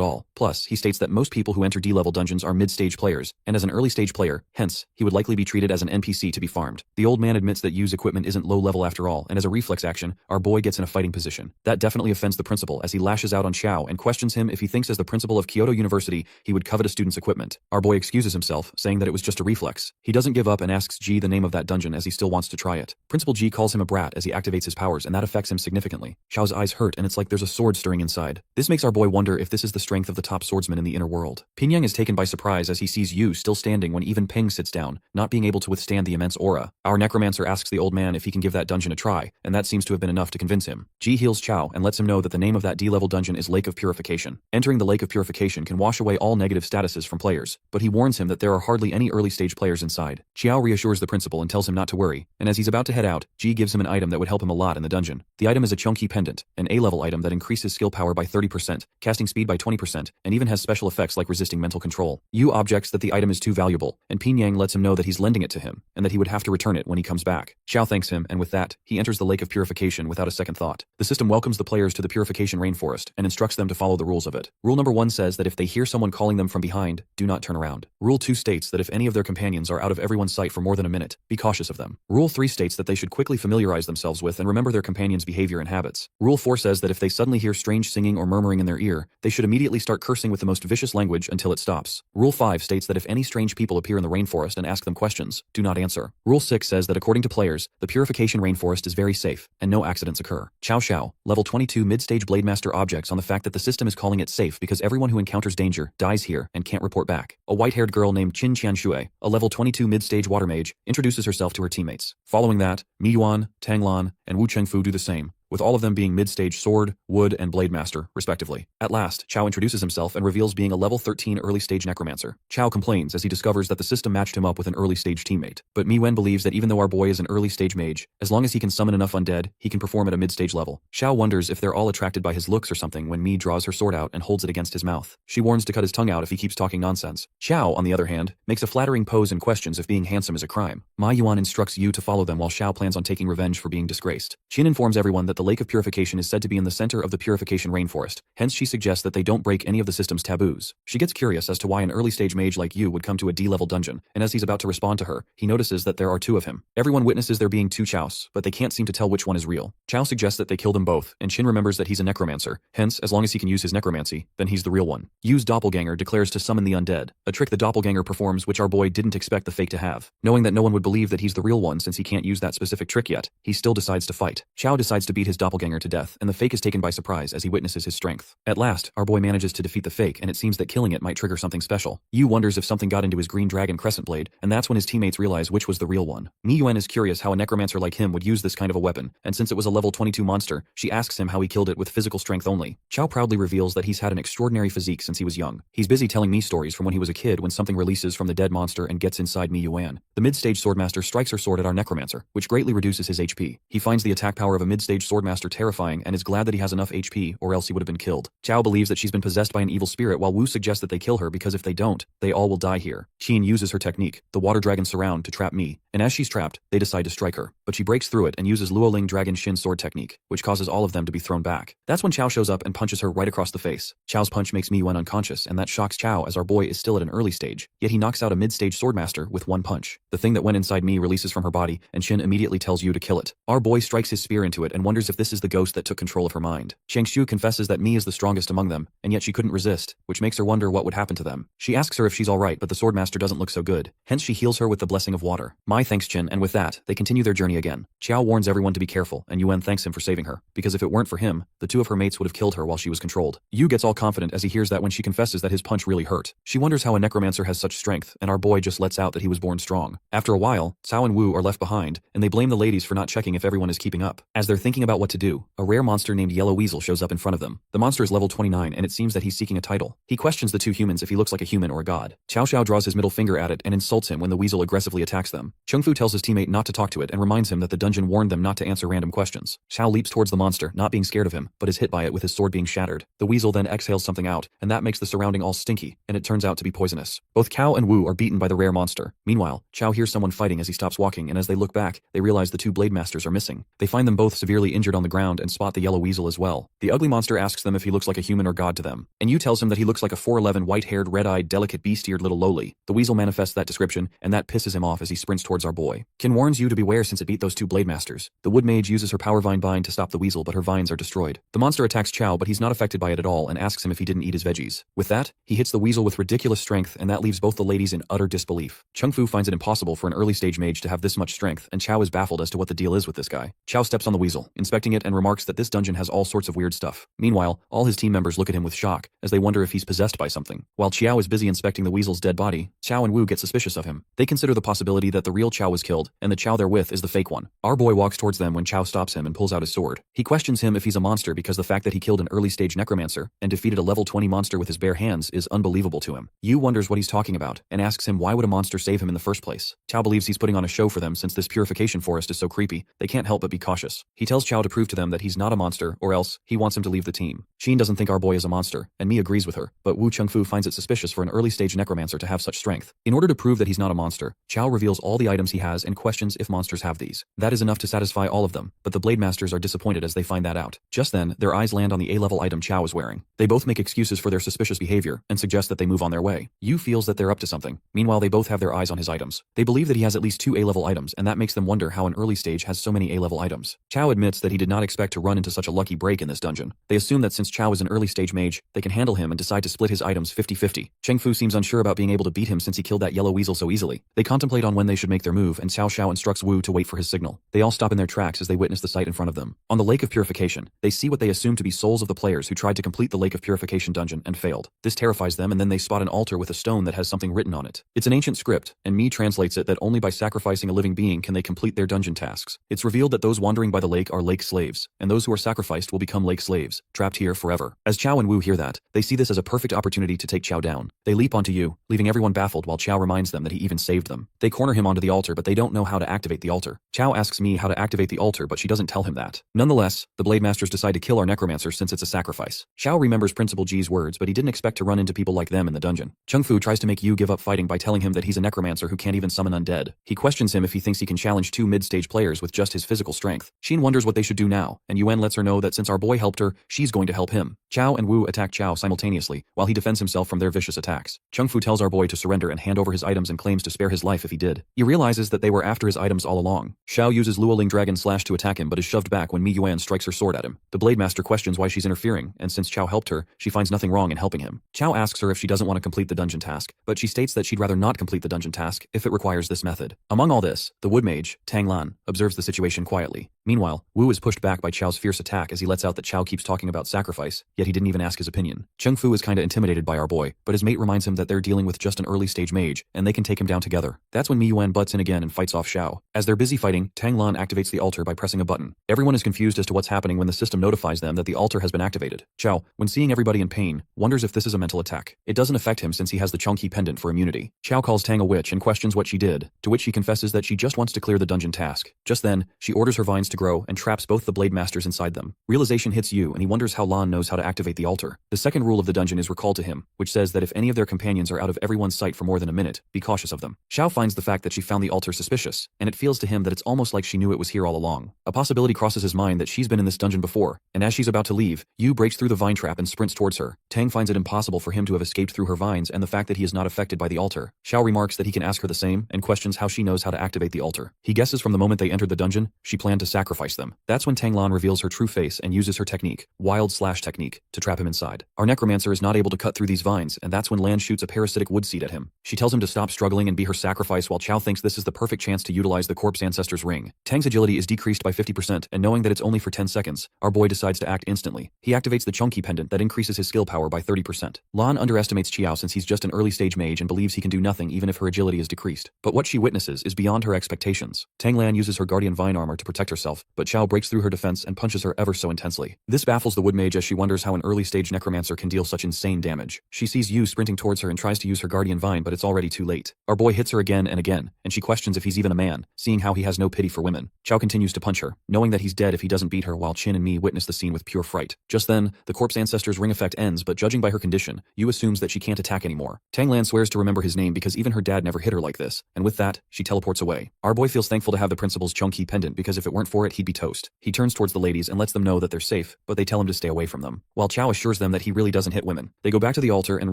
all. Plus, he states that most people who enter D-level dungeons are mid-stage players, and as an early-stage player, hence, he would likely be treated as an NPC to be farmed. The old man admits that Yu's equipment isn't low-level after all, and as a reflex action, our boy gets in a fighting position. That definitely offends the principal as he lashes out on Xiao and questions him if he thinks as the principal of Kyoto University he would covet a student's equipment. Our boy excuses himself, saying that it was just a reflex. He doesn't give up and asks Ji the name of that dungeon as he still wants to try it. Principal Ji calls him a brat as he activates his powers, and that affects him significantly. Xiao's eyes hurt and it's like there's a sword stirring inside. This makes our boy wonder if this is the strength of the top swordsman in the inner world. Pinyang is taken by surprise as he sees Yu still standing when even Peng sits down, not being able to withstand the immense aura. Our Necromancer asks the old man if he can give that dungeon a try, and that seems to have been enough to convince him. Ji heals Qiao and lets him know that the name of that D-level dungeon is Lake of Purification. Entering the Lake of Purification can wash away all negative statuses from players, but he warns him that there are hardly any early-stage players inside. Qiao reassures the principal and tells him not to worry, and as he's about to head out, Ji gives him an item that would help him a lot in the dungeon. The item is a Chunky Pendant, an A-level item that increases skill power by 30%, casting speed by 20%, and even has special effects like resisting mental control. Yu objects that the item is too valuable, and Pinyang lets him know that he's lending it to him, and that he would have to return it when he comes back. Xiao thanks him, and with that, he enters the Lake of Purification without a second thought. The system welcomes the players to the Purification Rainforest, and instructs them to follow the rules of it. Rule number 1 says that if they hear someone calling them from behind, do not turn around. Rule 2 states that if any of their companions are out of everyone's sight for more than a minute, be cautious of them. Rule 3 states that they should quickly familiarize themselves with and remember their companions' behavior and habits. Rule 4 says that if they suddenly hear strange singing or murmuring in their ear, they should immediately start cursing with the most vicious language until it stops. Rule 5 states that if any strange people appear in the rainforest and ask them questions, do not answer. Rule 6 says that according to players, the Purification Rainforest is very safe, and no accidents occur. Qiao Xiao, level 22 mid-stage Blademaster objects on the fact that the system is calling it safe because everyone who encounters danger dies here and can't report back. A white-haired girl named Qin Qianshui, a level 22 mid-stage water mage, introduces herself to her teammates. Following that, Mi Yuan, Tang Lan, and Wu Chengfu do the same, with all of them being mid-stage sword, wood, and blade master, respectively. At last, Qiao introduces himself and reveals being a level 13 early-stage necromancer. Qiao complains as he discovers that the system matched him up with an early-stage teammate. But Mi Wen believes that even though our boy is an early-stage mage, as long as he can summon enough undead, he can perform at a mid-stage level. Xiao wonders if they're all attracted by his looks or something when Mi draws her sword out and holds it against his mouth. She warns to cut his tongue out if he keeps talking nonsense. Xiao, on the other hand, makes a flattering pose and questions if being handsome is a crime. Ma Yuan instructs Yu to follow them while Xiao plans on taking revenge for being disgraced. Qin informs everyone that the Lake of Purification is said to be in the center of the Purification Rainforest, hence she suggests that they don't break any of the system's taboos. She gets curious as to why an early-stage mage like Yu would come to a D-level dungeon, and as he's about to respond to her, he notices that there are two of him. Everyone witnesses there being two Chaos, but they can't seem to tell which one is real. Qiao suggests that they kill them both, and Qin remembers that he's a necromancer, hence, as long as he can use his necromancy, then he's the real one. Yu's doppelganger declares to summon the undead, a trick the doppelganger performs which our boy didn't expect the fake to have. Knowing that no one would believe that he's the real one since he can't use that specific trick yet, he still decides to fight. Qiao decides to beat his doppelganger to death, and the fake is taken by surprise as he witnesses his strength. At last, our boy manages to defeat the fake, and it seems that killing it might trigger something special. Yu wonders if something got into his green dragon crescent blade, and that's when his teammates realize which was the real one. Mi Yuan is curious how a necromancer like him would use this kind of a weapon, and since it was a level 22 monster, she asks him how he killed it with physical strength only. Qiao proudly reveals that he's had an extraordinary physique since he was young. He's busy telling me stories from when he was a kid when something releases from the dead monster and gets inside Mi Yuan. The mid-stage swordmaster strikes her sword at our necromancer, which greatly reduces his HP. He finds the attack power of a mid-stage swordmaster terrifying and is glad that he has enough HP or else he would have been killed. Qiao believes that she's been possessed by an evil spirit while Wu suggests that they kill her because if they don't, they all will die here. Qin uses her technique, the water dragon surround, to trap Mi, and as she's trapped, they decide to strike her. But she breaks through it and uses Luoling Dragon Shin sword technique, which causes all of them to be thrown back. That's when Qiao shows up and punches her right across the face. Qiao's punch makes Mi Yuan unconscious and that shocks Qiao as our boy is still at an early stage, yet he knocks out a mid-stage swordmaster with one punch. The thing that went inside Mi releases from her body and Qin immediately tells Yu to kill it. Our boy strikes his spear into it and wonders if this is the ghost that took control of her mind. Changshu confesses that Mi is the strongest among them, and yet she couldn't resist, which makes her wonder what would happen to them. She asks her if she's alright, but the swordmaster doesn't look so good, hence she heals her with the blessing of water. Mai thanks Qin, and with that, they continue their journey again. Qiao warns everyone to be careful, and Yuan thanks him for saving her, because if it weren't for him, the two of her mates would have killed her while she was controlled. Yu gets all confident as he hears that when she confesses that his punch really hurt. She wonders how a necromancer has such strength, and our boy just lets out that he was born strong. After a while, Cao and Wu are left behind, and they blame the ladies for not checking if everyone is keeping up. As they're thinking about what to do, a rare monster named Yellow Weasel shows up in front of them. The monster is level 29 and it seems that he's seeking a title. He questions the two humans if he looks like a human or a god. Qiao Xiao draws his middle finger at it and insults him when the weasel aggressively attacks them. Chengfu tells his teammate not to talk to it and reminds him that the dungeon warned them not to answer random questions. Xiao leaps towards the monster, not being scared of him, but is hit by it with his sword being shattered. The weasel then exhales something out, and that makes the surrounding all stinky, and it turns out to be poisonous. Both Qiao and Wu are beaten by the rare monster. Meanwhile, Qiao hears someone fighting as he stops walking, and as they look back, they realize the two blade masters are missing. They find them both severely injured on the ground and spot the yellow weasel as well. The ugly monster asks them if he looks like a human or god to them, and Yu tells him that he looks like a 4'11" white-haired, red-eyed, delicate, beast-eared little lowly. The weasel manifests that description, and that pisses him off as he sprints towards our boy. Qin warns Yu to beware since it beat those two blade masters. The wood mage uses her power vine bind to stop the weasel, but her vines are destroyed. The monster attacks Qiao, but he's not affected by it at all and asks him if he didn't eat his veggies. With that, he hits the weasel with ridiculous strength, and that leaves both the ladies in utter disbelief. Chengfu finds it impossible for an early-stage mage to have this much strength, and Qiao is baffled as to what the deal is with this guy. Qiao steps on the weasel, inspecting it and remarks that this dungeon has all sorts of weird stuff. Meanwhile, all his team members look at him with shock, as they wonder if he's possessed by something. While Qiao is busy inspecting the weasel's dead body, Qiao and Wu get suspicious of him. They consider the possibility that the real Qiao was killed, and the Qiao they're with is the fake one. Our boy walks towards them when Qiao stops him and pulls out his sword. He questions him if he's a monster because the fact that he killed an early-stage necromancer and defeated a level 20 monster with his bare hands is unbelievable to him. Yu wonders what he's talking about, and asks him why would a monster save him in the first place. Qiao believes he's putting on a show for them since this purification forest is so creepy, they can't help but be cautious. He tells Qiao to prove to them that he's not a monster, or else, he wants him to leave the team. Xin doesn't think our boy is a monster, and Mi agrees with her, but Wu Chengfu finds it suspicious for an early-stage necromancer to have such strength. In order to prove that he's not a monster, Qiao reveals all the items he has and questions if monsters have these. That is enough to satisfy all of them, but the blade masters are disappointed as they find that out. Just then, their eyes land on the A-level item Qiao is wearing. They both make excuses for their suspicious behavior, and suggest that they move on their way. Yu feels that they're up to something. Meanwhile, they both have their eyes on his items. They believe that he has at least 2 A-level items, and that makes them wonder how an early stage has so many A-level items. Qiao admits that he did not expect to run into such a lucky break in this dungeon. They assume that since Qiao is an early stage mage, they can handle him and decide to split his items 50-50. Chengfu seems unsure about being able to beat him since he killed that yellow weasel so easily. They contemplate on when they should make their move, and Xiao Xiao instructs Wu to wait for his signal. They all stop in their tracks as they witness the sight in front of them. On the Lake of Purification, they see what they assume to be souls of the players who tried to complete the Lake of Purification dungeon and failed. This terrifies them, and then they spot an altar with a stone that has something written on it. It's an ancient script, and Mi translates it that only by sacrificing a living being can they complete their dungeon tasks. It's revealed that those wandering by the lake are lake slaves, and those who are sacrificed will become lake slaves, trapped here forever. As Qiao and Wu hear that, they see this as a perfect opportunity to take Qiao down. They leap onto Yu, leaving everyone baffled while Qiao reminds them that he even saved them. They corner him onto the altar, but they don't know how to activate the altar. Qiao asks Mi how to activate the altar, but she doesn't tell him that. Nonetheless, the Blade Masters decide to kill our Necromancer since it's a sacrifice. Xiao remembers Principal Ji's words, but he didn't expect to run into people like them in the dungeon. Chengfu tries to make Yu give up fighting by telling him that he's a Necromancer who can't even summon undead. He questions him if he thinks he can challenge 2 mid-stage players with just his physical strength. Xin wonders what they should do now, and Yuan lets her know that since our boy helped her, she's going to help him. Qiao and Wu attack Qiao simultaneously, while he defends himself from their vicious attacks. Chengfu tells our boy to surrender and hand over his items and claims to spare his life if he did. He realizes that they were after his items all along. Xiao uses Luoling Dragon Slash to attack him but is shoved back when Mi Yuan strikes her sword at him. The Blade Master questions why she's interfering, and since Qiao helped her, she finds nothing wrong in helping him. Qiao asks her if she doesn't want to complete the dungeon task, but she states that she'd rather not complete the dungeon task if it requires this method. Among all this, the wood mage, Tang Lan, observes the situation quietly. Meanwhile, Wu is pushed back by Qiao's fierce attack as he lets out that Qiao keeps talking about sacrifice, yet he didn't even ask his opinion. Chengfu is kinda intimidated by our boy, but his mate reminds him that they're dealing with with just an early stage mage, and they can take him down together. That's when Mi Yuan butts in again and fights off Xiao. As they're busy fighting, Tang Lan activates the altar by pressing a button. Everyone is confused as to what's happening when the system notifies them that the altar has been activated. Xiao, when seeing everybody in pain, wonders if this is a mental attack. It doesn't affect him since he has the Chunky pendant for immunity. Xiao calls Tang a witch and questions what she did, to which she confesses that she just wants to clear the dungeon task. Just then, she orders her vines to grow and traps both the blade masters inside them. Realization hits Yu and he wonders how Lan knows how to activate the altar. The second rule of the dungeon is recalled to him, which says that if any of their companions are out of everyone's sight for more than a minute, be cautious of them. Xiao finds the fact that she found the altar suspicious, and it feels to him that it's almost like she knew it was here all along. A possibility crosses his mind that she's been in this dungeon before, and as she's about to leave, Yu breaks through the vine trap and sprints towards her. Tang finds it impossible for him to have escaped through her vines and the fact that he is not affected by the altar. Xiao remarks that he can ask her the same, and questions how she knows how to activate the altar. He guesses from the moment they entered the dungeon, she planned to sacrifice them. That's when Tang Lan reveals her true face and uses her technique, wild slash technique, to trap him inside. Our Necromancer is not able to cut through these vines, and that's when Lan shoots a parasitic wood seed at him. She tells him to stop struggling and be her sacrifice, while Xiao thinks this is the perfect chance to utilize the corpse ancestor's ring. Tang's agility is decreased by 50%, and knowing that it's only for 10 seconds, our boy decides to act instantly. He activates the Chunky pendant that increases his skill power by 30%. Lan underestimates Qiao since he's just an early stage mage and believes he can do nothing even if her agility is decreased. But what she witnesses is beyond her expectations. Tang Lan uses her guardian vine armor to protect herself, but Xiao breaks through her defense and punches her ever so intensely. This baffles the wood mage as she wonders how an early stage necromancer can deal such insane damage. She sees Yu sprinting towards her and tries to use her guardian vine, but it's already too late. Our boy hits her again and again, and she questions if he's even a man, seeing how he has no pity for women. Xiao continues to punch her, knowing that he's dead if he doesn't beat her, while Qin and Mi witness the scene with pure fright. Just then, the corpse ancestor's ring effect ends, but judging by her condition, Yu assumes that she can't attack anymore. Tang Lan swears to remember his name because even her dad never hit her like this, and with that, she teleports away. Our boy feels thankful to have the principal's Chunky pendant because if it weren't for it, he'd be toast. He turns towards the ladies and lets them know that they're safe, but they tell him to stay away from them. While Qiao assures them that he really doesn't hit women. They go back to the altar and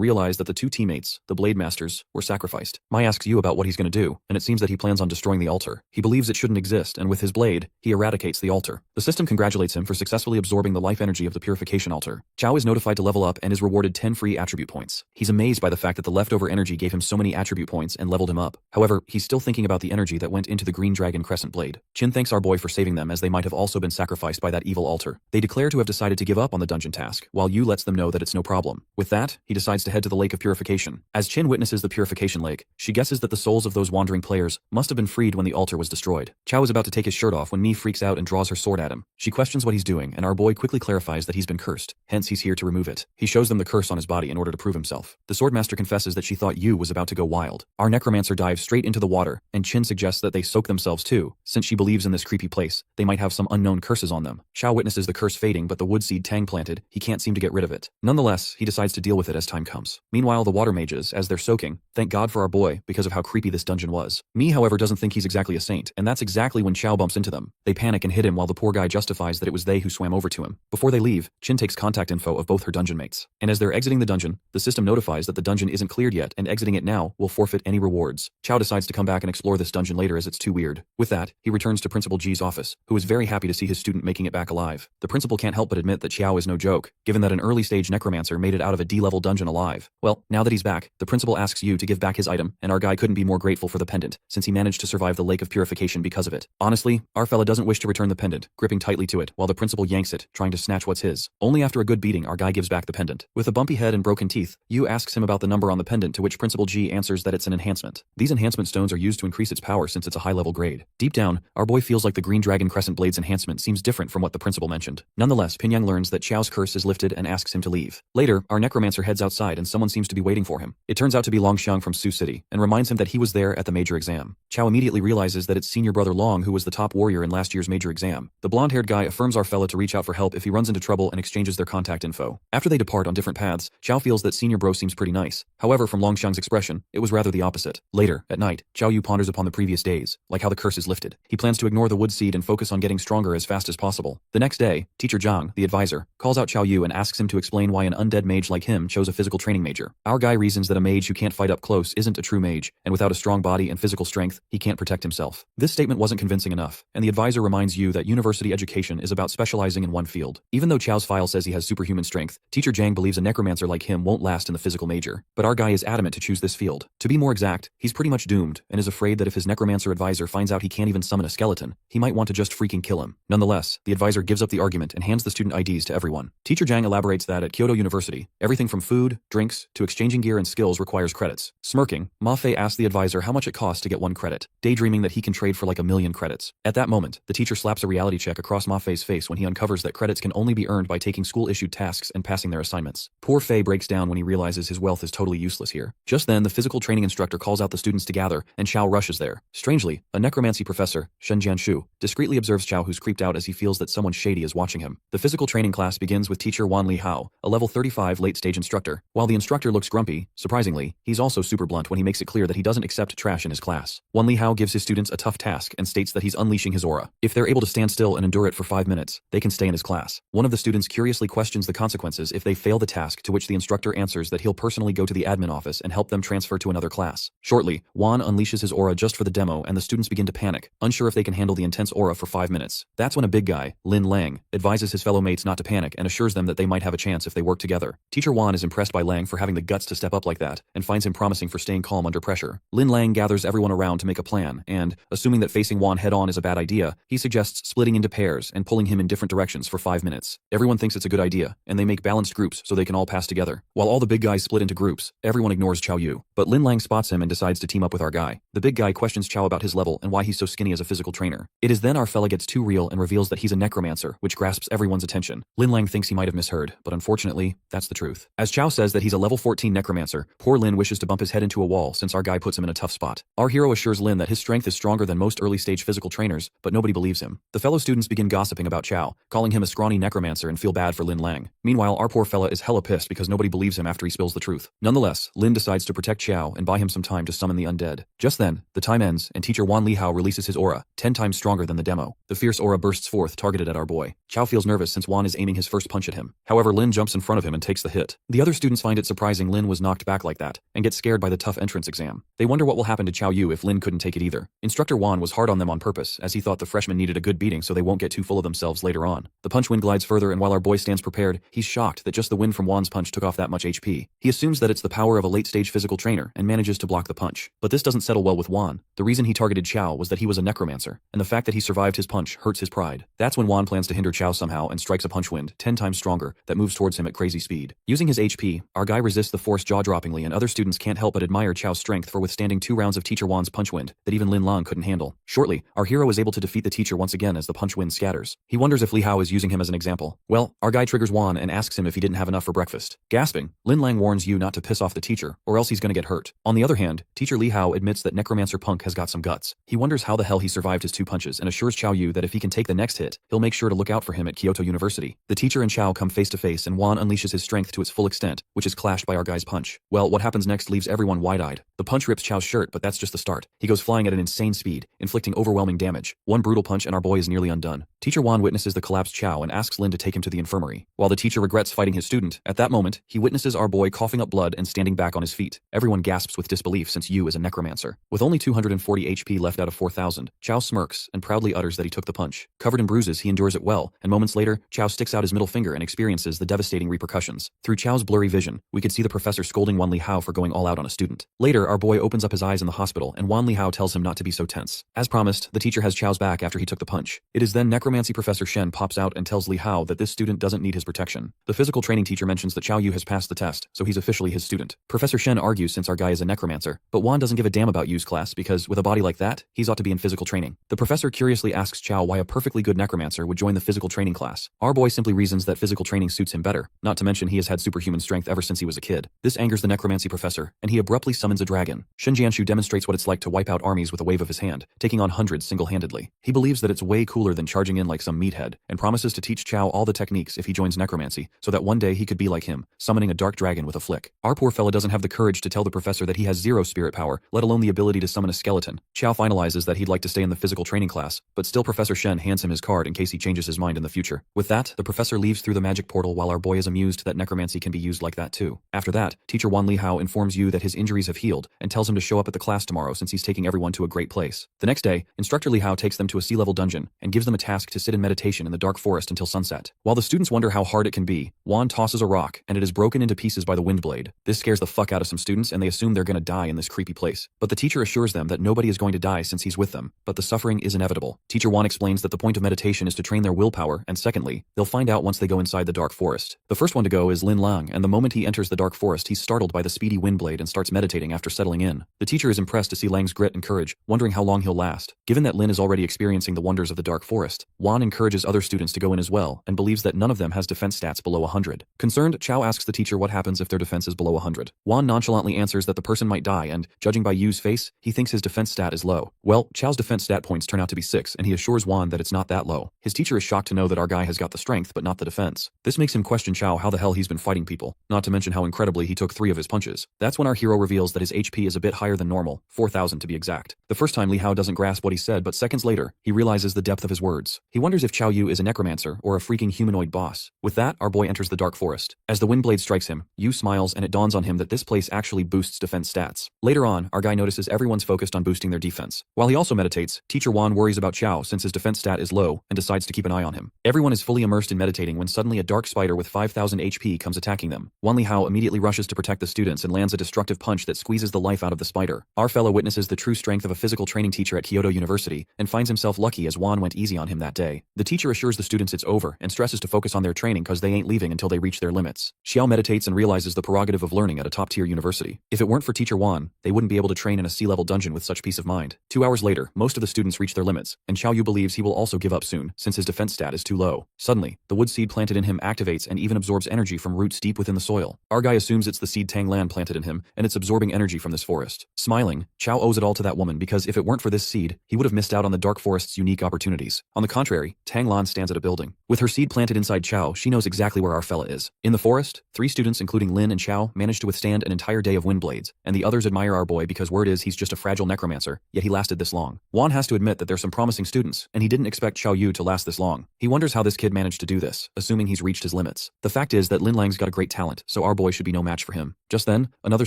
realize that the two teammates, the blade masters, were sacrificed. Mai asks Yu about what he's going to do, and it seems that he plans on destroying the altar. He believes it shouldn't exist, and with his blade, he eradicates the altar. The system congratulates him for successfully absorbing the life energy of the purification altar. Qiao is notified to level up and is rewarded 10 free attribute points. He's amazed by the fact that the leftover energy gave him so many attribute points and leveled him up. However, he's still thinking about the energy that went into the green dragon crescent blade. Qin thanks our boy for saving them as they might have also been sacrificed by that evil altar. They declare to have decided to give up on the dungeon task, while Yu lets them know that it's no problem. With that, he decides to head to the Lake of Purification. As Qin witnesses the Purification Lake, she guesses that the souls of those wandering players must have been freed when the altar was destroyed. Qiao is about to take his shirt off when Mi freaks out and draws her sword at him. She questions what he's doing, and our boy quickly clarifies that he's been cursed, hence he's here to remove it. He shows them the curse on his body in order to prove himself. The swordmaster confesses that she thought Yu was about to go wild. Our necromancer dives straight into the water, and Qin suggests that they soak themselves too, since she believes in this creepy place. They might have some unknown curses on them. Xiao witnesses the curse fading, but the wood seed Tang planted, he can't seem to get rid of it. Nonetheless, he decides to deal with it as time comes. Meanwhile, the water mages, as they're soaking, thank God for our boy because of how creepy this dungeon was. Mi, however, doesn't think he's exactly a saint, and that's exactly when Xiao bumps into them. They panic and hit him while the poor guy justifies that it was they who swam over to him. Before they leave, Qin takes contact info of both her dungeon mates. And as they're exiting the dungeon, the system notifies that the dungeon isn't cleared yet, and exiting it now will forfeit any rewards. Qiao decides to come back and explore this dungeon later as it's too weird. With that, he returns to Principal G's office, who is very happy to see his student making it back alive. The principal can't help but admit that Xiao is no joke, given that an early stage necromancer made it out of a D-level dungeon alive. Well, now that he's back, the principal asks Yu to give back his item, and our guy couldn't be more grateful for the pendant, since he managed to survive the Lake of Purification because of it. Honestly, our fella doesn't wish to return the pendant, gripping tightly to it, while the principal yanks it, trying to snatch what's his. Only after a good beating, our guy gives back the pendant. With a bumpy head and broken teeth, Yu asks him about the number on the pendant, to which Principal G answers that it's an enhancement. These enhancement stones are used to increase its power since it's a high-level grade. Deep down, our boy feels like the Green Dragon Crescent Blade's enhancement seems different from what the principal mentioned. Nonetheless, Pinyang learns that Xiao's curse is lifted and asks him to leave. Later, our necromancer heads outside and someone seems to be waiting for him. It turns out to be Longxiang from Sioux City, and reminds him that he was there at the major exam. Qiao immediately realizes that it's senior brother Long who was the top warrior in last year's major exam. The blonde-haired guy affirms our fella to reach out for help if he runs into trouble and exchanges their contact info. After they depart on different paths, Qiao feels that senior bro seems pretty nice. However, from Longxiang's expression, it was rather the opposite. Later, at night, Qiao Yu ponders upon the previous days, like how the curse is lifted. He plans to ignore the wood seed and focus on getting stronger as fast as possible. The next day, Teacher Zhang, the advisor, calls out Qiao Yu and asks him to explain why an undead mage like him chose a physical training major. Our guy reasons that a mage who can't fight up close isn't a true mage, and without a strong body and physical strength, he can't protect himself. This statement wasn't convincing enough, and the advisor reminds Yu that university education is about specializing in one field. Even though Qiao's file says he has superhuman strength, Teacher Zhang believes a necromancer like him won't last in the physical major, but our guy is adamant to choose this field. To be more exact, he's pretty much doomed, and is afraid that if his necromancer advisor finds out he can't even summon a skeleton, he might want to just freaking kill him. Nonetheless, the advisor gives up the argument and hands the student IDs to everyone. Teacher Zhang elaborates that at Kyoto University, everything from food, drinks, to exchanging gear and skills skills requires credits. Smirking, Ma Fei asks the advisor how much it costs to get 1 credit, daydreaming that he can trade for like 1,000,000 credits. At that moment, the teacher slaps a reality check across Ma Fei's face when he uncovers that credits can only be earned by taking school-issued tasks and passing their assignments. Poor Fei breaks down when he realizes his wealth is totally useless here. Just then, the physical training instructor calls out the students to gather, and Chao rushes there. Strangely, a necromancy professor, Shen Jianshu, discreetly observes Chao, who's creeped out as he feels that someone shady is watching him. The physical training class begins with teacher Wan Li Hao, a level 35 late-stage instructor. While the instructor looks grumpy, surprisingly, he's also super blunt when he makes it clear that he doesn't accept trash in his class. Wan Li Hao gives his students a tough task and states that he's unleashing his aura. If they're able to stand still and endure it for 5 minutes, they can stay in his class. One of the students curiously questions the consequences if they fail the task, to which the instructor answers that he'll personally go to the admin office and help them transfer to another class. Shortly, Wan unleashes his aura just for the demo and the students begin to panic, unsure if they can handle the intense aura for 5 minutes. That's when a big guy, Lin Lang, advises his fellow mates not to panic and assures them that they might have a chance if they work together. Teacher Wan is impressed by Lang for having the guts to step up like that, and finds him promising for staying calm under pressure. Lin Lang gathers everyone around to make a plan, and, assuming that facing Wan head-on is a bad idea, he suggests splitting into pairs and pulling him in different directions for 5 minutes. Everyone thinks it's a good idea, and they make balanced groups so they can all pass together. While all the big guys split into groups, everyone ignores Chao Yu. But Lin Lang spots him and decides to team up with our guy. The big guy questions Chao about his level and why he's so skinny as a physical trainer. It is then our fella gets too real and reveals that he's a necromancer, which grasps everyone's attention. Lin Lang thinks he might have misheard, but unfortunately, that's the truth. As Chao says that he's a level 14 necromancer, poor Lin wishes to bump his head into a wall since our guy puts him in a tough spot. Our hero assures Lin that his strength is stronger than most early-stage physical trainers, but nobody believes him. The fellow students begin gossiping about Chao, calling him a scrawny necromancer and feel bad for Lin Lang. Meanwhile, our poor fella is hella pissed because nobody believes him after he spills the truth. Nonetheless, Lin decides to protect Chao and buy him some time to summon the undead. Just then, the time ends and teacher Wan Li Hao releases his aura, 10 times stronger than the demo. The fierce aura bursts forth, targeted at our boy. Chao feels nervous since Wan is aiming his first punch at him. However, Lin jumps in front of him and takes the hit. The other students find it surprising Lin was knocked back like that, and get scared by the tough entrance exam. They wonder what will happen to Chao Yu if Lin couldn't take it either. Instructor Wan was hard on them on purpose, as he thought the freshmen needed a good beating so they won't get too full of themselves later on. The punch wind glides further, and while our boy stands prepared, he's shocked that just the wind from Wan's punch took off that much HP. He assumes that it's the power of a late-stage physical trainer and manages to block the punch. But this doesn't settle well with Wan. The reason he targeted Chao was that he was a necromancer, and the fact that he survived his punch hurts his pride. That's when Wan plans to hinder Chao somehow and strikes a punch wind, 10 times stronger, that moves towards him at crazy speed. Using his HP, our guy resists the force jaw-droppingly, and other students can't help but admire Chao's strength for withstanding 2 rounds of teacher Wan's punch wind that even Lin Lang couldn't handle. Shortly, our hero is able to defeat the teacher once again as the punch wind scatters. He wonders if Li Hao is using him as an example. Well, our guy triggers Wan and asks him if he didn't have enough for breakfast. Gasping, Lin Lang warns Yu not to piss off the teacher, or else he's gonna get hurt. On the other hand, teacher Li Hao admits that Necromancer Punk has got some guts. He wonders how the hell he survived his 2 punches and assures Chao Yu that if he can take the next hit, he'll make sure to look out for him at Kyoto University. The teacher and Chao come face to face and Wan unleashes his strength to its full extent, which is clashed by our guy's punch. Well, what happens next leaves everyone wide-eyed. The punch rips Chao's shirt, but that's just the start. He goes flying at an insane speed, inflicting overwhelming damage. One brutal punch and our boy is nearly undone. Teacher Wan witnesses the collapsed Chao and asks Lin to take him to the infirmary. While the teacher regrets fighting his student, at that moment, he witnesses our boy coughing up blood and standing back on his feet. Everyone gasps with disbelief since Yu is a necromancer. With only 240 HP left out of 4,000, Chao smirks and proudly utters that he took the punch. Covered in bruises, he endures it well, and moments later, Chao sticks out his middle finger and experiences the devastating repercussions. Through Chao's blurry vision, we could see the professor scolding Wan Li Hao for going all out on a student. Later, our boy opens up his eyes in the hospital, and Wan Li Hao tells him not to be so tense. As promised, the teacher has Chao's back after he took the punch. It is then Necromancy Professor Shen pops out and tells Li Hao that this student doesn't need his protection. The physical training teacher mentions that Chao Yu has passed the test, so he's officially his student. Professor Shen argues since our guy is a necromancer, but Wan doesn't give a damn about Yu's class because, with a body like that, he's ought to be in physical training. The professor curiously asks Chao why a perfectly good necromancer would join the physical training class. Our boy simply reasons that physical training suits him better, not to mention he has had superhuman strength ever since he was a kid. This angers the necromancy professor, and he abruptly summons a dragon. Shen Jianshu demonstrates what it's like to wipe out armies with a wave of his hand, taking on hundreds single-handedly. He believes that it's way cooler than charging in like some meathead, and promises to teach Chao all the techniques if he joins necromancy, so that one day he could be like him, summoning a dark dragon with a flick. Our poor fella doesn't have the courage to tell the professor that he has 0 spirit power, let alone the ability to summon a skeleton. Chao finalizes that he'd like to stay in the physical training class, but still Professor Shen hands him his card in case he changes his mind in the future. With that, the professor leaves through the magic portal while our boy is amused that necromancy can be used like that too. After that, teacher Wan Li Hao informs Yu that his injuries have healed and tells him to show up at the class tomorrow since he's taking everyone to a great place. The next day, Instructor Li Hao takes them to a sea-level dungeon and gives them a task to sit in meditation in the dark forest until sunset. While the students wonder how hard it can be, Wan tosses a rock and it is broken into pieces by the wind blade. This scares the fuck out of some students and they assume they're gonna die in this creepy place. But the teacher assures them that nobody is going to die since he's with them, but the suffering is inevitable. Teacher Wan explains that the point of meditation is to train their willpower, and secondly, they'll find out once they go inside the dark forest. The first one to go is Lin Lang, and the moment he enters the dark forest he's startled startled by the speedy wind blade and starts meditating after settling in. The teacher is impressed to see Lang's grit and courage, wondering how long he'll last. Given that Lin is already experiencing the wonders of the dark forest, Juan encourages other students to go in as well and believes that none of them has defense stats below 100. Concerned, Chao asks the teacher what happens if their defense is below 100. Juan nonchalantly answers that the person might die and, judging by Yu's face, he thinks his defense stat is low. Well, Chao's defense stat points turn out to be 6 and he assures Juan that it's not that low. His teacher is shocked to know that our guy has got the strength but not the defense. This makes him question Chao how the hell he's been fighting people, not to mention how incredibly he took 3 of his punches. That's when our hero reveals that his HP is a bit higher than normal, 4,000 to be exact. The first time Li Hao doesn't grasp what he said, but seconds later, he realizes the depth of his words. He wonders if Chao Yu is a necromancer or a freaking humanoid boss. With that, our boy enters the dark forest. As the wind blade strikes him, Yu smiles and it dawns on him that this place actually boosts defense stats. Later on, our guy notices everyone's focused on boosting their defense. While he also meditates, Teacher Juan worries about Chao since his defense stat is low and decides to keep an eye on him. Everyone is fully immersed in meditating when suddenly a dark spider with 5,000 HP comes attacking them. Li Hao immediately rushes to protect the students and lands a destructive punch that squeezes the life out of the spider. Our fellow witnesses the true strength of a physical training teacher at Kyoto University and finds himself lucky as Juan went easy on him that day. The teacher assures the students it's over and stresses to focus on their training cause they ain't leaving until they reach their limits. Xiao meditates and realizes the prerogative of learning at a top-tier university. If it weren't for Teacher Juan, they wouldn't be able to train in a sea-level dungeon with such peace of mind. 2 hours later, most of the students reach their limits, and Xiao Yu believes he will also give up soon since his defense stat is too low. Suddenly, the wood seed planted in him activates and even absorbs energy from roots deep within the soil. Our guy assumes it's the seed Tang Lan planted in him, and it's absorbing energy from this forest. Smiling, Chao owes it all to that woman because if it weren't for this seed, he would have missed out on the dark forest's unique opportunities. On the contrary, Tang Lan stands at a building. With her seed planted inside Chao, she knows exactly where our fella is. In the forest, 3 students including Lin and Chao managed to withstand an entire day of wind blades, and the others admire our boy because word is he's just a fragile necromancer, yet he lasted this long. Juan has to admit that there's some promising students, and he didn't expect Chao Yu to last this long. He wonders how this kid managed to do this, assuming he's reached his limits. The fact is that Lin Lang's got a great talent, so our boy should be no match for him. Just then, another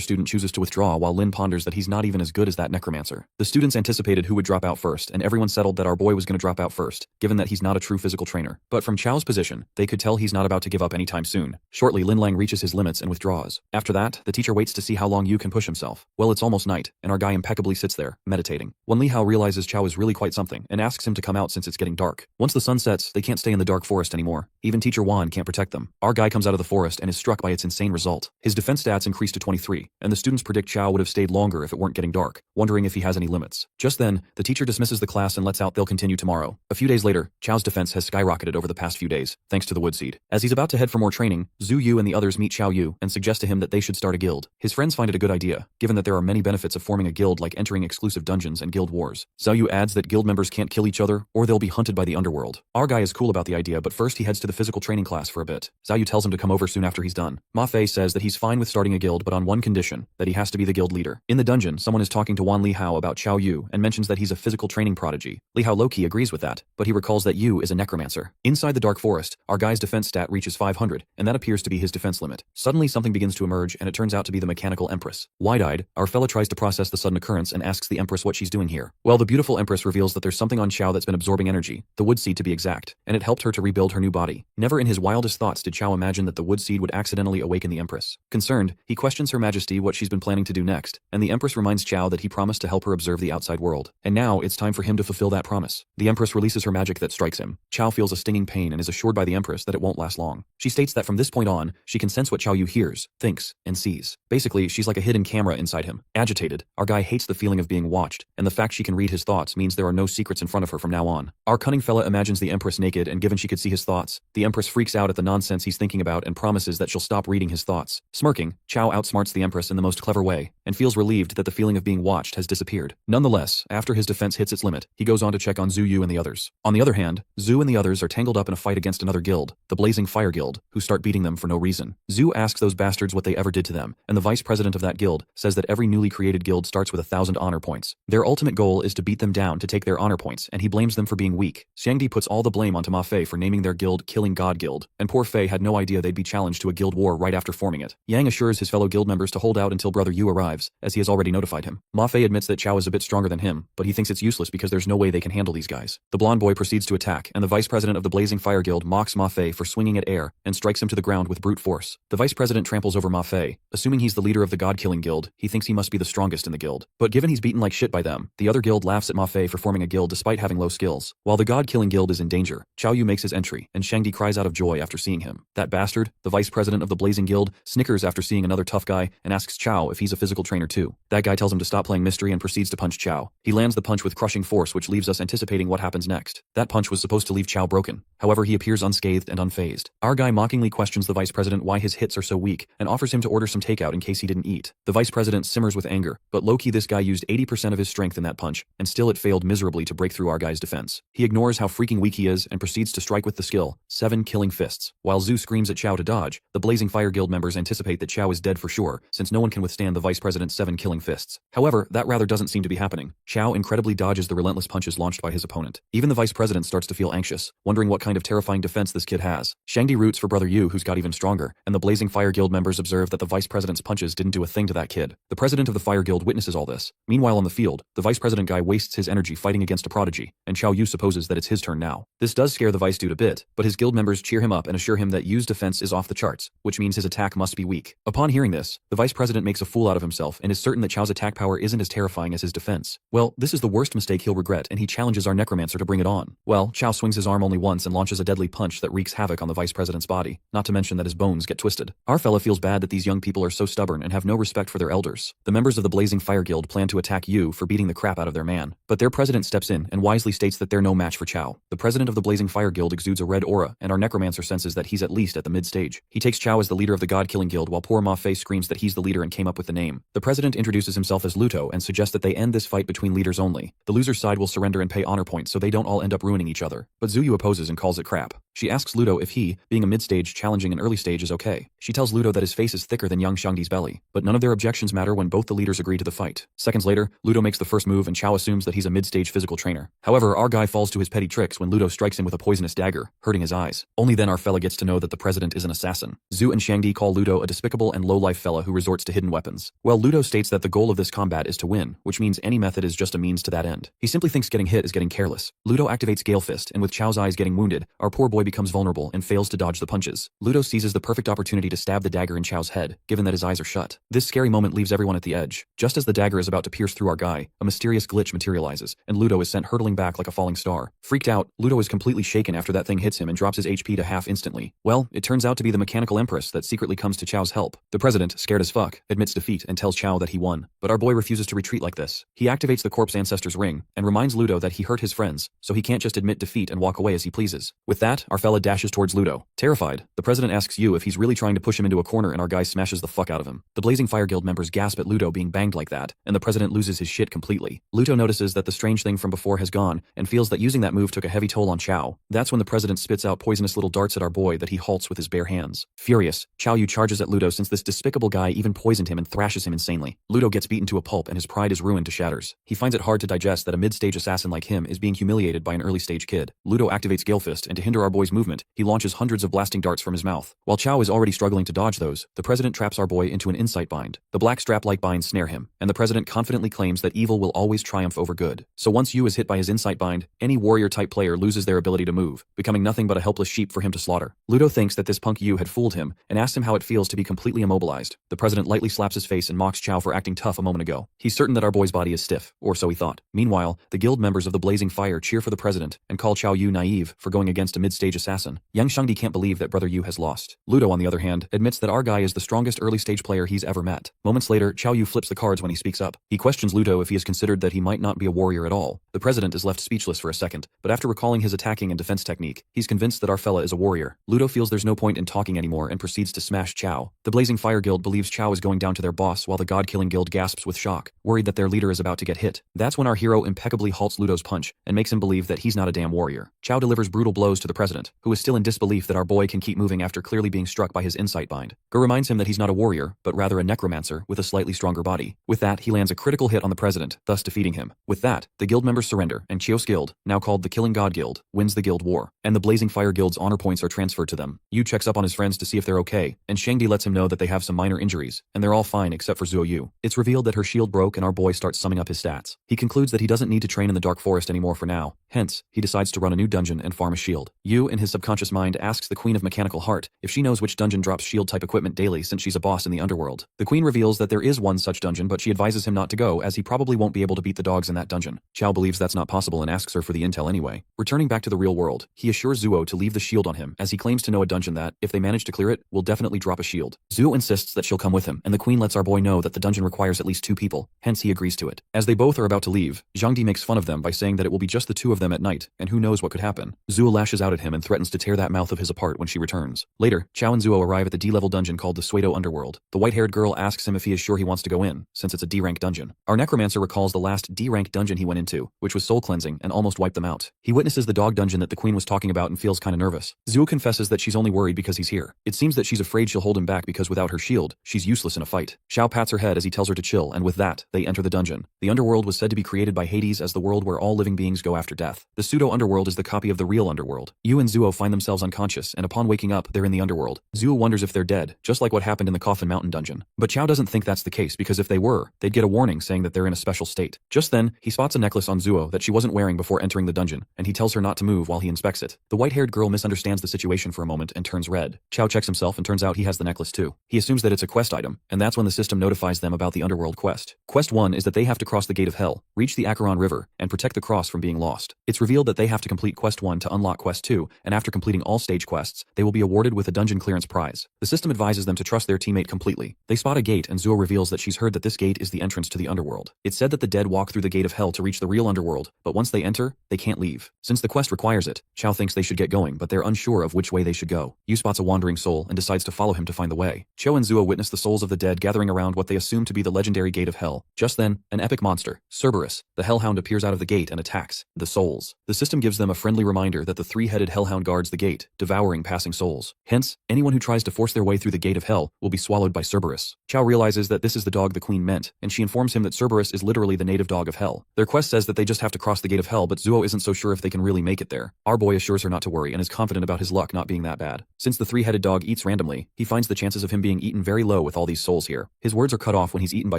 student chooses to withdraw while Lin ponders that he's not even as good as that necromancer. The students anticipated who would drop out first, and everyone settled that our boy was going to drop out first, given that he's not a true physical trainer. But from Chao's position, they could tell he's not about to give up anytime soon. Shortly, Lin Lang reaches his limits and withdraws. After that, the teacher waits to see how long Yu can push himself. Well, it's almost night, and our guy impeccably sits there, meditating. When Li Hao realizes Chao is really quite something, and asks him to come out since it's getting dark. Once the sun sets, they can't stay in the dark forest anymore. Even Teacher Juan can't protect them. Our guy comes out of the forest and is struck by its insane result. His defense stats increase to 23, and the students predict Chao would have stayed longer if it weren't getting dark, wondering if he has any limits. Just then, the teacher dismisses the class and lets out they'll continue tomorrow. A few days later, Chao's defense has skyrocketed over the past few days, thanks to the wood seed. As he's about to head for more training, Zhu Yu and the others meet Chao Yu and suggest to him that they should start a guild. His friends find it a good idea, given that there are many benefits of forming a guild like entering exclusive dungeons and guild wars. Zhao Yu adds that guild members can't kill each other, or they'll be hunted by the underworld. Our guy is cool about the idea, but first he heads to the physical training class for a bit. Zhao Yu tells him to come over soon after he's done. Ma Fei says that he's fine with starting a guild but on one condition, that he has to be the guild leader. In the dungeon, someone is talking to Wan Li Hao about Chao Yu and mentions that he's a physical training prodigy. Li Hao low-key agrees with that, but he recalls that Yu is a necromancer. Inside the dark forest, our guy's defense stat reaches 500, and that appears to be his defense limit. Suddenly something begins to emerge and it turns out to be the mechanical empress. Wide-eyed, our fella tries to process the sudden occurrence and asks the empress what she's doing here. Well, the beautiful empress reveals that there's something on Chao that's been absorbing energy, the wood seed to be exact, and it helped her to rebuild her new body. Never in his wildest thoughts did Chao imagine that the wood seed would accidentally awaken the empress. Concerned, he questions Her Majesty what she's been planning to do next, and the empress reminds Chao that he promised to help her observe the outside world. And now, it's time for him to fulfill that promise. The empress releases her magic that strikes him. Chao feels a stinging pain and is assured by the empress that it won't last long. She states that from this point on, she can sense what Chao Yu hears, thinks, and sees. Basically, she's like a hidden camera inside him. Agitated, our guy hates the feeling of being watched, and the fact she can read his thoughts means there are no secrets in front of her from now on. Our cunning fella imagines the empress naked, and given she could see his thoughts, the empress freaks out at the nonsense he's thinking about and promises that she'll stop reading his thoughts. Smirking, Chao outsmarts the empress in the most clever way, and feels relieved that the feeling of being watched has disappeared. Nonetheless, after his defense hits its limit, he goes on to check on Zhu Yu and the others. On the other hand, Zhu and the others are tangled up in a fight against another guild, the Blazing Fire Guild, who start beating them for no reason. Zhu asks those bastards what they ever did to them, and the vice president of that guild says that every newly created guild starts with 1,000 honor points. Their ultimate goal is to beat them down to take their honor points, and he blames them for being weak. Xiangdi puts all the blame onto Ma Fei for naming their guild Killing God Guild, and poor Fei had no idea they'd be challenged to a guild war right after forming it. Yang assures his fellow guild members to hold out until Brother Yu arrives, as he has already notified him. Ma Fei admits that Chao is a bit stronger than him, but he thinks it's useless because there's no way they can handle these guys. The blonde boy proceeds to attack, and the vice president of the Blazing Fire Guild mocks Ma Fei for swinging at air and strikes him to the ground with brute force. The vice president tramples over Ma Fei. Assuming he's the leader of the God-killing guild, he thinks he must be the strongest in the guild. But given he's beaten like shit by them, the other guild laughs at Ma Fei for forming a guild despite having low skills. While the God-killing guild is in danger, Chao Yu makes his entry, and Xiangdi cries out of joy after seeing him. That bastard, the vice president of the Blazing Guild, snickers after seeing another another tough guy and asks Chow if he's a physical trainer too. That guy tells him to stop playing mystery and proceeds to punch Chow. He lands the punch with crushing force, which leaves us anticipating what happens next. That punch was supposed to leave Chow broken. However, he appears unscathed and unfazed. Our guy mockingly questions the vice president why his hits are so weak and offers him to order some takeout in case he didn't eat. The vice president simmers with anger, but low-key this guy used 80% of his strength in that punch, and still it failed miserably to break through our guy's defense. He ignores how freaking weak he is and proceeds to strike with the skill, 7 killing fists. While Zhu screams at Chow to dodge, the Blazing Fire Guild members anticipate that Chow is dead for sure, since no one can withstand the vice president's 7 killing fists. However, that rather doesn't seem to be happening. Chow incredibly dodges the relentless punches launched by his opponent. Even the vice president starts to feel anxious, wondering what kind of terrifying defense this kid has. Shangdi roots for brother Yu, who's got even stronger, and the Blazing Fire Guild members observe that the vice president's punches didn't do a thing to that kid. The president of the Fire Guild witnesses all this. Meanwhile on the field, the vice president guy wastes his energy fighting against a prodigy, and Chow Yu supposes that it's his turn now. This does scare the vice dude a bit, but his guild members cheer him up and assure him that Yu's defense is off the charts, which means his attack must be weak. Upon hearing this, the vice president makes a fool out of himself and is certain that Chow's attack power isn't as terrifying as his defense. Well, this is the worst mistake he'll regret, and he challenges our Necromancer to bring it on. Well, Chow swings his arm only once and launches a deadly punch that wreaks havoc on the vice president's body, not to mention that his bones get twisted. Our fella feels bad that these young people are so stubborn and have no respect for their elders. The members of the Blazing Fire Guild plan to attack Yu for beating the crap out of their man, but their president steps in and wisely states that they're no match for Chow. The president of the Blazing Fire Guild exudes a red aura, and our Necromancer senses that he's at least at the mid-stage. He takes Chow as the leader of the God-killing guild while poor Ma Fei screams that he's the leader and came up with the name. The president introduces himself as Luto and suggests that they end this fight between leaders only. The loser's side will surrender and pay honor points so they don't all end up ruining each other. But Zuyu opposes and calls it crap. She asks Ludo if he, being a mid-stage, challenging an early stage is okay. She tells Ludo that his face is thicker than young Shangdi's belly, but none of their objections matter when both the leaders agree to the fight. Seconds later, Ludo makes the first move and Chow assumes that he's a mid-stage physical trainer. However, our guy falls to his petty tricks when Ludo strikes him with a poisonous dagger, hurting his eyes. Only then our fella gets to know that the president is an assassin. Zhu and Shangdi call Ludo a despicable and low-life fella who resorts to hidden weapons. Well, Ludo states that the goal of this combat is to win, which means any method is just a means to that end. He simply thinks getting hit is getting careless. Ludo activates Gale Fist, and with Chow's eyes getting wounded, our poor boy becomes vulnerable and fails to dodge the punches. Ludo seizes the perfect opportunity to stab the dagger in Chow's head, given that his eyes are shut. This scary moment leaves everyone at the edge. Just as the dagger is about to pierce through our guy, a mysterious glitch materializes, and Ludo is sent hurtling back like a falling star. Freaked out, Ludo is completely shaken after that thing hits him and drops his HP to half instantly. Well, it turns out to be the mechanical empress that secretly comes to Chow's help. The president, scared as fuck, admits defeat and tells Chow that he won. But our boy refuses to retreat like this. He activates the corpse ancestor's ring, and reminds Ludo that he hurt his friends, so he can't just admit defeat and walk away as he pleases. With that, our fella dashes towards Ludo. Terrified, the president asks Yu if he's really trying to push him into a corner and our guy smashes the fuck out of him. The Blazing Fire Guild members gasp at Ludo being banged like that, and the president loses his shit completely. Ludo notices that the strange thing from before has gone, and feels that using that move took a heavy toll on Chow. That's when the president spits out poisonous little darts at our boy that he halts with his bare hands. Furious, Chow Yu charges at Ludo since this despicable guy even poisoned him and thrashes him insanely. Ludo gets beaten to a pulp and his pride is ruined to shatters. He finds it hard to digest that a mid-stage assassin like him is being humiliated by an early-stage kid. Ludo activates Gale Fist, and to hinder our boy's movement, he launches hundreds of blasting darts from his mouth. While Chow is already struggling to dodge those, the president traps our boy into an insight bind. The black strap-like binds snare him, and the president confidently claims that evil will always triumph over good. So once Yu is hit by his insight bind, any warrior-type player loses their ability to move, becoming nothing but a helpless sheep for him to slaughter. Ludo thinks that this punk Yu had fooled him, and asks him how it feels to be completely immobilized. The president lightly slaps his face and mocks Chow for acting tough a moment ago. He's certain that our boy's body is stiff, or so he thought. Meanwhile, the guild members of the Blazing Fire cheer for the president, and call Chow Yu naive for going against a mid-stage assassin. Young Shangdi can't believe that brother Yu has lost. Ludo, on the other hand, admits that our guy is the strongest early-stage player he's ever met. Moments later, Chow Yu flips the cards when he speaks up. He questions Ludo if he has considered that he might not be a warrior at all. The president is left speechless for a second, but after recalling his attacking and defense technique, he's convinced that our fella is a warrior. Ludo feels there's no point in talking anymore and proceeds to smash Chow. The Blazing Fire Guild believes Chow is going down to their boss while the God-killing guild gasps with shock, worried that their leader is about to get hit. That's when our hero impeccably halts Ludo's punch and makes him believe that he's not a damn warrior. Chow delivers brutal blows to the president, who is still in disbelief that our boy can keep moving after clearly being struck by his insight bind. Go reminds him that he's not a warrior, but rather a necromancer with a slightly stronger body. With that, he lands a critical hit on the president, thus defeating him. With that, the guild members surrender, and Chios Guild, now called the Killing God Guild, wins the guild war, and the Blazing Fire Guild's honor points are transferred to them. Yu checks up on his friends to see if they're okay, and Shangdi lets him know that they have some minor injuries, and they're all fine except for Zuo Yu. It's revealed that her shield broke and our boy starts summing up his stats. He concludes that he doesn't need to train in the Dark Forest anymore for now, hence, he decides to run a new dungeon and farm a shield. Yu, in his subconscious mind, asks the Queen of Mechanical Heart if she knows which dungeon drops shield-type equipment daily since she's a boss in the underworld. The Queen reveals that there is one such dungeon, but she advises him not to go as he probably won't be able to beat the dogs in that dungeon. Chow believes that's not possible and asks her for the intel anyway. Returning back to the real world, he assures Zuo to leave the shield on him as he claims to know a dungeon that, if they manage to clear it, will definitely drop a shield. Zuo insists that she'll come with him, and the queen lets our boy know that the dungeon requires at least 2 people, hence he agrees to it. As they both are about to leave, Zhangdi makes fun of them by saying that it will be just the 2 of them at night, and who knows what could happen. Zuo lashes out at him and threatens to tear that mouth of his apart when she returns. Later, Chao and Zuo arrive at the D-level dungeon called the Suedo Underworld. The white-haired girl asks him if he is sure he wants to go in, since it's a D-rank dungeon. Our Necromancer recalls the last D-rank dungeon he went into, which was soul cleansing and almost wiped them out. He witnesses the dog dungeon that the queen was talking about and feels kinda nervous. Zuo confesses that she's only worried because he's here. It seems that she's afraid she'll hold him back because without her shield, she's useless in a fight. Xiao pats her head as he tells her to chill, and with that, they enter the dungeon. The underworld was said to be created by Hades as the world where all living beings go after death. The pseudo-underworld is the copy of the real underworld. Yu and Zuo find themselves unconscious, and upon waking up, they're in the underworld. Zuo wonders if they're dead, just like what happened in the Coffin Mountain dungeon. But Xiao doesn't think that's the case because if they were, they'd get a warning saying that they're in a special state. Just then, he spots a necklace on Zuo that she wasn't wearing before entering the dungeon, and he tells her not to move while he inspects it. The white-haired girl misunderstands the situation for a moment and turns red. Xiao checks himself and turns out he has the necklace too. He assumes that it's a quest item, and that's when the system notifies them about the underworld quest. Quest 1 is that they have to cross the Gate of Hell, reach the Acheron River, and protect the cross from being lost. It's revealed that they have to complete Quest 1 to unlock Quest 2, and after completing all stage quests, they will be awarded with a dungeon clearance prize. The system advises them to trust their teammate completely. They spot a gate and Zuo reveals that she's heard that this gate is the entrance to the underworld. It's said that the dead walk through the Gate of Hell to reach the real underworld, but once they enter, they can't leave. Since the quest requires it, Chao thinks they should get going, but they're unsure of which way they should go. Yu spots a wandering soul and decides to follow him to find the way. Chao and Zuo witness the souls of the dead gathering around what they assume to be the legendary Gate of Hell. Just then, an epic monster, Cerberus, the Hellhound, appears out of the gate and attacks the souls. The system gives them a friendly reminder that the 3-headed Hellhound guards the gate, devouring passing souls. Hence, anyone who tries to force their way through the Gate of Hell will be swallowed by Cerberus. Chao realizes that this is the dog the queen meant, and she informs him that Cerberus is literally the native dog of Hell. Their quest says that they just have to cross the Gate of Hell, but Zuo isn't so sure if they can really make it there. Our boy assures her not to worry and is confident about his luck not being that bad. Since the 3-headed dog eats randomly, he finds the chances of him being eaten very low with all these souls here. His words are cut off when he's eaten by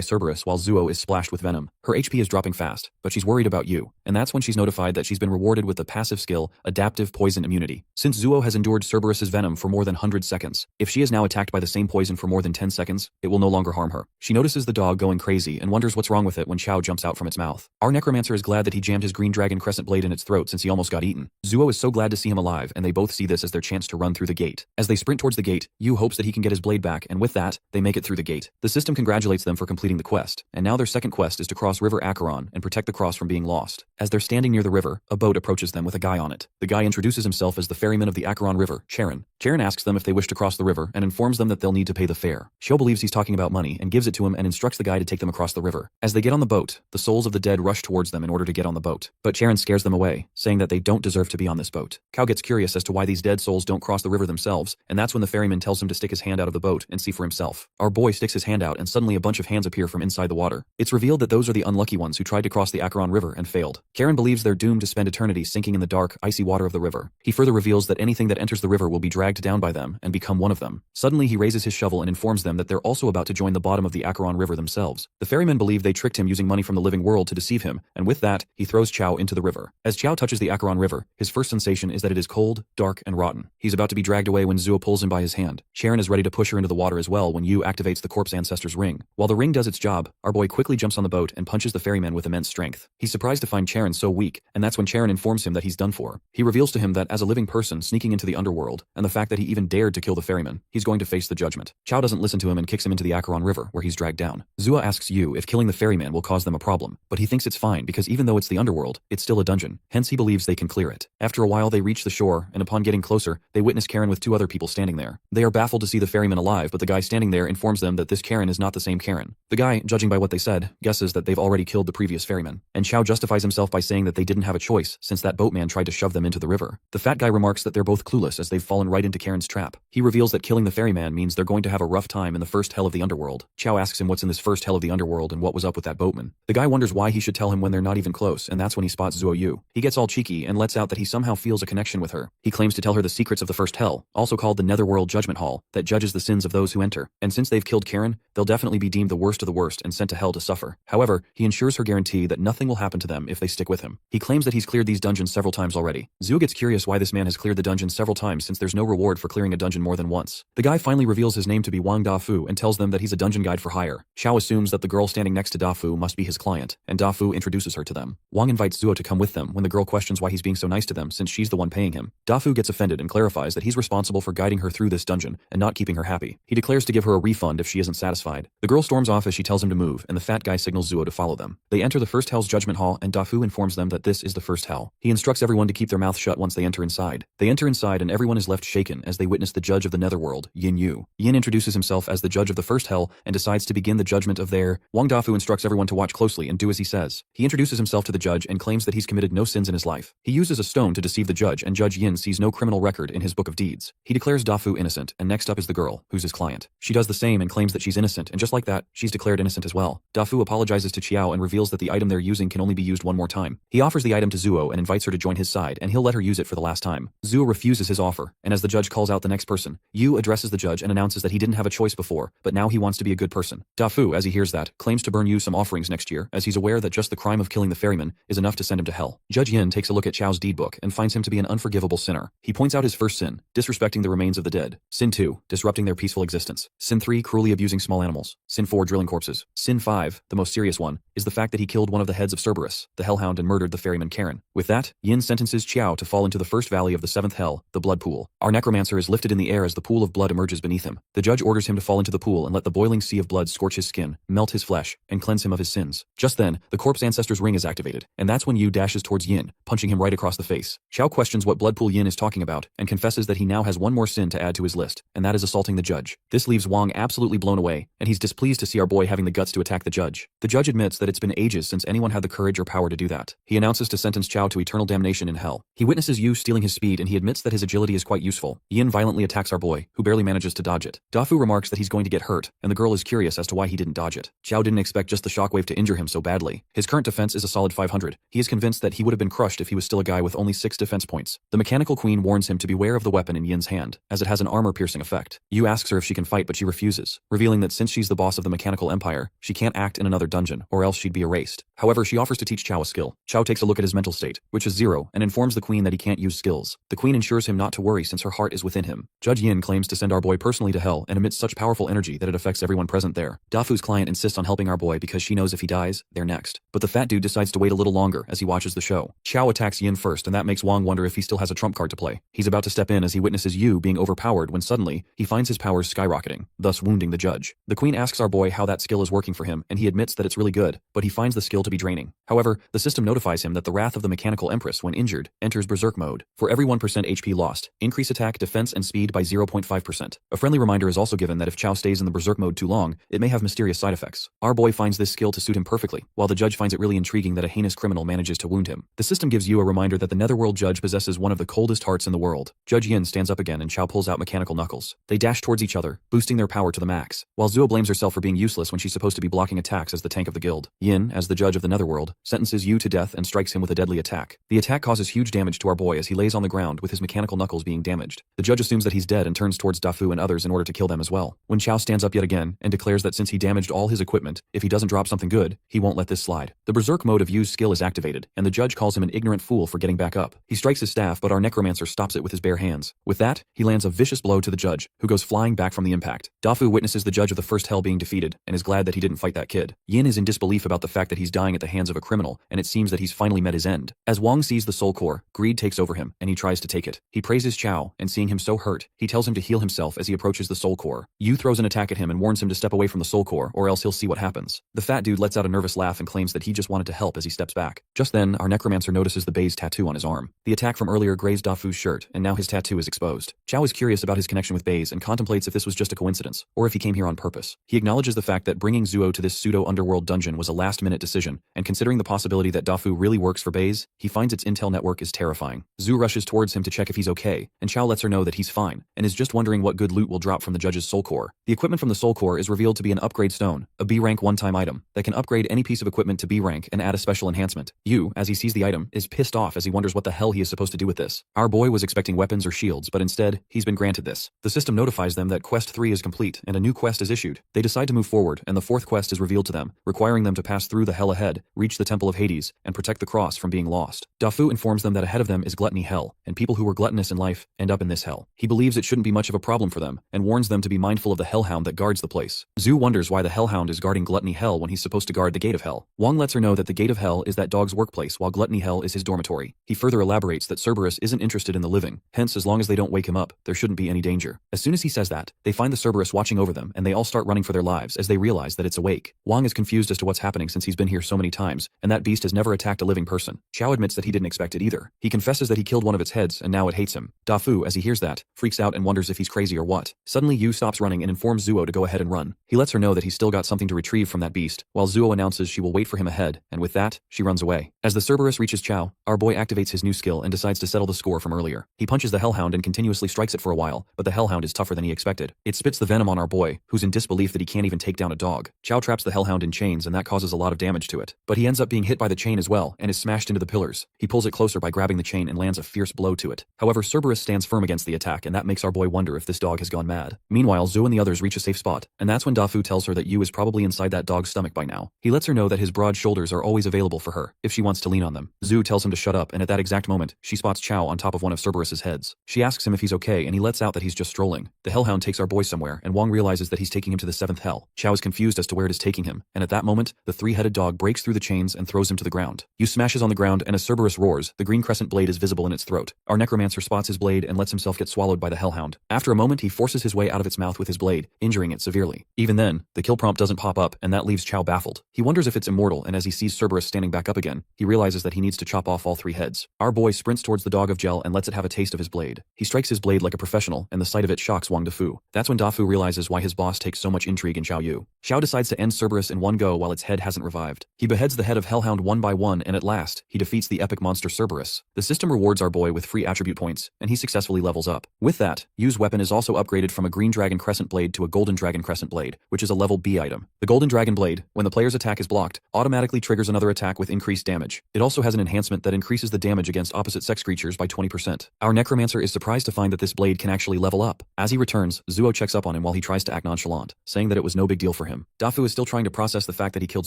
Cerberus while Zuo is splashed with venom. Her HP is dropping fast, but she's worried about Yu, and that's when she's notified that she's been rewarded with the passive skill, Adaptive Poison Immunity. Since Zuo has endured Cerberus's venom for more than 100 seconds, if she is now attacked by the same poison for more than 10 seconds, it will no longer harm her. She notices the dog going crazy and wonders what's wrong with it when Chao jumps out from its mouth. Our Necromancer is glad that he jammed his green dragon crescent blade in its throat since he almost got eaten. Zuo is so glad to see him alive, and they both see this as their chance to run through the gate. As they sprint towards the gate, Yu hopes that he can get his blade back, and with that, they make it through the gate. The system congratulates them for completing the quest, and now their second quest is to cross River Acheron and protect the cross from being lost. As they're standing near the river, a boat approaches them with a guy on it. The guy introduces himself as the ferryman of the Acheron River, Charon. Charon asks them if they wish to cross the river and informs them that they'll need to pay the fare. Xiao believes he's talking about money and gives it to him and instructs the guy to take them across the river. As they get on the boat, the souls of the dead rush towards them in order to get on the boat. But Charon scares them away, saying that they don't deserve to be on this boat. Kao gets curious as to why these dead souls don't cross the river themselves, and that's when the ferryman tells him to stick his hand out of the boat and see for himself. Our boy sticks his hand out and suddenly a bunch of hands appear from inside the water. It's revealed that those are the unlucky ones who tried to cross the Acheron River and failed. Charon believes they're doomed to spend eternity sinking in the dark, icy water of the river. He further reveals that anything that enters the river will be dragged down by them and become one of them. Suddenly he raises his shovel and informs them that they're also about to join the bottom of the Acheron River themselves. The ferrymen believe they tricked him using money from the living world to deceive him, and with that, he throws Chao into the river. As Chao touches the Acheron River, his first sensation is that it is cold, dark, and rotten. He's about to be dragged away when Zuo pulls him by his hand. Charon is ready to push her into the water as well when Yu activates the corpse ancestor's ring. While the ring does its job, our boy quickly jumps on the boat and punches the ferryman with immense strength. He's surprised to find Charon so weak, and that's when Charon informs him that he's done for. He reveals to him that as a living person sneaking into the underworld, and the fact that he even dared to kill the ferryman, he's going to face the judgment. Chao doesn't listen to him and kicks him into the Acheron River, where he's dragged down. Zuo asks Yu if killing the ferryman will cause them a problem, but he thinks it's fine because even though it's the underworld, it's still a dungeon, hence he believes they can clear it. After a while they reach the shore, and upon getting closer, they witness Karen with 2 other people standing there. They are baffled to see the ferryman alive, but the guy standing there informs them that this Karen is not the same Karen. The guy, judging by what they said, guesses that they've already killed the previous ferryman, and Chao justifies himself by saying that they didn't have a choice since that boatman tried to shove them into the river. The fat guy remarks that they're both clueless as they've fallen right into Karen's trap. He reveals that killing the ferryman means they're going to have a rough time in the first hell of the underworld. Chao asks him what's in this first hell of the underworld and what was up with that boatman. The guy wonders why he should tell him when they're not even close, and that's when he spots Zuo Yu. He gets all cheeky and lets out that he somehow feels a connection with her. He claims to tell her the secrets of the first hell, also called the Netherworld Judgment Hall, that judges the sins of those who enter. And since they've killed Karen, they'll definitely be deemed the worst of the worst and sent to hell to suffer. However, he ensures her guarantee that nothing will happen to them if they stick with him. He claims that he's cleared these dungeons several times already. Zuo gets curious why this man has cleared the dungeon several times since there's no reward for clearing a dungeon more than once. The guy finally reveals his name to be Wang Dafu and tells them that he's a dungeon guide for hire. Xiao assumes that the girl standing next to Dafu must be his client, and Dafu introduces her to them. Wang invites Zuo to come with them when the girl questions why he's being so nice to them since she's the one paying him. Dafu gets offended and clarifies that he's responsible for guiding her through this dungeon and not keeping her happy. He declares to give her a refund if she isn't satisfied. The girl storms off as she tells him to move, and the fat guy signals Zuo to follow them. They enter the first hell's judgment hall, and Dafu informs them that this is the first hell. He instructs everyone to keep their mouth shut once they enter inside. They enter inside and everyone is left shaken as they witness the judge of the netherworld, Yin Yu. Yin introduces himself as the judge of the first hell and decides to begin the judgment of their. Wang Dafu instructs everyone to watch closely and do as he says. He introduces himself to the judge and claims that he's committed no sins in his life. He uses a stone to deceive the judge, and Judge Yin sees no criminal record in his book of deeds. He declares Dafu innocent, and next up is the girl, who's his client. She does the same and claims that she's innocent, and just like that, she's declared innocent as well. Dafu apologizes to Qiao and reveals that the item they're using can only be used one more time. He offers the item to Zuo and invites her to join his side, and he'll let her use it for the last time. Zuo refuses his offer, and as the judge calls out the next person, Yu addresses the judge and announces that he didn't have a choice before, but now he wants to be a good person. Dafu, as he hears that, claims to burn Yu some offerings next year, as he's aware that just the crime of killing the ferryman is enough to send him to hell. Judge Yin takes a look at Qiao's deed book and finds him to be an unforgivable sinner. He points out his first sin, disrespecting the remains of the dead. Sin 2, disrupting their peaceful existence. Sin 3, cruelly abusing small animals. Sin 4, drilling corpses. Sin 5, the most serious one, is the fact that he killed one of the heads of Cerberus, the hellhound, and murdered the ferryman Karen. With that, Yin sentences Qiao to fall into the first valley of the seventh hell, the blood pool. Our necromancer is lifted in the air as the pool of blood emerges beneath him. The judge orders him to fall into the pool and let the boiling sea of blood scorch his skin, melt his flesh, and cleanse him of his sins. Just then, the corpse ancestor's ring is activated, and that's when Yu dashes towards Yin, punching him right across the face. Qiao questions what blood pool Yin is talking about, and confesses that he now has one more sin to add to his list, and that is assaulting the judge. This leaves Wang absolutely blown away, and he's displeased to see our boy having the guts to attack the judge. The judge admits that it's been ages since anyone had the courage or power to do that. He announces to sentence Qiao to eternal damnation in hell. He witnesses Yu stealing his speed, and he admits that his agility is quite useful. Yin violently attacks our boy, who barely manages to dodge it. Dafu remarks that he's going to get hurt, and the girl is curious as to why he didn't dodge it. Qiao didn't expect just the shockwave to injure him so badly. His current defense is a solid 500. He is convinced that he would have been crushed if he was still a guy with only 6 defense points. The mechanical queen warns him to beware of the weapon in Yin's hand, as it has an armor-piercing effect. Yu asks her if she can fight, but she refuses, revealing that since she's the boss of the mechanical empire, she can't act in another dungeon, or else she'd be erased. However, she offers to teach Qiao a skill. Qiao takes a look at his mental state, which is 0, and informs the queen that he can't use skills. The queen ensures him not to worry since her heart is within him. Judge Yin claims to send our boy personally to hell and emits such powerful energy that it affects everyone present there. Dafu's client insists on helping our boy because she knows if he dies, they're next. But the fat dude decides to wait a little longer as he watches the show. Qiao attacks Yin first, and that makes Wang wonder if he still has a trump card to play. He's about to step in as he witnesses Yu being overpowered when suddenly, he finds his powers skyrocketing, thus wounding the judge. The queen asks our boy how that skill is working for him, and he admits that it's really good, but he finds the skill to be draining. However, the system notifies him that the wrath of the mechanical empress when injured enters berserk mode. For every 1% HP lost, increase attack, defense, and speed by 0.5%. A friendly reminder is also given that if Qiao stays in the berserk mode too long, it may have mysterious side effects. Our boy finds this skill to suit him perfectly, while the judge finds it really intriguing that a heinous criminal manages to wound him. The system gives you a reminder that the netherworld judge possesses one of the coldest hearts in the world. Judge Yin stands up again and Qiao pulls out mechanical knuckles. They dash towards each other, boosting their power to the max, while Zuo blames herself for being useless when she's supposed to be blocking attacks as the tank of the guild. Yin, as the judge of the netherworld, sentences Yu to death and strikes him with a deadly attack. The attack causes huge damage to our boy as he lays on the ground with his mechanical knuckles being damaged. The judge assumes that he's dead and turns towards Dafu and others in order to kill them as well. When Qiao stands up yet again and declares that since he damaged all his equipment, if he doesn't drop something good, he won't let this slide. The berserk mode of Yu's skill is activated, and the judge calls him an ignorant fool for getting back up. He strikes his staff, but our necromancer stops it with his bare hands. With that, he lands a vicious blow to the judge, who goes flying back from the impact. Dafu witnesses the judge of the first hell being defeated, and is glad that he didn't fight that kid. Yin is in disbelief about the fact that he's dying at the hands of a criminal, and it seems that he's finally met his end. As Wang sees the soul core, greed takes over him, and he tries to take it. He praises Qiao, and seeing him so hurt, he tells him to heal himself as he approaches the soul core. Yu throws an attack at him and warns him to step away from the soul core, or else he'll see what happens. The fat dude lets out a nervous laugh and claims that he just wanted to help as he steps back. Just then, our necromancer notices the baize tattoo on his arm. The attack from earlier grazed Dafu's shirt, and now his tattoo is exposed. Qiao is curious about his connection with baize and contemplates if this was just a coincidence, or if he came here on purpose. He acknowledges the fact that bringing Zuo to this pseudo-underworld dungeon was a last-minute decision, and considering the possibility that Dafu really works for baize, he finds its intel network is terrifying. Zhu rushes towards him to check if he's okay, and Qiao lets her know that he's fine, and is just wondering what good loot will drop from the judge's soul core. The equipment from the soul core is revealed to be an upgrade stone, a B rank one-time item, that can upgrade any piece of equipment to B rank rank and add a special enhancement. Yu, as he sees the item, is pissed off as he wonders what the hell he is supposed to do with this. Our boy was expecting weapons or shields, but instead, he's been granted this. The system notifies them that quest 3 is complete and a new quest is issued. They decide to move forward, and the 4th quest is revealed to them, requiring them to pass through the hell ahead, reach the Temple of Hades, and protect the cross from being lost. Dafu informs them that ahead of them is gluttony hell, and people who were gluttonous in life end up in this hell. He believes it shouldn't be much of a problem for them, and warns them to be mindful of the hellhound that guards the place. Zhu wonders why the hellhound is guarding gluttony hell when he's supposed to guard the gate of hell. Wang lets her know that the gate of hell is that dog's workplace while gluttony hell is his dormitory. He further elaborates that Cerberus isn't interested in the living, hence as long as they don't wake him up, there shouldn't be any danger. As soon as he says that, they find the Cerberus watching over them and they all start running for their lives as they realize that it's awake. Wang is confused as to what's happening since he's been here so many times, and that beast has never attacked a living person. Xiao admits that he didn't expect it either. He confesses that he killed one of its heads and now it hates him. Dafu, as he hears that, freaks out and wonders if he's crazy or what. Suddenly Yu stops running and informs Zuo to go ahead and run. He lets her know that he's still got something to retrieve from that beast, while Zuo announces she will wait for him ahead, and with that, she runs away. As the Cerberus reaches Xiao, our boy activates his new skill and decides to settle the score from earlier. He punches the Hellhound and continuously strikes it for a while, but the Hellhound is tougher than he expected. It spits the venom on our boy, who's in disbelief that he can't even take down a dog. Xiao traps the Hellhound in chains and that causes a lot of damage to it. But he ends up being hit by the chain as well and is smashed into the pillars. He pulls it closer by grabbing the chain and lands a fierce blow to it. However, Cerberus stands firm against the attack and that makes our boy wonder if this dog has gone mad. Meanwhile, Zhu and the others reach a safe spot, and that's when Dafu tells her that Yu is probably inside that dog's stomach by now. He lets her know that his broad shoulders are always available for her, if she wants to lean on them. Zhu tells him to shut up, and at that exact moment, she spots Xiao on top of one of Cerberus's heads. She asks him if he's okay, and he lets out that he's just strolling. The Hellhound takes our boy somewhere, and Wang realizes that he's taking him to the 7th hell. Xiao is confused as to where it is taking him, and at that moment, the 3-headed dog breaks through the chains and throws him to the ground. Yu smashes on the ground, and as Cerberus roars, the green crescent blade is visible in its throat. Our Necromancer spots his blade and lets himself get swallowed by the Hellhound. After a moment, he forces his way out of its mouth with his blade, injuring it severely. Even then, the kill prompt doesn't pop up, and that leaves Xiao baffled. He wonders if it's immortal, and as he sees Cerberus standing back up again, he realizes that he needs to chop off all 3 heads. Our boy sprints towards the dog of gel and lets it have a taste of his blade. He strikes his blade like a professional, and the sight of it shocks Wang Dafu. That's when Dafu realizes why his boss takes so much intrigue in Xiao Yu. Xiao decides to end Cerberus in one go while its head hasn't revived. He beheads the head of Hellhound one by one, and at last, he defeats the epic monster Cerberus. The system rewards our boy with free attribute points, and he successfully levels up. With that, Yu's weapon is also upgraded from a green dragon crescent blade to a golden dragon crescent blade, which is a level B item. The golden dragon blade, when the player's attack is blocked, automatically triggers another attack with increased damage. It also has an enhancement that increases the damage against opposite sex creatures by 20%. Our Necromancer is surprised to find that this blade can actually level up. As he returns, Zuo checks up on him while he tries to act nonchalant, saying that it was no big deal for him. Dafu is still trying to process the fact that he killed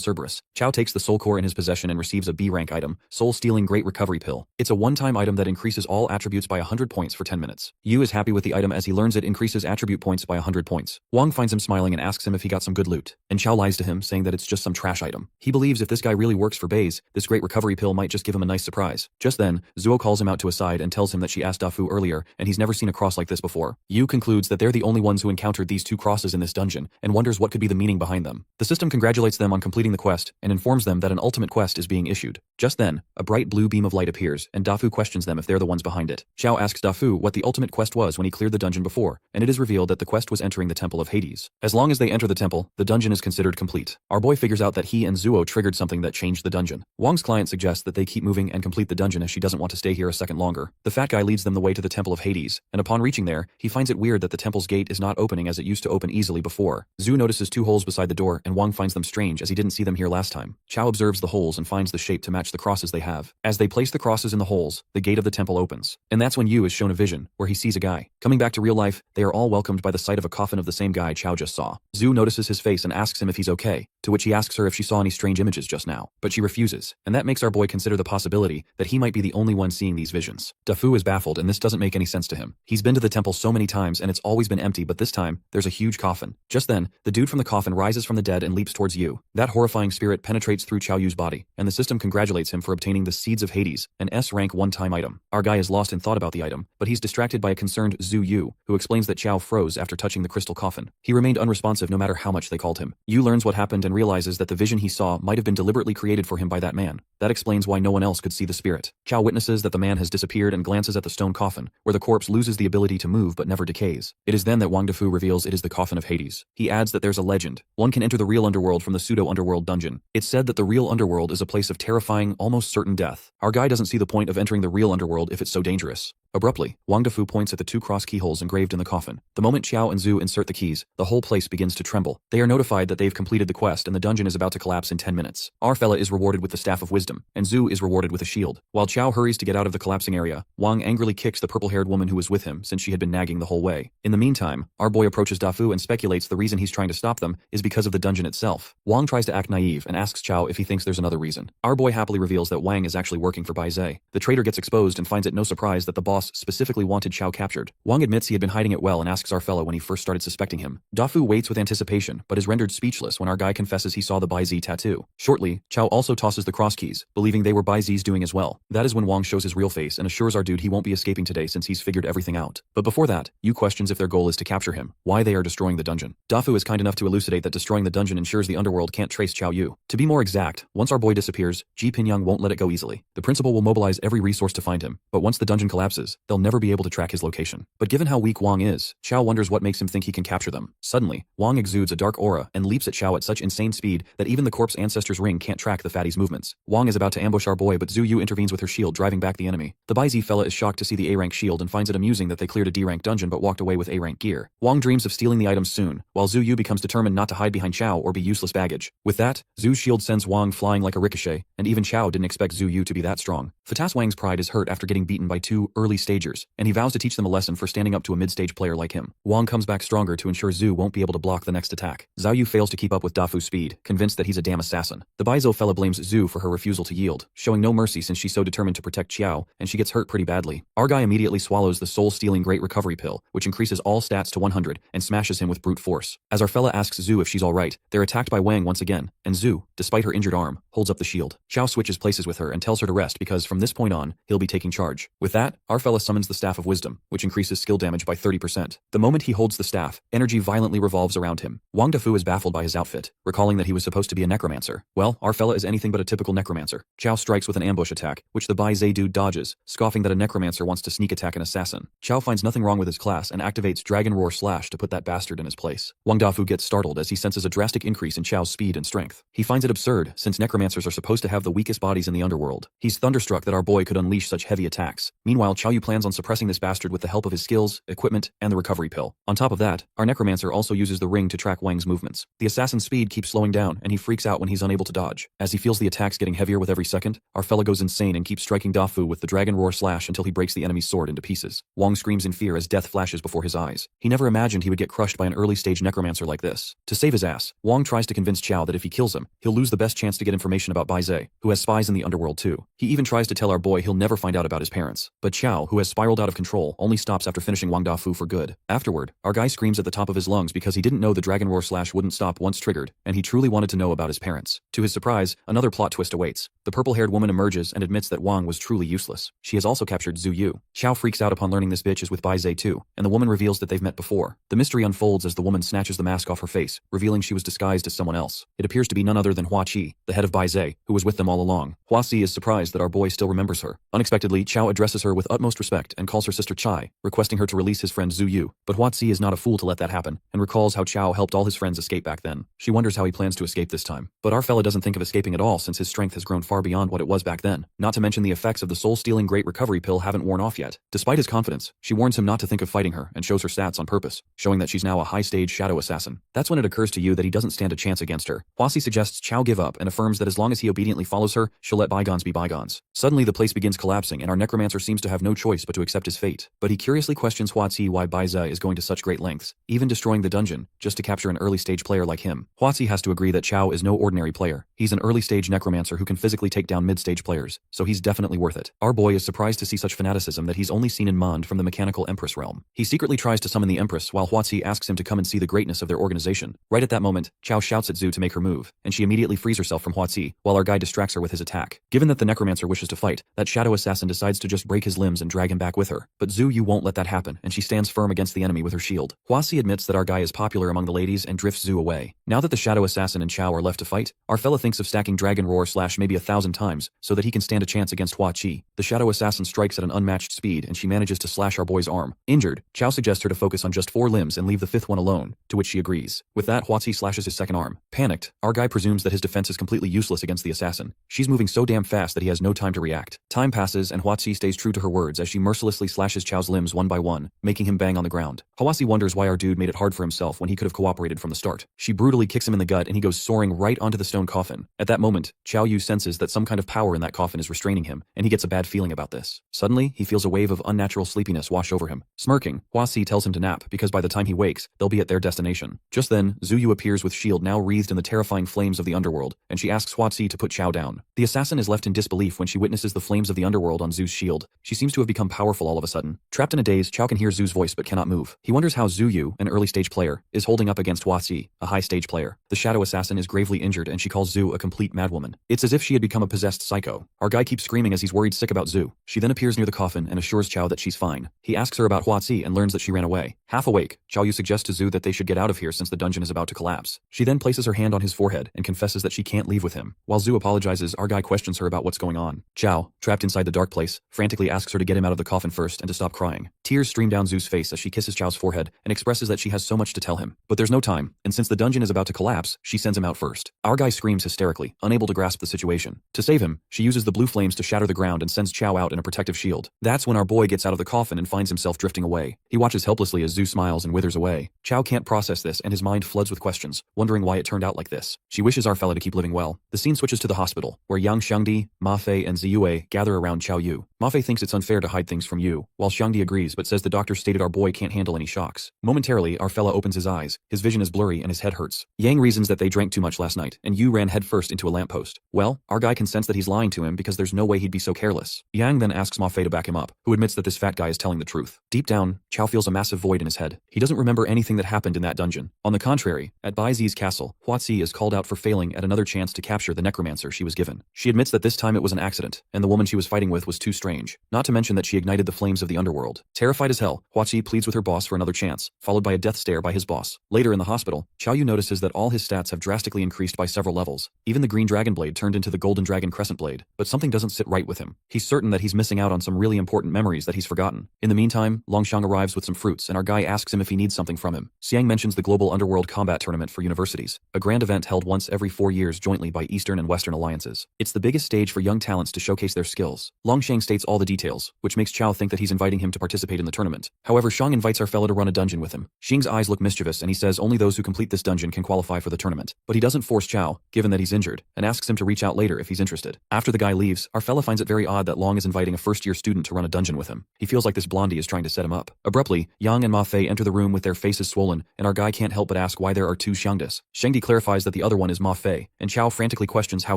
Cerberus. Xiao takes the soul core in his possession and receives a B rank item, Soul Stealing Great Recovery Pill. It's a one-time item that increases all attributes by 100 points for 10 minutes. Yu is happy with the item as he learns it increases attribute points by 100 points. Wang finds him smiling and asks him if he got some good loot, and Xiao lies to him, saying that it's just some trash item. He believes if this guy really works for Baze, this great recovery pill might just give him a nice surprise. Just then, Zuo calls him out to a side and tells him that she asked Dafu earlier, and he's never seen a cross like this before. Yu concludes that they're the only ones who encountered these 2 crosses in this dungeon, and wonders what could be the meaning behind them. The system congratulates them on completing the quest, and informs them that an ultimate quest is being issued. Just then, a bright blue beam of light appears, and Dafu questions them if they're the ones behind it. Xiao asks Dafu what the ultimate quest was when he cleared the dungeon before, and it is revealed that the quest was entering the Temple of Hades. As long as they enter the temple, the dungeon is considered complete. Our boy figures out that he and Zuo triggered something that changed the dungeon. Wang's client suggests that they keep moving and complete the dungeon as she doesn't want to stay here a second longer. The fat guy leads them the way to the Temple of Hades, and upon reaching there, he finds it weird that the temple's gate is not opening as it used to open easily before. Zhu notices 2 holes beside the door, and Wang finds them strange as he didn't see them here last time. Xiao observes the holes and finds the shape to match the crosses they have. As they place the crosses in the holes, the gate of the temple opens. And that's when Yu is shown a vision, where he sees a guy. Coming back to real life, they are all welcomed by the sight of a coffin of the same guy Xiao just saw. Zhu notices his face and asks him if he's okay, to which he asks her if she saw any strange images just now. But she refuses, and that makes our boy consider the possibility that he might be the only one seeing these visions. Dafu is baffled, and this doesn't make any sense to him. He's been to the temple so many times and it's always been empty, but this time, there's a huge coffin. Just then, the dude from the coffin rises from the dead and leaps towards Yu. That horrifying spirit penetrates through Xiao Yu's body, and the system congratulates him for obtaining the Seeds of Hades, an S-rank one-time item. Our guy is lost in thought about the item, but he's distracted by a concerned Zhu Yu, who explains that Xiao froze after touching the crystal coffin. He remained unresponsive no matter how much they called him. Yu learns what happened and realizes that the vision he saw might have been deliberately created for him by that man. That explains why no one else could see the spirit. Xiao witnesses that the man has disappeared and glances at the stone coffin, where the corpse loses the ability to move but never decays. It is then that Wang Dafu reveals it is the coffin of Hades. He adds that there's a legend. One can enter the real underworld from the pseudo-underworld dungeon. It's said that the real underworld is a place of terrifying, almost certain death. Our guy doesn't see the point of entering the real underworld if it's so dangerous. Abruptly, Wang Defu points at the 2 cross keyholes engraved in the coffin. The moment Qiao and Zhu insert the keys, the whole place begins to tremble. They are notified that they've completed the quest and the dungeon is about to collapse in 10 minutes. Our fella is rewarded with the Staff of Wisdom, and Zhu is rewarded with a shield. While Qiao hurries to get out of the collapsing area, Wang angrily kicks the purple-haired woman who was with him since she had been nagging the whole way. In the meantime, our boy approaches Dafu and speculates the reason he's trying to stop them is because of the dungeon itself. Wang tries to act naive and asks Qiao if he thinks there's another reason. Our boy happily reveals that Wang is actually working for Bai Zhe. The traitor gets exposed and finds it no surprise that the boss specifically wanted Qiao captured. Wang admits he had been hiding it well and asks our fellow when he first started suspecting him. Dafu waits with anticipation but is rendered speechless when our guy confesses he saw the Bai Zhe tattoo. Shortly, Qiao also tosses the cross keys, believing they were Bai Zhe's doing as well. That is when Wang shows his real face and assures our dude he won't be escaping today since he's figured everything out. But before that, Yu questions if their goal is to capture him, why they are destroying the dungeon. Dafu is kind enough to elucidate that destroying the dungeon ensures the underworld can't trace Qiao Yu. To be more exact, once our boy disappears, Ji Pinyang won't let it go easily. The principal will mobilize every resource to find him, but once the dungeon collapses, they'll never be able to track his location. But given how weak Wang is, Qiao wonders what makes him think he can capture them. Suddenly, Wang exudes a dark aura and leaps at Qiao at such insane speed that even the corpse ancestor's ring can't track the fatty's movements. Wang is about to ambush our boy but Zhu Yu intervenes with her shield driving back the enemy. The Bai Zhe fella is shocked to see the A-rank shield and finds it amusing that they cleared a D-rank dungeon but walked away with A-rank gear. Wang dreams of stealing the items soon, while Zhu Yu becomes determined not to hide behind Qiao or be useless baggage. With that, Zhu's shield sends Wang flying like a ricochet, and even Qiao didn't expect Zhu Yu to be that strong. Fatas Wang's pride is hurt after getting beaten by 2 early stagers, and he vows to teach them a lesson for standing up to a mid-stage player like him. Wang comes back stronger to ensure Zhu won't be able to block the next attack. Zhao Yu fails to keep up with Dafu's speed, convinced that he's a damn assassin. The Bai Zhe fella blames Zhu for her refusal to yield, showing no mercy since she's so determined to protect Qiao, and she gets hurt pretty badly. Our guy immediately swallows the soul-stealing Great Recovery Pill, which increases all stats to 100, and smashes him with brute force. As our fella asks Zhu if she's alright, they're attacked by Wang once again, and Zhu, despite her injured arm, holds up the shield. Qiao switches places with her and tells her to rest because from this point on, he'll be taking charge. With that, our fella summons the Staff of Wisdom, which increases skill damage by 30%. The moment he holds the staff, energy violently revolves around him. Wang Defu is baffled by his outfit, recalling that he was supposed to be a necromancer. Well, our fella is anything but a typical necromancer. Qiao strikes with an ambush attack, which the Bai Zhe dude dodges, scoffing that a necromancer wants to sneak attack an assassin. Qiao finds nothing wrong with his class and activates Dragon Roar Slash to put that bastard in his place. Wang Defu gets startled as he senses a drastic increase in Qiao's speed and strength. He finds it absurd, since necromancers are supposed to have the weakest bodies in the underworld. He's thunderstruck that our boy could unleash such heavy attacks. Meanwhile, Qiao Yu plans on suppressing this bastard with the help of his skills, equipment, and the recovery pill. On top of that, our necromancer also uses the ring to track Wang's movements. The assassin's speed keeps slowing down, and he freaks out when he's unable to dodge. As he feels the attacks getting heavier with every second, our fella goes insane and keeps striking Dafu with the Dragon Roar Slash until he breaks the enemy's sword into pieces. Wang screams in fear as death flashes before his eyes. He never imagined he would get crushed by an early-stage necromancer like this. To save his ass, Wang tries to convince Qiao that if he kills him, he'll lose the best chance to get information about Bai Zhe, who has spies in the underworld too. He even tries to tell our boy he'll never find out about his parents. But Qiao, who has spiraled out of control, only stops after finishing Wang Dafu for good. Afterward, our guy screams at the top of his lungs because he didn't know the Dragon Roar Slash wouldn't stop once triggered, and he truly wanted to know about his parents. To his surprise, another plot twist awaits. The purple-haired woman emerges and admits that Wang was truly useless. She has also captured Zhu Yu. Qiao freaks out upon learning this bitch is with Bai Zhe too, and the woman reveals that they've met before. The mystery unfolds as the woman snatches the mask off her face, revealing she was disguised as someone else. It appears to be none other than Hua Qi, the head of Bai Zhe, who was with them all along. Hua Xi is surprised that our boy still remembers her. Unexpectedly, Qiao addresses her with utmost respect and calls her sister Chai, requesting her to release his friend Zhu Yu. But Hua Xi is not a fool to let that happen, and recalls how Qiao helped all his friends escape back then. She wonders how he plans to escape this time. But our fella doesn't think of escaping at all since his strength has grown far beyond what it was back then. Not to mention the effects of the soul-stealing Great Recovery Pill haven't worn off yet. Despite his confidence, she warns him not to think of fighting her and shows her stats on purpose, showing that she's now a high-stage shadow assassin. That's when it occurs to you that he doesn't stand a chance against her. Hua Xi suggests Qiao give up and affirms that as long as he obediently follows her, she'll let bygones be bygones. Suddenly the place begins collapsing and our necromancer seems to have no choice but to accept his fate. But he curiously questions Hua Xi why Bai Zhe is going to such great lengths, even destroying the dungeon, just to capture an early-stage player like him. Hua Xi has to agree that Qiao is no ordinary player. He's an early-stage necromancer who can physically take down mid-stage players, so he's definitely worth it. Our boy is surprised to see such fanaticism that he's only seen in Mond from the mechanical Empress realm. He secretly tries to summon the Empress while Hua Xi asks him to come and see the greatness of their organization. Right at that moment, Qiao shouts at Zhu to make her move, and she immediately frees herself from Hua Xi, while our guy distracts her with his attack. Given that the necromancer wishes to fight, that shadow assassin decides to just break his limbs and drag him back with her. But Zhu Yu won't let that happen, and she stands firm against the enemy with her shield. Hua Xi admits that our guy is popular among the ladies and drifts Zhu away. Now that the shadow assassin and Qiao are left to fight, our fella thinks of stacking Dragon Roar Slash maybe 1,000 times, so that he can stand a chance against Hua Qi. The shadow assassin strikes at an unmatched speed and she manages to slash our boy's arm. Injured, Qiao suggests her to focus on just 4 limbs and leave the 5th one alone, to which she agrees. With that, Hua Qi slashes his second arm. Panicked, our guy presumes that his defense is completely useless against the assassin. She's moving so damn fast that he has has no time to react. Time passes and Huazi stays true to her words as she mercilessly slashes Chao's limbs one by one, making him bang on the ground. Huazi wonders why our dude made it hard for himself when he could have cooperated from the start. She brutally kicks him in the gut and he goes soaring right onto the stone coffin. At that moment, Qiao Yu senses that some kind of power in that coffin is restraining him, and he gets a bad feeling about this. Suddenly, he feels a wave of unnatural sleepiness wash over him. Smirking, Huazi tells him to nap because by the time he wakes, they'll be at their destination. Just then, Zhu Yu appears with shield now wreathed in the terrifying flames of the underworld, and she asks Huazi to put Qiao down. The assassin is left in disbelief when she witnesses the flames of the underworld on Zhu's shield. She seems to have become powerful all of a sudden. Trapped in a daze, Qiao can hear Zhu's voice but cannot move. He wonders how Zhu Yu, an early stage player, is holding up against Huazi, a high stage player. The shadow assassin is gravely injured and she calls Zhu a complete madwoman. It's as if she had become a possessed psycho. Our guy keeps screaming as he's worried sick about Zhu. She then appears near the coffin and assures Qiao that she's fine. He asks her about Huazi and learns that she ran away. Half awake, Qiao Yu suggests to Zhu that they should get out of here since the dungeon is about to collapse. She then places her hand on his forehead and confesses that she can't leave with him. While Zhu apologizes, our guy questions her about what's going on. Qiao, trapped inside the dark place, frantically asks her to get him out of the coffin first and to stop crying. Tears stream down Zhu's face as she kisses Qiao's forehead and expresses that she has so much to tell him. But there's no time, and since the dungeon is about to collapse, she sends him out first. Our guy screams hysterically, unable to grasp the situation. To save him, she uses the blue flames to shatter the ground and sends Qiao out in a protective shield. That's when our boy gets out of the coffin and finds himself drifting away. He watches helplessly as Zhu smiles and withers away. Qiao can't process this and his mind floods with questions, wondering why it turned out like this. She wishes our fella to keep living well. The scene switches to the hospital, where Yang Xiangdi, Ma Fei and Ziyue gather around Qiao Yu. Ma Fei thinks it's unfair to hide things from Yu, while Xiangdi agrees but says the doctor stated our boy can't handle any shocks. Momentarily, our fella opens his eyes, his vision is blurry and his head hurts. Yang reasons that they drank too much last night, and Yu ran headfirst into a lamppost. Well, our guy can sense that he's lying to him because there's no way he'd be so careless. Yang then asks Ma Fei to back him up, who admits that this fat guy is telling the truth. Deep down, Qiao feels a massive void in his head. He doesn't remember anything that happened in that dungeon. On the contrary, at Bai Zi's castle, Huazi is called out for failing at another chance to capture the necromancer she was given. She admits that this time it was an accident, and the woman she was fighting with was too strange, not to mention that she ignited the flames of the underworld. Terrified as hell, Huazi pleads with her boss for another chance, followed by a death stare by his boss. Later in the hospital, Qiao Yu notices that all his stats have drastically increased by several levels. Even the green dragon blade turned into the golden dragon crescent blade, but something doesn't sit right with him. He's certain that he's missing out on some really important memories that he's forgotten. In the meantime, Longshang arrives with some fruits and our guy asks him if he needs something from him. Xiang mentions the Global Underworld Combat Tournament for universities, a grand event held once every 4 years jointly by Eastern and Western alliances. It's the biggest stage for young talents to showcase their skills. Longshang states all the details, which makes Qiao think that he's inviting him to participate in the tournament. However, Shang invites our fellow to run a dungeon with him. Xing's eyes look mischievous and he says only those who complete this dungeon can qualify for the tournament. But he doesn't force Qiao, given that he's injured, and asks him to reach out later if he's interested. After the guy leaves, our fella finds it very odd that Long is inviting a first-year student to run a dungeon with him. He feels like this blondie is trying to set him up. Abruptly, Yang and Ma Fei enter the room with their faces swollen, and our guy can't help but ask why there are two Xiangdis. Shengdi clarifies that the other one is Ma Fei, and Qiao frantically questions how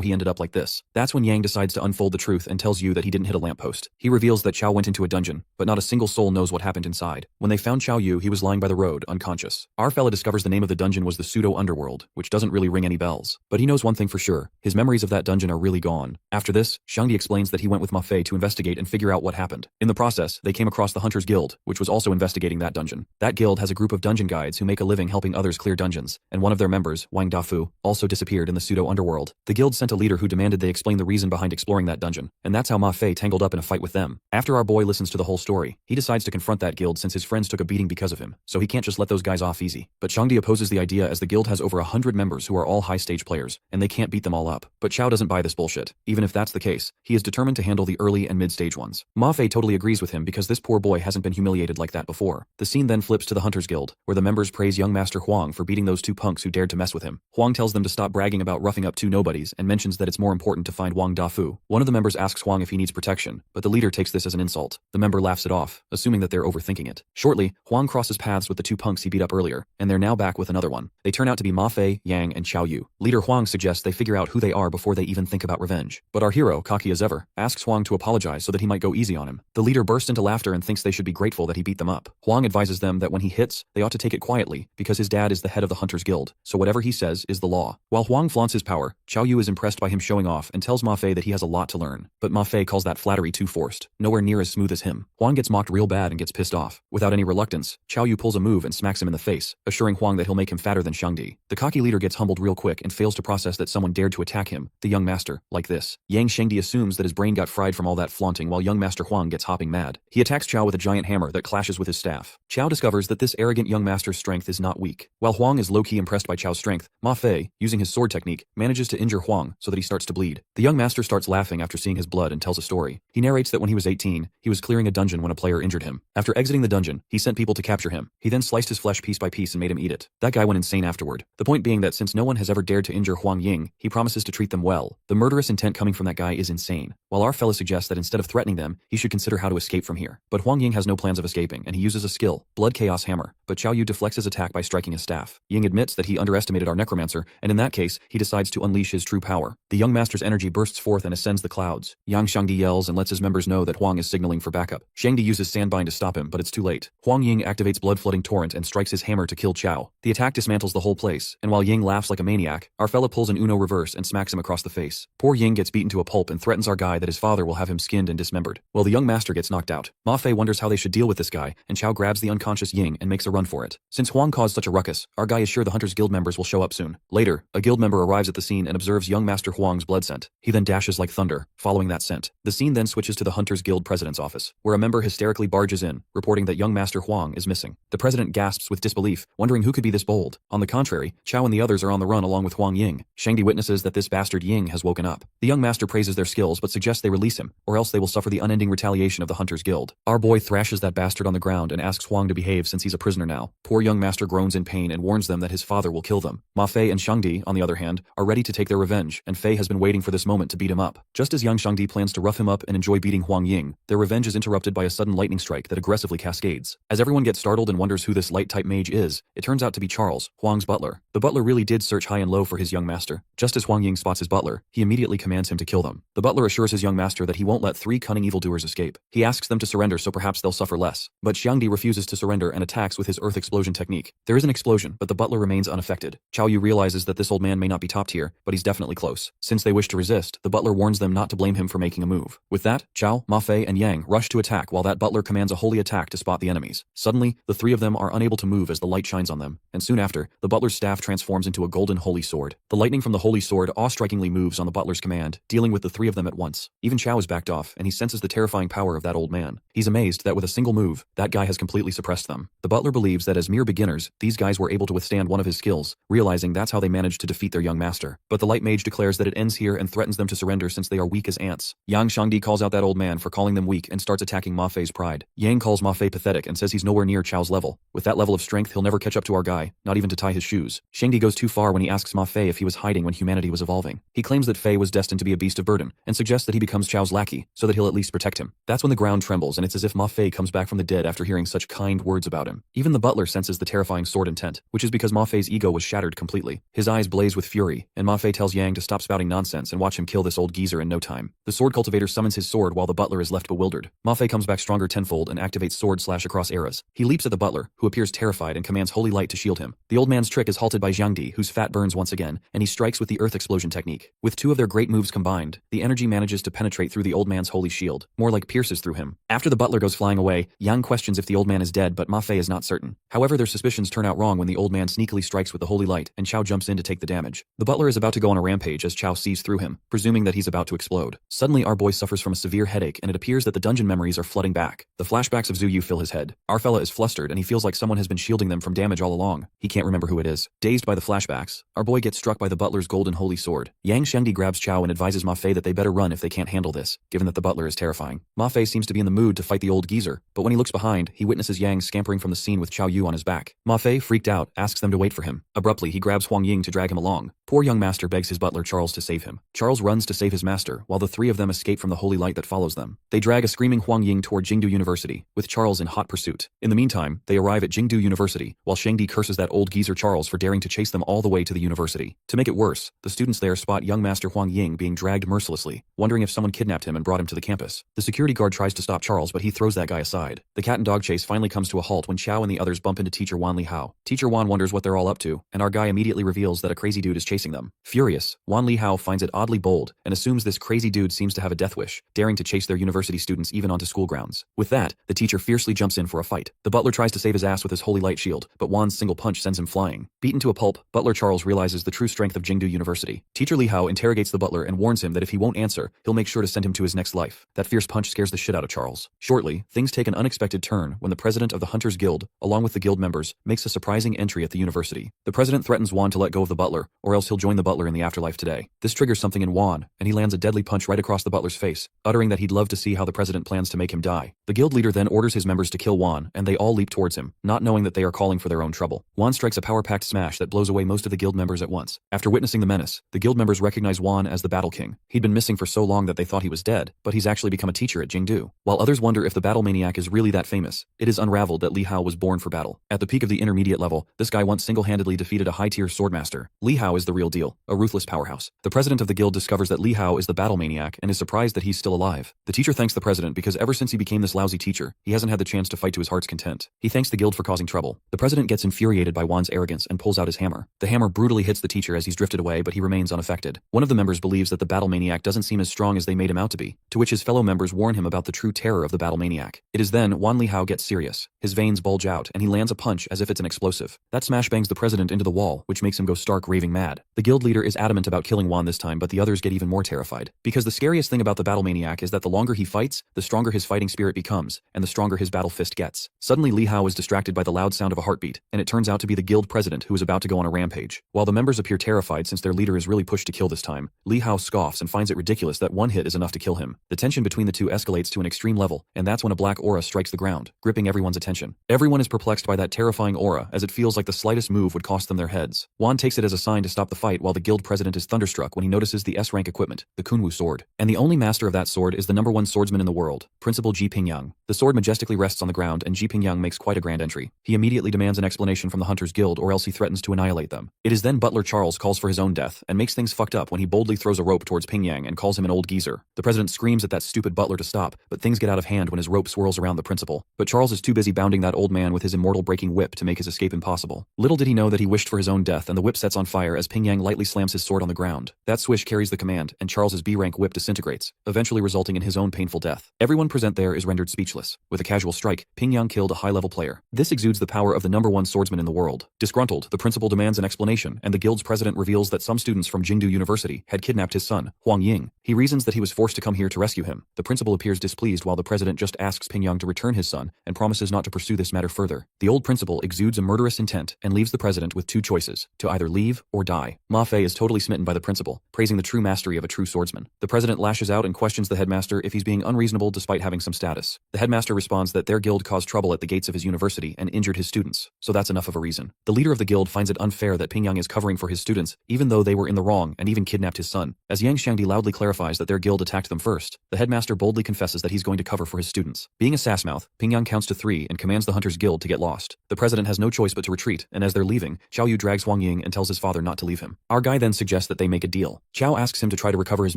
he ended up like this. That's when Yang decides to unfold the truth and tells Yu that he didn't hit a lamppost. He reveals that Qiao went into a dungeon, but not a single soul knows what happened inside. When they found Qiao Yu, he was lying by the road, unconscious. Our fella discovers the name of the dungeon was the pseudo-underworld, which doesn't really ring any bells. But he knows one thing for sure, his memories of that dungeon are really gone. After this, Shangdi explains that he went with Ma Fei to investigate and figure out what happened. In the process, they came across the Hunters Guild, which was also investigating that dungeon. That guild has a group of dungeon guides who make a living helping others clear dungeons, and one of their members, Wang Dafu, also disappeared in the pseudo-underworld. The guild sent a leader who demanded they explain the reason behind exploring that dungeon, and that's how Ma Fei tangled up in a fight with them. After our boy listens to the whole story, he decides to confront that guild since his friends took a beating because of him, so he can't just let those guys off easy. But Shangdi opposes the idea as the guild has over 100 members who are all high-stage players, and they can't beat them all up. But Qiao doesn't buy this bullshit. Even if that's the case, he is determined to handle the early and mid-stage ones. Ma Fei totally agrees with him because this poor boy hasn't been humiliated like that before. The scene then flips to the Hunters Guild, where the members praise young Master Huang for beating those two punks who dared to mess with him. Huang tells them to stop bragging about roughing up two nobodies and mentions that it's more important to find Wang Dafu. One of the members asks Huang if he needs protection, but the leader takes this as an insult. The member laughs it off, assuming that they're overthinking it. Shortly, Huang crosses paths with the two punks he beat up earlier, and they're now back with another one. They turn out to be Ma Fei, Yang, and Qiao Yu. Leader Huang suggests they figure out who they are before they even think about revenge. But our hero, cocky as ever, asks Huang to apologize so that he might go easy on him. The leader bursts into laughter and thinks they should be grateful that he beat them up. Huang advises them that when he hits, they ought to take it quietly, because his dad is the head of the Hunters Guild, so whatever he says is the law. While Huang flaunts his power, Qiao Yu is impressed by him showing off and tells Ma Fei that he has a lot to learn. But Ma Fei calls that flattery too too forced, nowhere near as smooth as him. Huang gets mocked real bad and gets pissed off. Without any reluctance, Qiao Yu pulls a move and smacks him in the face, assuring Huang that he'll make him fatter than Xiangdi. The cocky leader gets humbled real quick and fails to process that someone dared to attack him, the young master, like this. Yang Xiangdi assumes that his brain got fried from all that flaunting while young master Huang gets hopping mad. He attacks Qiao with a giant hammer that clashes with his staff. Qiao discovers that this arrogant young master's strength is not weak. While Huang is low-key impressed by Qiao's strength, Ma Fei, using his sword technique, manages to injure Huang so that he starts to bleed. The young master starts laughing after seeing his blood and tells a story. He narrates that when he was 18, he was clearing a dungeon when a player injured him. After exiting the dungeon, he sent people to capture him. He then sliced his flesh piece by piece and made him eat it. That guy went insane afterward. The point being that since no one has ever dared to injure Huang Ying, he promises to treat them well. The murderous intent coming from that guy is insane. While our fella suggests that instead of threatening them, he should consider how to escape from here. But Huang Ying has no plans of escaping, and he uses a skill, Blood Chaos Hammer, but Qiao Yu deflects his attack by striking his staff. Ying admits that he underestimated our Necromancer, and in that case, he decides to unleash his true power. The young master's energy bursts forth and ascends the clouds. Yang Xiangdi yells and lets his members know that Huang is signaling for backup. Xiangdi uses Sandbind to stop him, but it's too late. Huang Ying activates Blood-Flooding Torrent and strikes his hammer to kill Qiao. The attack dismantles the whole place, and while Ying laughs like a maniac, our fella pulls an Uno reverse and smacks him across the face. Poor Ying gets beaten to a pulp and threatens our guy that his father will have him skinned and dismembered. While the young master gets knocked out, Ma Fei wonders how they should deal with this guy, and Qiao grabs the unconscious Ying and makes a run for it. Since Huang caused such a ruckus, our guy is sure the Hunters Guild members will show up soon. Later, a guild member arrives at the scene and observes young master Huang's blood scent. He then dashes like thunder, following that scent. The scene then switches to the Hunters Guild president's office, where a member hysterically barges in, reporting that young master Huang is missing. The president gasps with disbelief, wondering who could be this bold. On the contrary, Qiao and the others are on the run along with Huang Ying. Xiangdi witnesses that this bastard Ying has woken up. The young master praises their skills but suggests they release him, or else they will suffer the unending retaliation of the Hunters Guild. Our boy thrashes that bastard on the ground and asks Huang to behave since he's a prisoner now. Poor young master groans in pain and warns them that his father will kill them. Ma Fei and Xiangdi, on the other hand, are ready to take their revenge, and Fei has been waiting for this moment to beat him up. Just as young Xiangdi plans to rough him up and enjoy beating Huang Ying, their revenge is interrupted by a sudden lightning strike that aggressively cascades. As everyone gets startled and wonders who this light-type mage is, it turns out to be Charles, Huang's butler. The butler really did search high and low for his young master. Just as Huang Ying spots his butler, he immediately commands him to kill them. The butler assures his young master that he won't let 3 cunning evildoers escape. He asks them to surrender so perhaps they'll suffer less. But Xiangdi refuses to surrender and attacks with his earth explosion technique. There is an explosion, but the butler remains unaffected. Qiao Yu realizes that this old man may not be top tier, but he's definitely close. Since they wish to resist, the butler warns them not to blame him for making a move. With that, Qiao, Ma Fei, and Yang rush to attack while that butler commands a holy attack to spot the enemies. Suddenly, the 3 of them are unable to move as the light shines on them, and soon after, the butler's staff transforms into a golden holy sword. The lightning from the holy sword awe-strikingly moves on the butler's command, dealing with the 3 of them at once. Even Qiao is backed off, and he senses the terrifying power of that old man. He's amazed that with a single move, that guy has completely suppressed them. The butler believes that as mere beginners, these guys were able to withstand one of his skills, realizing that's how they managed to defeat their young master. But the light mage declares that it ends here and threatens them to surrender since they are weak as ants. Yang Xiangdi calls out that old man for calling them weak and starts attacking Ma Fei's pride. Yang calls Ma Fei pathetic and says he's nowhere near Qiao's level. With that level of strength, he'll never catch up to our guy, not even to tie his shoes. Xiangdi goes too far when he asks Ma Fei if he was hiding when humanity was evolving. He claims that Fei was destined to be a beast of burden, and suggests that he becomes Qiao's lackey, so that he'll at least protect him. That's when the ground trembles and it's as if Ma Fei comes back from the dead after hearing such kind words about him. Even the butler senses the terrifying sword intent, which is because Ma Fei's ego was shattered completely. His eyes blaze with fury, and Ma Fei tells Yang to stop spouting nonsense and watch him kill this old geezer in no time. The sword cultivator summons his sword while the butler is left bewildered. Ma Fei comes back stronger tenfold and activates sword slash across eras. He leaps at the butler, who appears terrified and commands holy light to shield him. The old man's trick is halted by Xiangdi, whose fat burns once again, and he strikes with the earth explosion technique. With 2 of their great moves combined, the energy manages to penetrate through the old man's holy shield, more like pierces through him. After the butler goes flying away, Yang questions if the old man is dead, but Ma Fei is not certain. However, their suspicions turn out wrong when the old man sneakily strikes with the holy light, and Qiao jumps in to take the damage. The butler is about to go on a rampage as Qiao sees through him, presuming that he's about to explode. Suddenly, our boy suffers from a severe headache, and it appears that the dungeon memories are flooding back. The flashbacks of Zhu Yu fill his head. Our fella is flustered, and he feels like someone has been shielding them from damage all along. He can't remember who it is. Dazed by the flashbacks, our boy gets struck by the butler's golden holy sword. Yang Xiangdi grabs Qiao and advises Ma Fei that they better run if they can't handle this, given that the butler is terrifying. Ma Fei seems to be in the mood to fight the old geezer, but when he looks behind, he witnesses Yang scampering from the scene with Qiao Yu on his back. Ma Fei, freaked out, asks them to wait for him. Abruptly, he grabs Huang Ying to drag him along. Poor young master begs his butler Charles to save him. Charles runs to save his master, while the 3 of them escape from the holy light that follows them. They drag a screaming Huang Ying toward Jingdu University, with Charles in hot pursuit. In the meantime, they arrive at Jingdu University, while Xiangdi curses that old geezer Charles for daring to chase them all the way to the university. To make it worse, the students there spot young master Huang Ying being dragged mercilessly, wondering if someone kidnapped him and brought him to the campus. The security guard tries to stop Charles, but he throws that guy aside. The cat and dog chase finally comes to a halt when Qiao and the others bump into Teacher Wan Li Hao. Teacher Wan wonders what they're all up to, and our guy immediately reveals that a crazy dude is chasing them. Furious, Wan Li Hao finds it oddly bold and assumes this crazy dude seems to have a death wish, daring daring to chase their university students even onto school grounds. With that, the teacher fiercely jumps in for a fight. The butler tries to save his ass with his holy light shield, but Juan's single punch sends him flying. Beaten to a pulp, Butler Charles realizes the true strength of Jingdu University. Teacher Li Hao interrogates the butler and warns him that if he won't answer, he'll make sure to send him to his next life. That fierce punch scares the shit out of Charles. Shortly, things take an unexpected turn when the president of the Hunters Guild, along with the guild members, makes a surprising entry at the university. The president threatens Juan to let go of the butler, or else he'll join the butler in the afterlife today. This triggers something in Juan, and he lands a deadly punch right across the butler's face, uttering that he'd love to see how the president plans to make him die. The guild leader then orders his members to kill Juan, and they all leap towards him, not knowing that they are calling for their own trouble. Juan strikes a power-packed smash that blows away most of the guild members at once. After witnessing the menace, the guild members recognize Juan as the Battle King. He'd been missing for so long that they thought he was dead, but he's actually become a teacher at Jingdu. While others wonder if the Battle Maniac is really that famous, it is unraveled that Li Hao was born for battle. At the peak of the intermediate level, this guy once single-handedly defeated a high-tier swordmaster. Li Hao is the real deal, a ruthless powerhouse. The president of the guild discovers that Li Hao is the Battle Maniac and is surprised that he's still alive. The teacher thanks the president because ever since he became this lousy teacher, he hasn't had the chance to fight to his heart's content. He thanks the guild for causing trouble. The president gets infuriated by Juan's arrogance and pulls out his hammer. The hammer brutally hits the teacher as he's drifted away, but he remains unaffected. One of the members believes that the Battle Maniac doesn't seem as strong as they made him out to be, to which his fellow members warn him about the true terror of the Battle Maniac. It is then Juan Li Hao gets serious. His veins bulge out, and he lands a punch as if it's an explosive. That smash bangs the president into the wall, which makes him go stark raving mad. The guild leader is adamant about killing Juan this time, but the others get even more terrified. Because the scariest thing about the Battle Maniac is that the longer he fights, the stronger his fighting spirit becomes, and the stronger his battle fist gets. Suddenly Li Hao is distracted by the loud sound of a heartbeat, and it turns out to be the guild president who is about to go on a rampage. While the members appear terrified since their leader is really pushed to kill this time, Li Hao scoffs and finds it ridiculous that one hit is enough to kill him. The tension between the two escalates to an extreme level, and that's when a black aura strikes the ground, gripping everyone's attention. Everyone is perplexed by that terrifying aura, as it feels like the slightest move would cost them their heads. Juan takes it as a sign to stop the fight, while the guild president is thunderstruck when he notices the S-rank equipment, the Kunwu sword. And the only master of that sword is the #1 swordsman in the world, Principal Ji Pingyang. The sword majestically rests on the ground, and Ji Pingyang makes quite a grand entry. He immediately demands an explanation from the Hunters Guild, or else he threatens to annihilate them. It is then Butler Charles calls for his own death, and makes things fucked up when he boldly throws a rope towards Pingyang and calls him an old geezer. The president screams at that stupid butler to stop, but things get out of hand when his rope swirls around the principal. But Charles is too busy bounding that old man with his immortal breaking whip to make his escape impossible. Little did he know that he wished for his own death, and the whip sets on fire as Pingyang lightly slams his sword on the ground. That swish carries the command, and Charles's B-rank whip disintegrates, eventually resulting in his own painful death. Everyone present there is rendered speechless. With a casual strike, Pingyang killed a high-level player. This exudes the power of the #1 swordsman in the world. Disgruntled, the principal demands an explanation, and the guild's president reveals that some students from Jingdu University had kidnapped his son, Huang Ying. He reasons that he was forced to come here to rescue him. The principal appears displeased while the president just asks Pingyang to return his son and promises not to pursue this matter further. The old principal exudes a murderous intent and leaves the president with two choices, to either leave or die. Ma Fei is totally smitten by the principal, praising the true mastery of a true swordsman. The president lashes out and questions the headmaster if he's being unreasonable despite having some status. The headmaster responds that their guild caused trouble at the gates of his university and injured his students, so that's enough of a reason. The leader of the guild finds it unfair that Pingyang is covering for his students, even though they were in the wrong and even kidnapped his son. As Yang Xiangdi loudly clarifies that their guild attacked them first, the headmaster boldly confesses that he's going to cover for his students. Being a sassmouth, Pingyang counts to 3 and commands the Hunters Guild to get lost. The president has no choice but to retreat, and as they're leaving, Xiao Yu drags Huang Ying and tells his father not to leave him. Our guy then suggests that they make a deal. Xiao asks him to try to recover his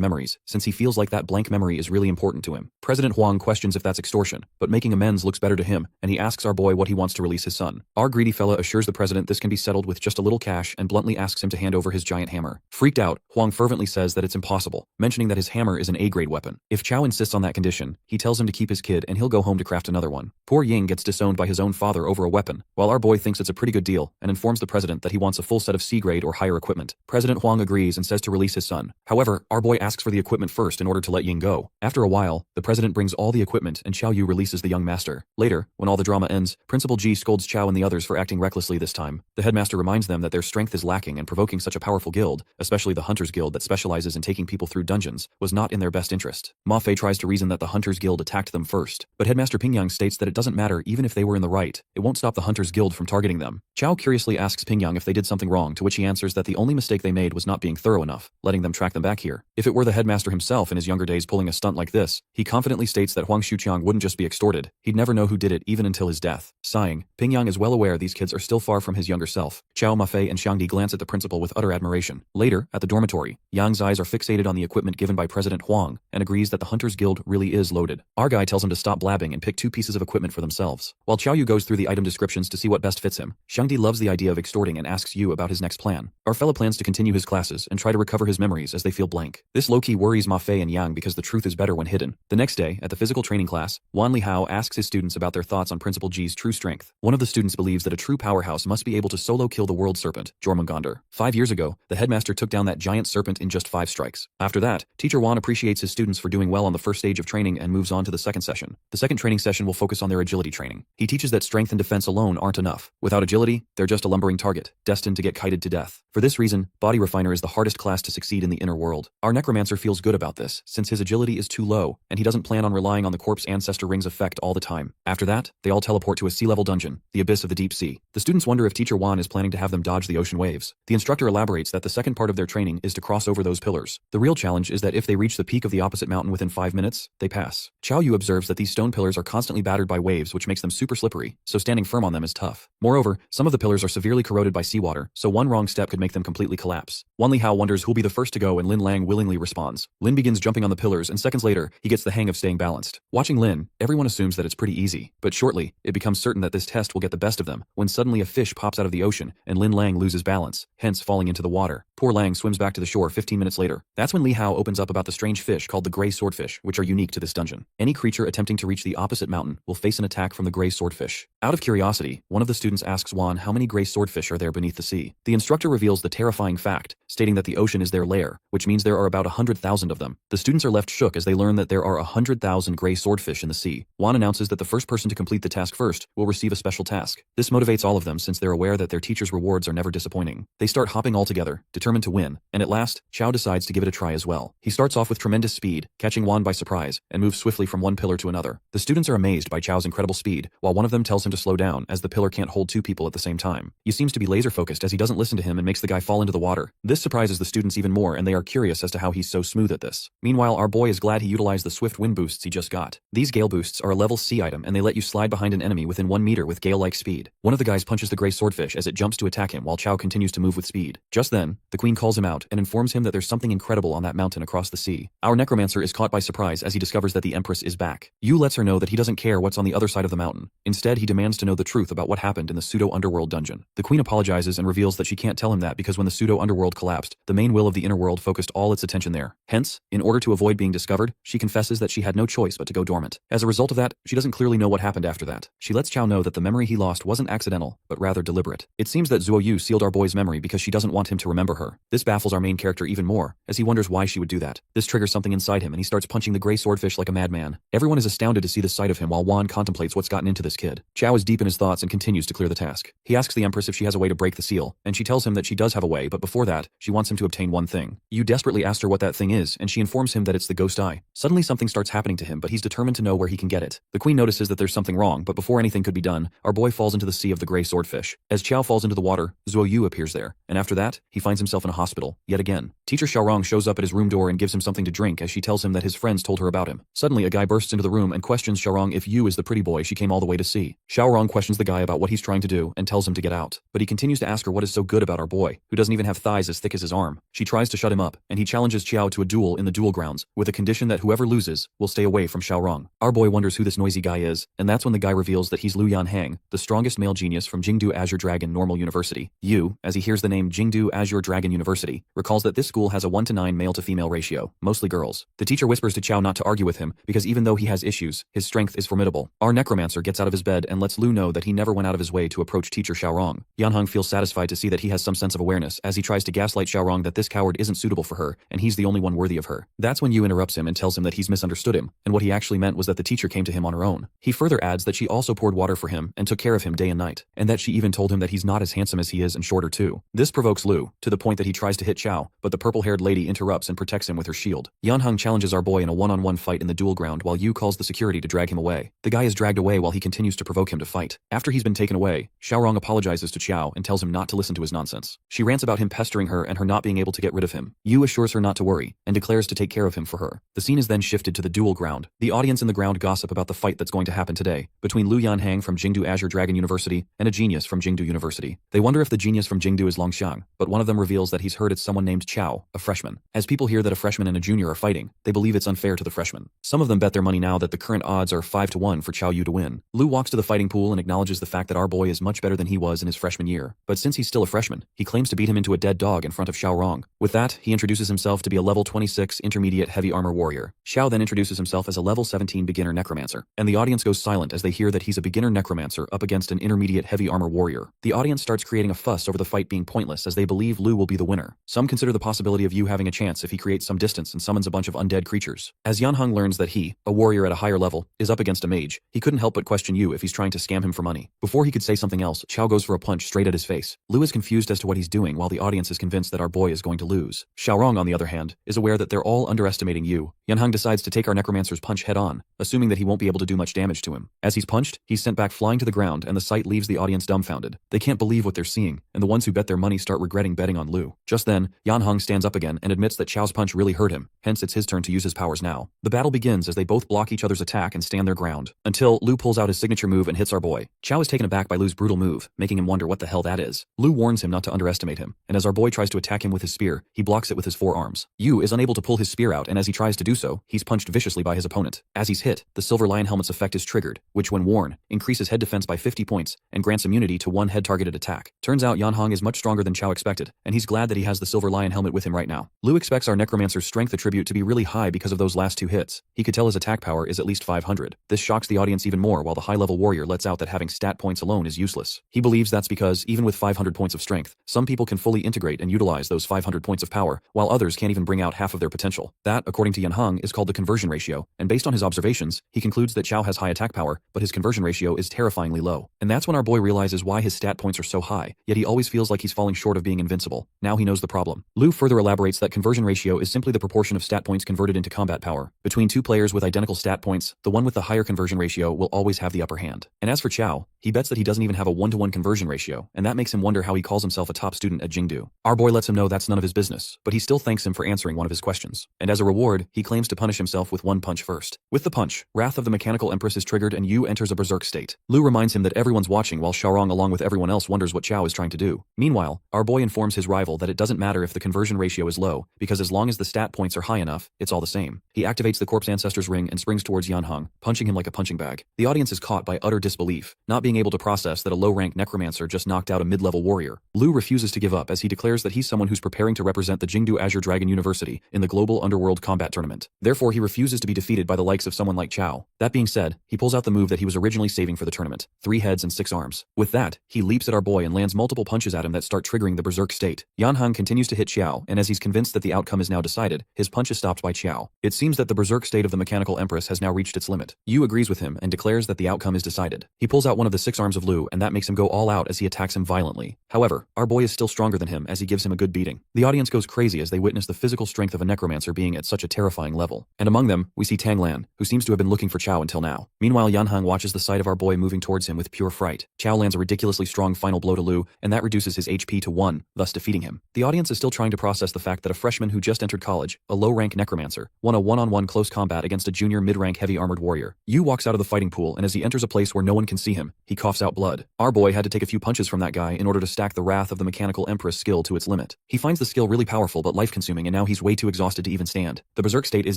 memories, since he feels like that blank memory is really important to him. President Huang questions if that's extortion, but making amends looks better to him, and he asks our boy what he wants to release his son. Our greedy fella assures the president this can be settled with just a little cash and bluntly asks him to hand over his giant hammer. Freaked out, Huang fervently says that it's impossible, mentioning that his hammer is an A-grade weapon. If Xiao insists on that condition, he tells him to keep his kid and he'll go home to craft another one. Poor Ying gets disowned by his own father over a weapon, while our boy thinks it's a pretty good deal and informs the president that he wants a full set of C-grade or higher equipment. President Huang agrees and says to release his son. However, our boy asks for the equipment first in order to let Ying go. After a while, the president brings all the equipment and Xiao Yu releases the young master. Later, when all the drama ends, Principal Ji scolds Xiao and the others for acting recklessly this time. The headmaster reminds them that their strength is lacking and provoking such a powerful guild, especially the Hunters Guild that specializes in taking people through dungeons, was not in their best interest. Ma Fei tries to reason that the Hunters Guild attacked them first, but Headmaster Pingyang states that it doesn't matter even if they were in the right, it won't stop the Hunters Guild from targeting them. Xiao curiously asks Pingyang if they did something wrong, to which he answers that the only mistake they made was not being thorough enough, letting them track them back here. If it were the headmaster himself in his younger days pulling a stunt like this, he confidently states that Huang Xuqiang wouldn't just be extorted, he'd never know who did it even until his death. Sighing, Pingyang is well aware these kids are still far from his younger self. Xiao, Ma Fei, and Xiangdi glance at the principal with utter admiration. Later, at the dormitory, Yang's eyes are fixated on the equipment given by President Huang, and agrees that the Hunters Guild really is loaded. Our guy tells him to stop blabbing and pick 2 pieces of equipment for themselves. While Xiao Yu goes through the item descriptions to see what best fits him, Xiangdi loves the idea of extorting and asks Yu about his next plan. Our fella plans to continue his classes and try to recover his memories as they feel blank. This low-key worries Ma Fei and Yang because the truth is is better when hidden. The next day, at the physical training class, Wan Li Hao asks his students about their thoughts on Principal Ji's true strength. One of the students believes that a true powerhouse must be able to solo kill the world serpent, Jormungandr. 5 years ago, the headmaster took down that giant serpent in just 5 strikes. After that, Teacher Wan appreciates his students for doing well on the first stage of training and moves on to the second session. The second training session will focus on their agility training. He teaches that strength and defense alone aren't enough. Without agility, they're just a lumbering target, destined to get kited to death. For this reason, Body Refiner is the hardest class to succeed in the inner world. Our Necromancer feels good about this, since his agility is too low, and he doesn't plan on relying on the corpse ancestor ring's effect all the time. After that, they all teleport to a sea-level dungeon, the abyss of the deep sea. The students wonder if Teacher Wan is planning to have them dodge the ocean waves. The instructor elaborates that the second part of their training is to cross over those pillars. The real challenge is that if they reach the peak of the opposite mountain within 5 minutes, they pass. Qiao Yu observes that these stone pillars are constantly battered by waves, which makes them super slippery, so standing firm on them is tough. Moreover, some of the pillars are severely corroded by seawater, so one wrong step could make them completely collapse. Wan Li Hao wonders who'll be the first to go, and Lin Lang willingly responds. Lin begins jumping on the pillars, and seconds later, he gets the hang of staying balanced. Watching Lin, everyone assumes that it's pretty easy, but shortly, it becomes certain that this test will get the best of them, when suddenly a fish pops out of the ocean, and Lin Lang loses balance, hence falling into the water. Poor Lang swims back to the shore 15 minutes later. That's when Li Hao opens up about the strange fish called the gray swordfish, which are unique to this dungeon. Any creature attempting to reach the opposite mountain will face an attack from the gray swordfish. Out of curiosity, one of the students asks Wan how many gray swordfish are there beneath the sea. The instructor reveals the terrifying fact, stating that the ocean is their lair, which means there are about 100,000 of them. The students are left shook as they learn that there are 100,000 gray swordfish in the sea. Wan announces that the first person to complete the task first will receive a special task. This motivates all of them since they're aware that their teacher's rewards are never disappointing. They start hopping all together, determined to win, and at last, Qiao decides to give it a try as well. He starts off with tremendous speed, catching Wan by surprise, and moves swiftly from one pillar to another. The students are amazed by Qiao's incredible speed, while one of them tells him to slow down as the pillar can't hold 2 people at the same time. He seems to be laser focused as he doesn't listen to him and makes the guy fall into the water. This surprises the students even more, and they are curious as to how he's so smooth at this. Meanwhile, our boy is glad he utilized the swift wind boosts he just got. These gale boosts are a level C item, and they let you slide behind an enemy within 1 meter with gale-like speed. One of the guys punches the gray swordfish as it jumps to attack him while Qiao continues to move with speed. Just then, the queen calls him out and informs him that there's something incredible on that mountain across the sea. Our Necromancer is caught by surprise as he discovers that the Empress is back. Yu lets her know that he doesn't care what's on the other side of the mountain. Instead, he demands to know the truth about what happened in the pseudo-underworld dungeon. The queen apologizes and reveals that she can't tell him that because when the pseudo-underworld collapsed, the main will of the inner world focused all its attention there. Hence, in order to avoid being discovered, she confesses that she had no choice but to go dormant. As a result of that, she doesn't clearly know what happened after that. She lets Qiao know that the memory he lost wasn't accidental, but rather deliberate. It seems that Zuo Yu sealed our boy's memory because she doesn't want him to remember her. This baffles our main character even more, as he wonders why she would do that. This triggers something inside him and he starts punching the gray swordfish like a madman. Everyone is astounded to see the sight of him while Wan contemplates what's gotten into this kid. Qiao is deep in his thoughts and continues to clear the task. He asks the Empress if she has a way to break the seal, and she tells him that she does have a way, but before that, she wants him to obtain one thing. Yu desperately asks her what that thing is, and she informs him that it's the ghost eye. Suddenly something starts happening to him, but he's determined to know where he can get it. The queen notices that there's something wrong, but before anything could be done, our boy falls into the sea of the gray swordfish. As Qiao falls into the water, Zuo Yu appears there, and after that, he finds himself in a hospital, yet again. Teacher Xiaorong shows up at his room door and gives him something to drink as she tells him that his friends told her about him. Suddenly, a guy bursts into the room and questions Xiaorong if Yu is the pretty boy she came all the way to see. Xiaorong questions the guy about what he's trying to do and tells him to get out, but he continues to ask her what is so good about our boy, who doesn't even have thighs as thick as his arm. She tries to shut him up, and he challenges Qiao to a duel in the duel grounds, with a condition that whoever loses will stay away from Xiaorong. Our boy wonders who this noisy guy is, and that's when the guy reveals that he's Lu Yanhang, the strongest male genius from Jingdu Azure Dragon Normal University. Yu, as he hears the name Jingdu Azure Dragon University, recalls that this school has a 1:9 male-to-female ratio, mostly girls. The teacher whispers to Qiao not to argue with him, because even though he has issues, his strength is formidable. Our Necromancer gets out of his bed and lets Lu know that he never went out of his way to approach teacher Xiaorong. Yanheng feels satisfied to see that he has some sense of awareness as he tries to gaslight Xiaorong that this coward isn't suitable for her, and he's the only one worthy of her. That's when Yu interrupts him and tells him that he's misunderstood him, and what he actually meant was that the teacher came to him on her own. He further adds that she also poured water for him and took care of him day and night, and that she even told him that he's not as handsome as he is and shorter too. This provokes Lu, to the point that he tries to hit Qiao, but the purple-haired lady interrupts and protects him with her shield. Yanheng challenges our boy in a one-on-one fight in the duel ground while Yu calls the security to drag him away. The guy is dragged away while he continues to provoke him to fight. After he's been taken away, Xiaorong apologizes to Qiao and tells him not to listen to his nonsense. She rants about him pestering her and her not being able to get rid of him. Yu assures her not to worry, and declares to take care of him for her. The scene is then shifted to the duel ground. The audience in the ground gossip about the fight that's going to happen today, between Lu Yanheng from Jingdu Azure Dragon University and a genius from Jingdu University. They wonder if the genius from Jingdu is Longxiang, but one of them reveals reveals that he's heard it's someone named Chao, a freshman. As people hear that a freshman and a junior are fighting, they believe it's unfair to the freshman. Some of them bet their money now that the current odds are 5-1 for Chao Yu to win. Lu walks to the fighting pool and acknowledges the fact that our boy is much better than he was in his freshman year, but since he's still a freshman, he claims to beat him into a dead dog in front of Xiaorong. With that, he introduces himself to be a level 26 intermediate heavy armor warrior. Xiao then introduces himself as a level 17 beginner necromancer, and the audience goes silent as they hear that he's a beginner necromancer up against an intermediate heavy armor warrior. The audience starts creating a fuss over the fight being pointless as they believe Lu will be the winner. Some consider the possibility of Yu having a chance if he creates some distance and summons a bunch of undead creatures. As Yanheng learns that he, a warrior at a higher level, is up against a mage, he couldn't help but question Yu if he's trying to scam him for money. Before he could say something else, Chao goes for a punch straight at his face. Lu is confused as to what he's doing while the audience is convinced that our boy is going to lose. Xiaorong, on the other hand, is aware that they're all underestimating Yu. Yanheng decides to take our necromancer's punch head on, assuming that he won't be able to do much damage to him. As he's punched, he's sent back flying to the ground and the sight leaves the audience dumbfounded. They can't believe what they're seeing, and the ones who bet their money start regretting betting on Lu. Just then, Yanheng stands up again and admits that Chao's punch really hurt him, hence it's his turn to use his powers now. The battle begins as they both block each other's attack and stand their ground, until Lu pulls out his signature move and hits our boy. Chao is taken aback by Lu's brutal move, making him wonder what the hell that is. Lu warns him not to underestimate him, and as our boy tries to attack him with his spear, he blocks it with his forearms. Yu is unable to pull his spear out, and as he tries to do so, he's punched viciously by his opponent. As he's hit, the Silver Lion Helmet's effect is triggered, which when worn, increases head defense by 50 points, and grants immunity to one head-targeted attack. Turns out Yanheng is much stronger than Chao expected, and he's glad that he has the Silver Lion Helmet with him right now. Lu expects our necromancer's strength attribute to be really high because of those last 2 hits. He could tell his attack power is at least 500. This shocks the audience even more while the high-level warrior lets out that having stat points alone is useless. He believes that's because, even with 500 points of strength, some people can fully integrate and utilize those 500 points of power, while others can't even bring out half of their potential. That, according to Yanheng, is called the conversion ratio, and based on his observations, he concludes that Chao has high attack power, but his conversion ratio is terrifyingly low. And that's when our boy realizes why his stat points are so high, yet he always feels like he's falling short of being invincible. Now he knows the problem. Lu further elaborates that conversion ratio is simply the proportion of stat points converted into combat power. Between 2 players with identical stat points, the one with the higher conversion ratio will always have the upper hand. And as for Chao, he bets that he doesn't even have a 1-to-1 conversion ratio, and that makes him wonder how he calls himself a top student at Jingdu. Our boy lets him know that's none of his business, but he still thanks him for answering one of his questions. And as a reward, he claims to punish himself with one punch first. With the punch, Wrath of the Mechanical Empress is triggered and Yu enters a berserk state. Lu reminds him that everyone's watching while Xiaorong along with everyone else wonders what Chao is trying to do. Meanwhile, our boy informs his rival that it doesn't matter if the conversion ratio is low, because as long as the stat points are high enough, it's all the same. He activates the Corpse Ancestor's ring and springs towards Yanheng, punching him like a punching bag. The audience is caught by utter disbelief, not being able to process that a low-rank necromancer just knocked out a mid-level warrior. Lu refuses to give up as he declares that he's someone who's preparing to represent the Jingdu Azure Dragon University in the Global Underworld Combat Tournament. Therefore, he refuses to be defeated by the likes of someone like Chao. That being said, he pulls out the move that he was originally saving for the tournament: 3 heads and 6 arms. With that, he leaps at our boy and lands multiple punches at him that start triggering the berserk state. Yanheng continues to hit Chao, and as he's convinced that the outcome is now decided, his punch is stopped by Chao. It seems that the berserk state of the Mechanical Empress has now reached its limit. Yu agrees with him and declares that the outcome is decided. He pulls out one of the 6 arms of Lu, and that makes him go all out as he attacks him violently. However, our boy is still stronger than him as he gives him a good beating. The audience goes crazy as they witness the physical strength of a necromancer being at such a terrifying level. And among them, we see Tang Lan, who seems to have been looking for Chao until now. Meanwhile, Yanheng watches the sight of our boy moving towards him with pure fright. Chao lands a ridiculously strong final blow to Lu, and that reduces his HP to 1, thus defeating him. The audience is still trying to process the fact that a freshman who just entered college, a low-rank necromancer, won a one-on-one close combat against a junior mid-rank heavy-armored warrior. Yu walks out of the fighting pool, and as he enters a place where no one can see him, he coughs out blood. Our boy had to take a few punches from that guy in order to stack the Wrath of the Mechanical Empress skill to its limit. He finds the skill really powerful but life-consuming, and now he's way too exhausted to even stand. The berserk state is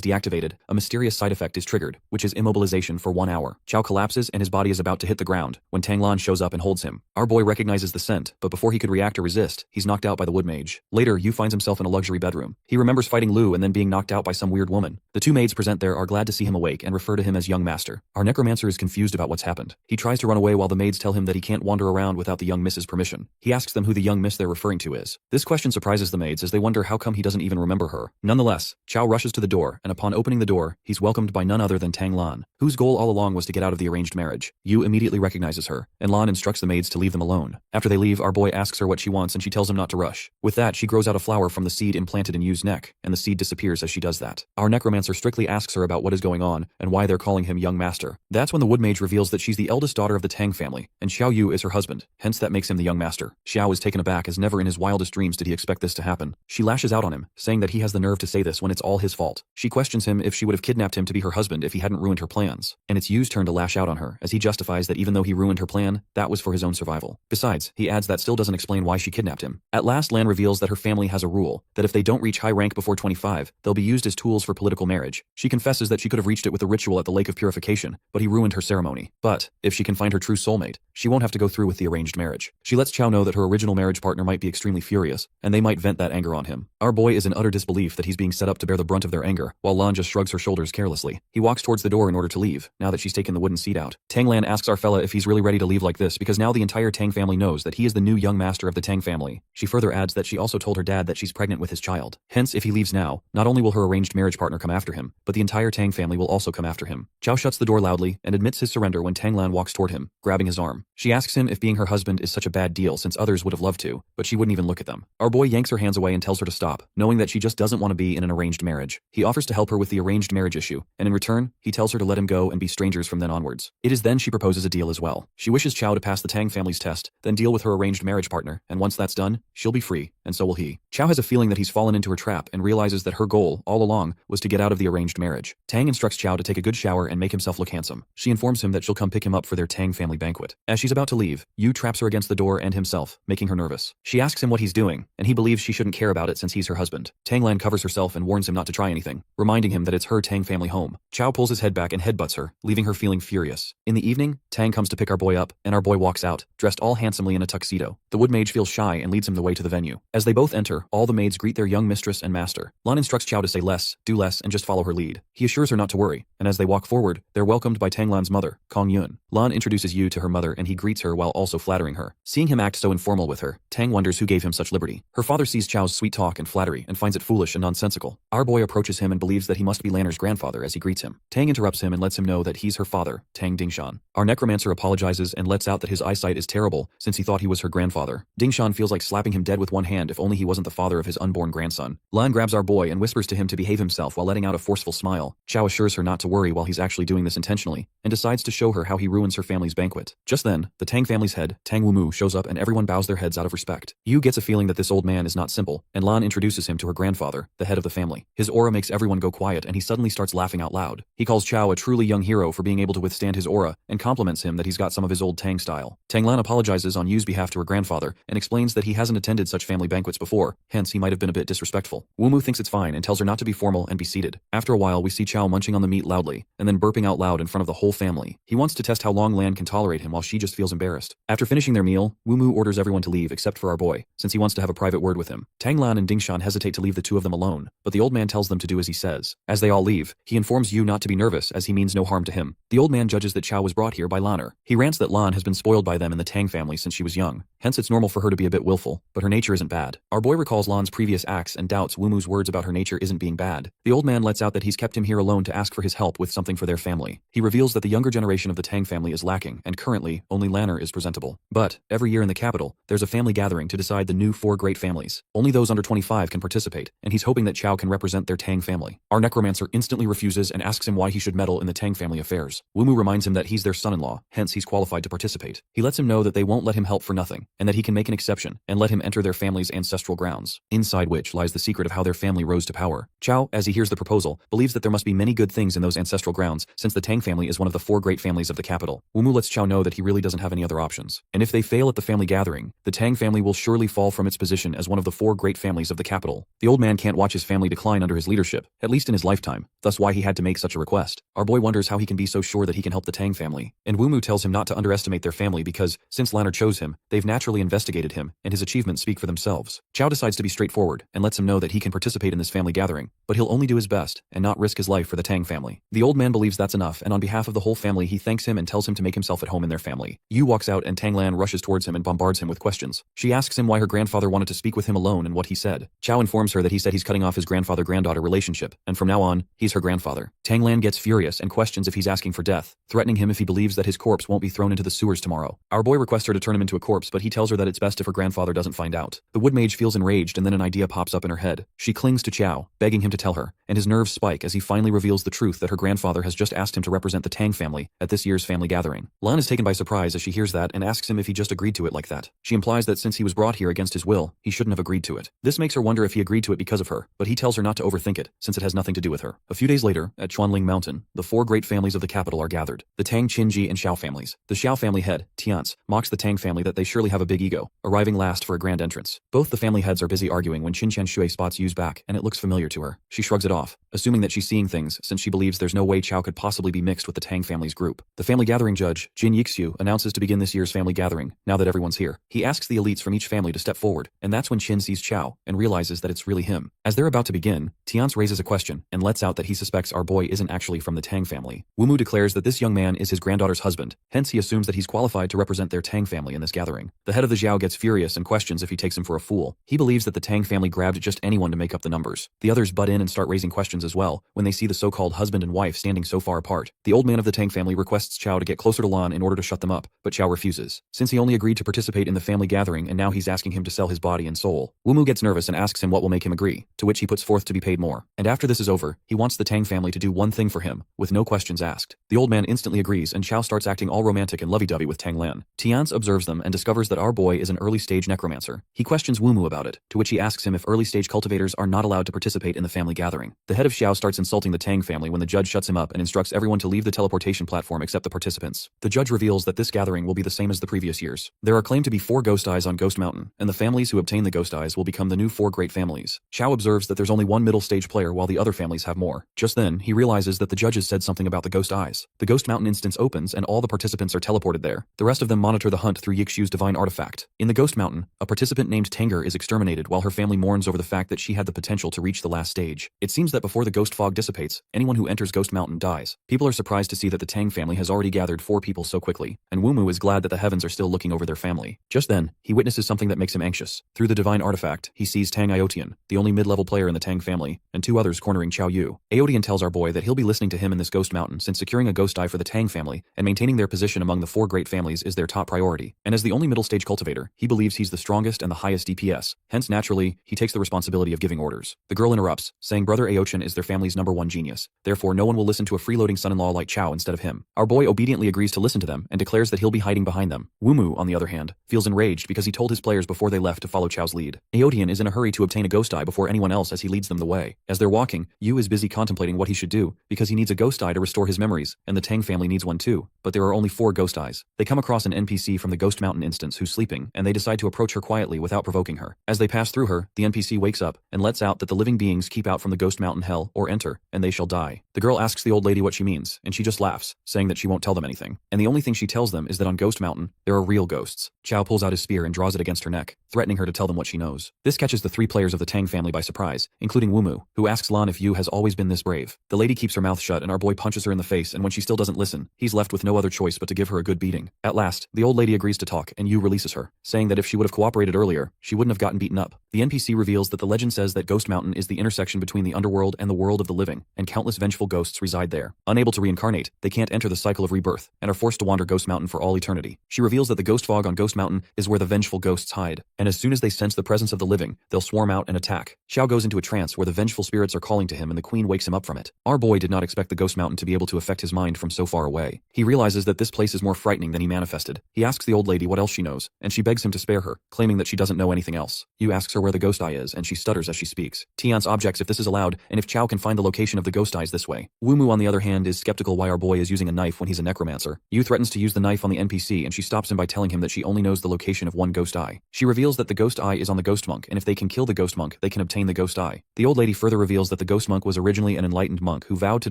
deactivated, a mysterious side effect is triggered, which is immobilization for 1 hour. Chao collapses and his body is about to hit the ground when Tang Lan shows up and holds him. Our boy recognizes the scent, but before he could react or resist, he's knocked out by the wood mage. Later, Yu finds himself in a luxury bedroom. He remembers fighting Lu and then being knocked out by some weird woman. The 2 maids present there are glad to see him awake and refer to him as young master. Our necromancer is confused about what's happened. He tries to run away while the maids tell him that he can't wander around without the young miss's permission. He asks them who the young miss they're referring to is. This question surprises the maids as they wonder how come he doesn't even remember her. Nonetheless, Chao rushes to the door, and upon opening the door, he's welcomed by none other than Tang Lan, whose goal all along was to get out of the arranged marriage. Yu immediately recognizes her, and Lan instructs the maids to leave them alone. After they leave, our boy asks her what she wants and she tells him not to rush. With that, she grows out a flower from the seed implanted in Yu's neck, and the seed disappears as she does that. Our necromancer strictly asks her about what is going on and why they're calling him young master. That's when the wood mage reveals that she's the eldest daughter of the Tang family, and Xiao Yu is her husband, hence that makes him the young master. Xiao is taken aback as never in his wildest dreams did he expect this to happen. She lashes out on him, saying that he has the nerve to say this when it's all his fault. She questions him if she would have kidnapped him to be her husband if he hadn't ruined her plans, and it's Yu's turn to lash out on her as he justifies that even though he ruined her plan, that was for his own survival. Besides, he adds that still doesn't explain why she kidnapped him. At last, Lan reveals that her family has a rule, that if they don't reach high rank before 25, they'll be used as tools for political marriage. She confesses that she could have reached it with a ritual at the Lake of Purification, but he ruined her ceremony. But, if she can find her true soulmate, she won't have to go through with the arranged marriage. She lets Chow know that her original marriage partner might be extremely furious, and they might vent that anger on him. Our boy is in utter disbelief that he's being set up to bear the brunt of their anger, while Lan just shrugs her shoulders carelessly. He walks towards the door in order to leave, now that she's taken the wooden seat out. Tang Lan asks our fella if he's really ready to leave like this because now the entire Tang family knows that he is the new young master of the Tang family. She further adds that she also told her dad that she's pregnant with his child. Hence, if he leaves now, not only will her arranged marriage partner come after him, but the entire Tang family will also come after him. Chow shuts the door loudly and admits his surrender when Tang Lan walks toward him, grabbing his arm. She asks him if being her husband is such a bad deal since others would have loved to, but she wouldn't even look at them. Our boy yanks her hands away and tells her to stop, knowing that she just doesn't want to be in an arranged marriage. He offers to help her with the arranged marriage issue, and in return, he tells her to let him go and be strangers from then onwards. It is then she proposes a deal as well. She wishes Chow to pass the Tang family's test, then deal with her arranged marriage partner, and once that's done, she'll be free, and so will he. Chow has a feeling that he's fallen into her trap and realizes that her goal, all along, was to get out of the arranged marriage. Tang instructs Chow to take a good shower and make himself look handsome. She informs him that she'll come pick him up for their Tang family banquet. As she's about to leave, Yu traps her against the door and himself, making her nervous. She asks him what he's doing, and he believes she shouldn't care about it since he's her husband. Tang Lan covers herself and warns him not to try anything, reminding him that it's her Tang family home. Chow pulls his head back and headbutts her, leaving her feeling furious. In the evening, Tang comes to pick our boy up, and our boy walks out, dressed all handsomely in a tuxedo. The wood mage feels shy and leads him the way to the venue. As they both enter, all the maids greet their young mistress and master. Lan instructs Chow to say less, do less, and just follow her lead. He assures her not to worry, and as they walk forward, they're welcomed by Tang Lan's mother, Kong Yun. Lan introduces Yu to her mother and he greets her while also flattering her. Seeing him act so informal with her, Tang wonders who gave him such liberty. Her father sees Chow's sweet talk and flattery and finds it foolish and nonsensical. Our boy approaches him and believes that he must be Lanner's grandfather as he greets him. Tang interrupts him and lets him know that he's her father, Tang Dingshan. Our necromancer apologizes and lets out that his eyesight is terrible since he thought he was her grandfather. Dingshan feels like slapping him dead with one hand if only he wasn't the father of his unborn grandson. Lan grabs our boy and whispers to him to behave himself while letting out a forceful smile. Chow assures her not to worry while he's actually doing this intentionally, and decides to show her how he ruins her family's banquet. Just then, the Tang family's head, Tang Wumu, shows up and everyone bows their heads out of respect. Yu gets a feeling that this old man is not simple, and Lan introduces him to her grandfather, the head of the family. His aura makes everyone go quiet and he suddenly starts laughing out loud. He calls Chow a truly young hero for being able to withstand his aura, and compliments him that he's got some of his old Tang style. Tang Lan apologizes on Yu's behalf to her grandfather, and explains that he hasn't attended such family banquets before, hence he might have been a bit disrespectful. Wumu thinks it's fine and tells her not to be formal and be seated. After a while we see Chow munching on the meat loudly, and then burping out loud in front of the whole family. He wants to test how long Lan can tolerate him while she just feels embarrassed. After finishing their meal, Wumu orders everyone to leave except for our boy, since he wants to have a private word with him. Tang Lan and Dingshan hesitate to leave the two of them alone, but the old man tells them to do as he says. As they all leave, he informs Yu not to be nervous as he means no harm to him. The old man judges that Chow was brought here by Lanner. He rants that Lan has been spoiled by them in the Tang family since she was young, hence it's normal for her to be a bit willful, but her nature isn't bad. Our boy recalls Lan's previous acts and doubts Wumu's words about her nature isn't being bad. The old man lets out that he's kept him here alone to ask for his help with something for their family. He reveals that the younger generation of the Tang family is lacking, and currently, only Lanner is presentable. But, every year in the capital, there's a family gathering to decide the new 4 great families. Only those under 25 can participate, and he's hoping that Chow can represent their Tang family. Our necromancer instantly refuses and asks him why he should meddle in the Tang family affairs. Wumu reminds him that he's their son-in-law, hence he's qualified to participate. He lets him know that they won't let him help for nothing, and that he can make an exception, and let him enter their family's ancestral grounds, inside which lies the secret of how their family rose to power. Chow, as he hears the proposal, believes that there must be many good things in those ancestral grounds, since the Tang family is one of the 4 great families of the capital. Wumu lets Chow know that he really doesn't have any other options, and if they fail at the family gathering, the Tang family will surely fall from its position as one of the 4 great families of the capital. The old man can't watch his family decline under his leadership, at least in his lifetime, thus why he had to make such a request. Our boy wonders how he can be so sure that he can help the Tang family, and Wumu tells him not to underestimate their family because, since Lanner chose him, they've naturally investigated him, and his achievements speak for themselves. Chow decides to be straightforward, and lets him know that he can participate in this family gathering, but he'll only do his best, and not risk his life for the Tang family. The old man believes that's enough, and on behalf of the whole family he thanks him and tells him to make himself at home in their family. Yu walks out and Tang Lan rushes towards him and bombards him with questions. She asks him why her grandfather wanted to speak with him alone and what he said. Chow informs her that he said he's cutting off his grandfather-granddaughter relationship, and from now on, he's her grandfather. Tang Lan gets furious and questions if he's asking for death, threatening him if he believes that his corpse won't be thrown into the sewers tomorrow. Our boy requests her to turn him into a corpse, but he tells her that it's best if her grandfather doesn't find out. The wood mage feels enraged and then an idea pops up in her head. She clings to Chow, begging him to tell her, and his nerves spike as he finally reveals the truth that her grandfather has just asked him to represent the Tang family at this year's family gathering. Lan is taken by surprise as she hears that and asks him if he just agreed to it like that. She implies that since he was brought here against his will, he shouldn't have agreed to it. This makes her wonder if he agreed to it because of her, but he tells her not to overthink it, since it has nothing to do with her. A few days later, at Chuanling Mountain, the 4 great families of the capital are gathered. The Tang, Qinji, and Xiao families. The Xiao family head, Tiance, mocks the Tang family that they surely have a big ego, arriving last for a grand entrance. entrance. Both the family heads are busy arguing when Qin Shui spots Yu's back, and it looks familiar to her. She shrugs it off, assuming that she's seeing things since she believes there's no way Chao could possibly be mixed with the Tang family's group. The family gathering judge, Jin Yixiu, announces to begin this year's family gathering, now that everyone's here. He asks the elites from each family to step forward, and that's when Qin sees Chao, and realizes that it's really him. As they're about to begin, Tiance raises a question, and lets out that he suspects our boy isn't actually from the Tang family. Wumu declares that this young man is his granddaughter's husband, hence he assumes that he's qualified to represent their Tang family in this gathering. The head of the Zhao gets furious and questions if he takes him for a fool. He believes that the Tang family grabbed just anyone to make up the numbers. The others butt in and start raising questions as well, when they see the so-called husband and wife standing so far apart. The old man of the Tang family requests Chao to get closer to Lan in order to shut them up, but Chao refuses, since he only agreed to participate in the family gathering and now he's asking him to sell his body and soul. Wumu gets nervous and asks him what will make him agree, to which he puts forth to be paid more. And after this is over, he wants the Tang family to do one thing for him, with no questions asked. The old man instantly agrees and Chao starts acting all romantic and lovey-dovey with Tang Lan. Tiance observes them and discovers that our boy is an early-stage necromancer. He questions Wumu about it, to which he asks him if early-stage cultivators are not allowed to participate in the family gathering. The head of Xiao starts insulting the Tang family when the judge shuts him up and instructs everyone to leave the teleportation platform except the participants. The judge reveals that this gathering will be the same as the previous years. There are claimed to be 4 ghost eyes on Ghost Mountain, and the families who obtain the ghost eyes will become the new 4 great families. Xiao observes that there's only one middle-stage player while the other families have more. Just then, he realizes that the judges said something about the ghost eyes. The Ghost Mountain instance opens and all the participants are teleported there. The rest of them monitor the hunt through Yixiu's divine artifact. In the Ghost Mountain, a participant named Tanger is exterminated while her family mourns over the fact that she had the potential to reach the last stage. It seems that before the ghost fog dissipates, anyone who enters Ghost Mountain dies. People are surprised to see that the Tang family has already gathered 4 people so quickly, and Wumu is glad that the heavens are still looking over their family. Just then, he witnesses something that makes him anxious. Through the divine artifact, he sees Tang Iotian, the only mid-level player in the Tang family, and 2 others cornering Chao Yu. Iotian tells our boy that he'll be listening to him in this Ghost Mountain since securing a ghost eye for the Tang family and maintaining their position among the 4 great families is their top priority. And as the only middle-stage cultivator, he believes he's the strongest and the highest DPS. Hence, naturally, he takes the responsibility of giving orders. The girl interrupts, saying Brother Aochin is their family's #1 genius. Therefore, no one will listen to a freeloading son-in-law like Chao instead of him. Our boy obediently agrees to listen to them and declares that he'll be hiding behind them. Wumu, on the other hand, feels enraged because he told his players before they left to follow Chao's lead. Aotian is in a hurry to obtain a ghost eye before anyone else as he leads them the way. As they're walking, Yu is busy contemplating what he should do because he needs a ghost eye to restore his memories, and the Tang family needs one too. But there are only 4 ghost eyes. They come across an NPC from the Ghost Mountain instance who's sleeping, and they decide to approach her quietly without provoking her. As they pass through her, the NPC wakes up and lets out that the living beings keep out from the Ghost Mountain hell or enter, and they shall die. The girl asks the old lady what she means, and she just laughs, saying that she won't tell them anything. And the only thing she tells them is that on Ghost Mountain, there are real ghosts. Chao pulls out his spear and draws it against her neck, threatening her to tell them what she knows. This catches the 3 players of the Tang family by surprise, including Wumu, who asks Lan if Yu has always been this brave. The lady keeps her mouth shut and our boy punches her in the face, and when she still doesn't listen, he's left with no other choice but to give her a good beating. At last, the old lady agrees to talk and Yu releases her, saying that if she would have cooperated earlier, she wouldn't have gotten beaten up. The NPC reveals that the legend says that Ghost Mountain is the intersection between the underworld and the world of the living, and countless vengeful ghosts reside there. Unable to reincarnate, they can't enter the cycle of rebirth, and are forced to wander Ghost Mountain for all eternity. She reveals that the ghost fog on Ghost Mountain is where the vengeful ghosts hide, and as soon as they sense the presence of the living, they'll swarm out and attack. Xiao goes into a trance where the vengeful spirits are calling to him and the queen wakes him up from it. Our boy did not expect the Ghost Mountain to be able to affect his mind from so far away. He realizes that this place is more frightening than he manifested. He asks the old lady what else she knows, and she begs him to spare her, claiming that she doesn't know anything else. Yu asks her where the ghost eye is, and she stutters as she speaks. Tiance objects if this is allowed, and if Chao can find the location of the ghost eyes this way. Wumu, on the other hand, is skeptical why our boy is using a knife when he's a necromancer. Yu threatens to use the knife on the NPC, and she stops him by telling him that she only knows the location of one ghost eye. She reveals that the ghost eye is on the ghost monk, and if they can kill the ghost monk, they can obtain the ghost eye. The old lady further reveals that the ghost monk was originally an enlightened monk who vowed to